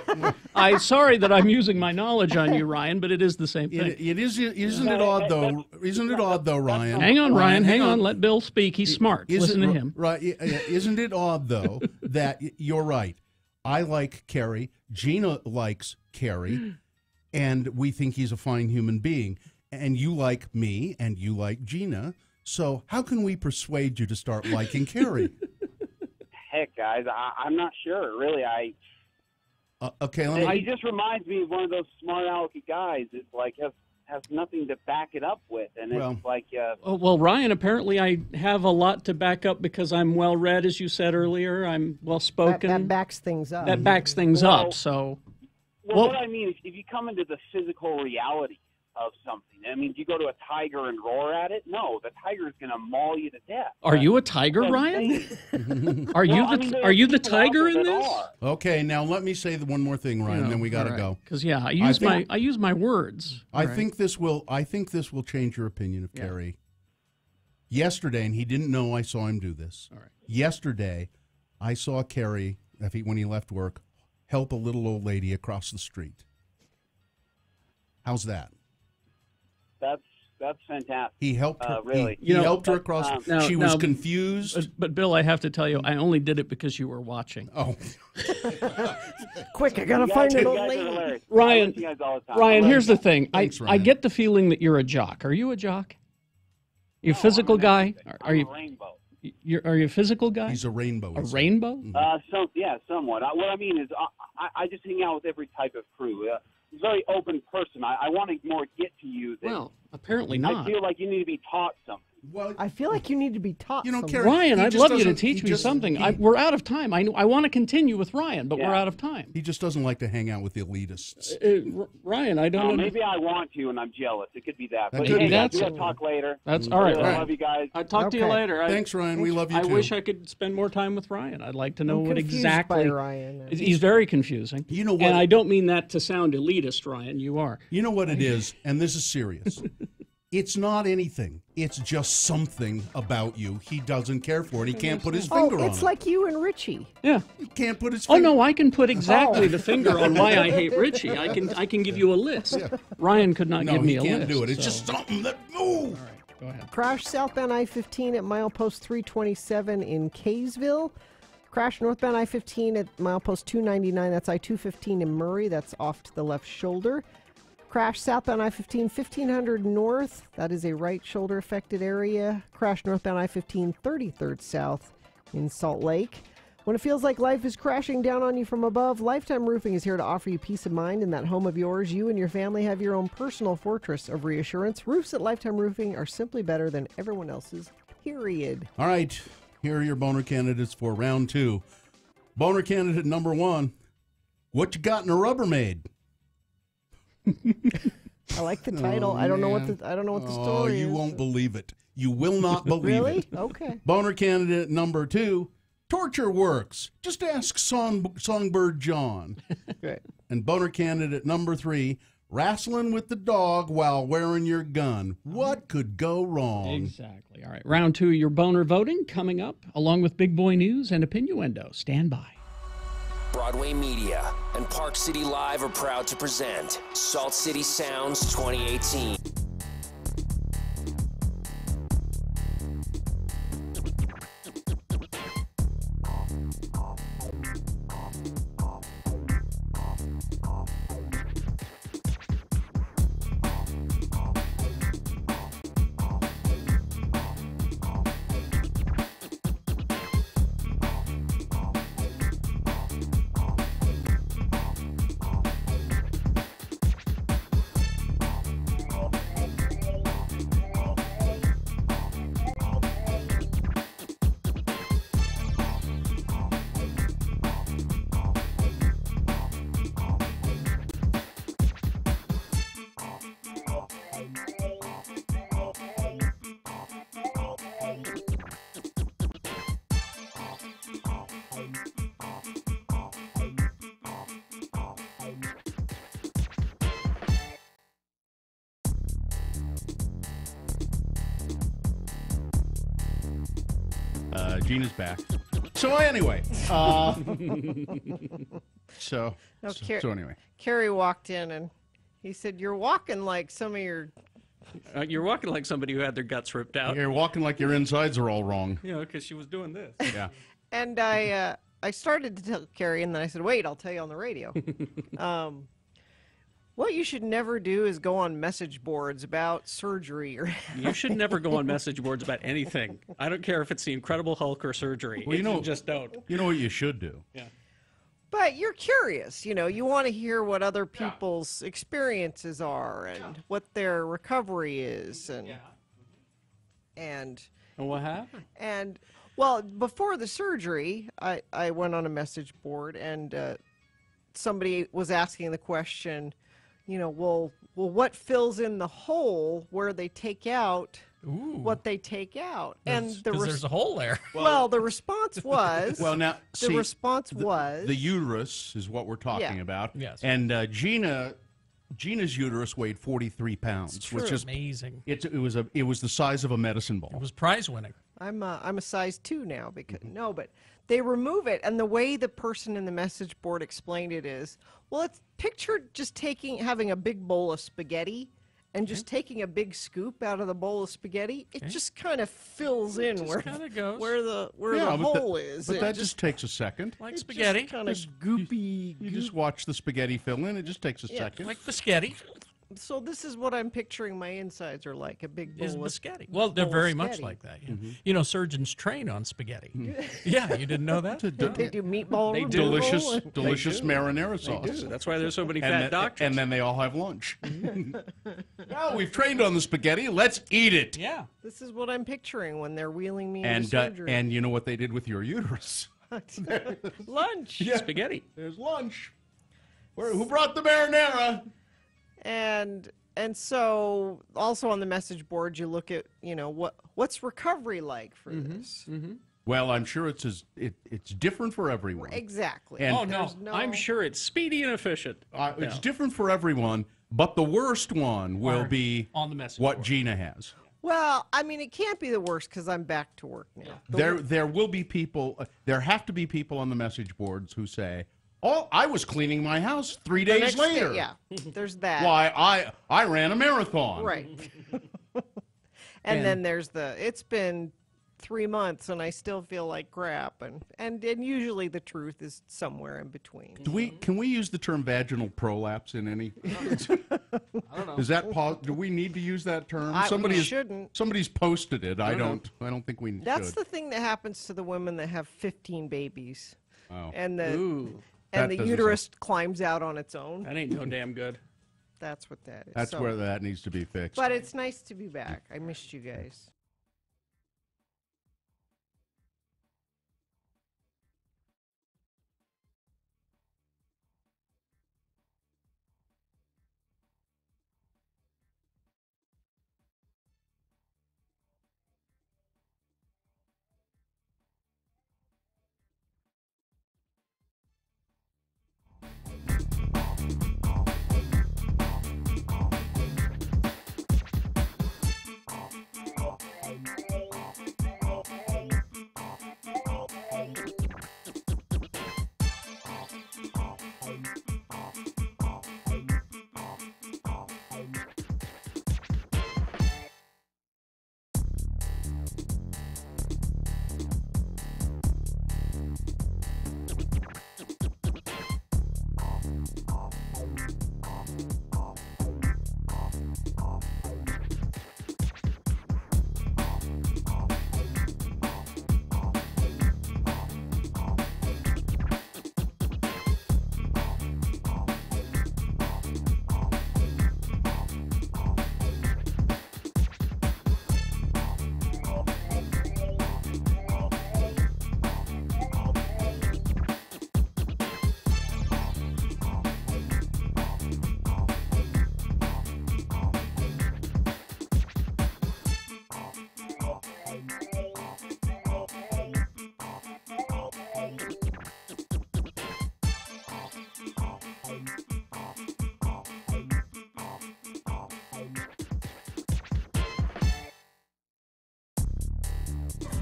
I'm sorry that I'm using my knowledge on you, Ryan, but it is the same thing. Isn't it odd though? Isn't it odd though, Ryan? Hang on, Ryan. Hang on. Let Bill speak. He's smart. Listen to him. Right? Isn't it odd though that you're right? I like Kerry. Gina likes Kerry, and we think he's a fine human being. And you like me, and you like Gina. So how can we persuade you to start liking Kerry? Heck, guys, I'm not sure. Really, okay. He just reminds me of one of those smart alecky guys. It's like has nothing to back it up with, and it's like. Well, Ryan, apparently I have a lot to back up because I'm well read, as you said earlier. I'm well spoken. That backs things up. That backs things up. So. Well, what I mean is, if you come into the physical reality of something, I mean, do you go to a tiger and roar at it? No, the tiger is going to maul you to death. Are you a tiger, Ryan? Are you the tiger in this? Okay, now let me say one more thing, Ryan. Then we got to go. Because I use my words. I think this will change your opinion of Kerry. Yesterday, and he didn't know I saw him do this. All right. Yesterday, I saw Kerry when he left work help a little old lady across the street. How's that? That's fantastic. He helped her. Really. He helped her across. She was confused. But Bill, I have to tell you, I only did it because you were watching. Oh. Quick, I gotta find an old lady. Ryan, here's the thing. Thanks, I Ryan. get the feeling that you're a jock. Are you a jock? You a physical guy? Are you? Rainbow. Are you a physical guy? He's a rainbow. A rainbow? Somewhat. What I mean is, I just hang out with every type of crew. Very open person. I want to more get to you. Well, apparently not. I feel like you need to be taught something. Well, I feel like you need to be taught. You know, something. Kerry, Ryan, he I'd just love you to doesn't- teach he me just- something. he- We're out of time. I want to continue with Ryan, but we're out of time. He just doesn't like to hang out with the elitists. Ryan, I don't know. Maybe I want to, and I'm jealous. It could be that. But could be hey, that. we'll talk later. That's all right. I love you guys. I'll talk to you later. Thanks, Ryan. We love you I too. wish I could spend more time with Ryan. I'd like to know I'm what confused exactly. by Ryan. He's very confusing. You know what? And I don't mean that to sound elitist, Ryan. You are. You know what it is, and this is serious. It's not anything. It's just something about you. He doesn't care for it. He can't put his finger on it. It's like you and Richie. Yeah. He can't put his Oh finger. no, I can put exactly the finger on why I hate Richie. I can give you a list. Yeah. Ryan could not give me a list. he can't do it. It's so. just something that. Ooh. All right, go ahead. Crash southbound I-15 at milepost 327 in Kaysville. Crash northbound I-15 at milepost 299. That's I-215 in Murray. That's off to the left shoulder. Crash southbound I-15 1500 north. That is a right shoulder affected area. Crash northbound I-15 33rd south in Salt Lake. When it feels like life is crashing down on you from above, Lifetime Roofing is here to offer you peace of mind in that home of yours. You and your family have your own personal fortress of reassurance. Roofs at Lifetime Roofing are simply better than everyone else's, period. All right. Here are your boner candidates for round 2. Boner candidate number 1. What you got in a Rubbermaid? I like the title. I don't know what the story is. You won't believe it. You will not believe Really? it. Okay. Boner candidate number 2. Torture works. Just ask Songbird John. Great. And boner candidate number 3. wrestling with the dog while wearing your gun. What could go wrong? Exactly. All right. Round 2 of your boner voting coming up, along with big boy news and opinioendo. Stand by. Broadway Media and Park City Live are proud to present Salt City Sounds 2018. Gina's back. So anyway, so anyway, Kerry walked in and he said, "You're walking like some of your." You're walking like somebody who had their guts ripped out. You're walking like your insides are all wrong. You know, because she was doing this. Yeah. And I started to tell Kerry, and then I said, "Wait, I'll tell you on the radio." What you should never do is go on message boards about surgery. You should never go on message boards about anything. I don't care if it's the Incredible Hulk or surgery. Well, you just don't. You know what you should do? Yeah. But you're curious, you know, you want to hear what other people's experiences are and what their recovery is. And what happened? And, well, before the surgery, I went on a message board and somebody was asking the question, you know, well, what fills in the hole where they take out what they take out? And there's a hole there. Well, the response was. Well, now the response was the uterus is what we're talking about. Yes. And Gina's uterus weighed 43 pounds, which is amazing. It was the size of a medicine ball. It was prize winning. I'm a size 2 now because but they remove it, and the way the person in the message board explained it is, well, it's picture just having a big bowl of spaghetti and just taking a big scoop out of the bowl of spaghetti. It just kind of fills in where the hole is. But that just takes a second. Like spaghetti. Kind of goopy. You just watch the spaghetti fill in. It just takes a second. Like biscotti. So this is what I'm picturing my insides are like, a big bowl Is of biscotti. Well, they're very much like that. Yeah. You know, surgeons train on spaghetti. Yeah, you didn't know that? They do meatball. They do. Delicious marinara sauce. That's why there's so many fat doctors. And then they all have lunch. Well, we've trained on the spaghetti. Let's eat it. Yeah. This is what I'm picturing when they're wheeling me into surgery. And you know what they did with your uterus? Lunch. Yeah. Spaghetti. There's lunch. Who brought the marinara? And so also on the message board you look at, you know, what's recovery like for this. Well, I'm sure it's different for everyone. Exactly. And I'm sure it's speedy and efficient. It's different for everyone, but the worst one will be on the message what board. Gina has. Well, I mean, it can't be the worst because I'm back to work now. There will be people. There have to be people on the message boards who say, "Oh, I was cleaning my house 3 days later." Yeah, there's that. Why, I ran a marathon. Right. and then there's it's been 3 months and I still feel like crap, and usually the truth is somewhere in between. Can we use the term vaginal prolapse in any? I don't know. Is that do we need to use that term? We shouldn't. Somebody's posted it. I don't think we That's should. the thing that happens to the women that have 15 babies. Oh. And the That the doesn't uterus climbs out on its own. That ain't no damn good. That's what that is. That's where that needs to be fixed. But it's nice to be back. I missed you guys.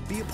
Be a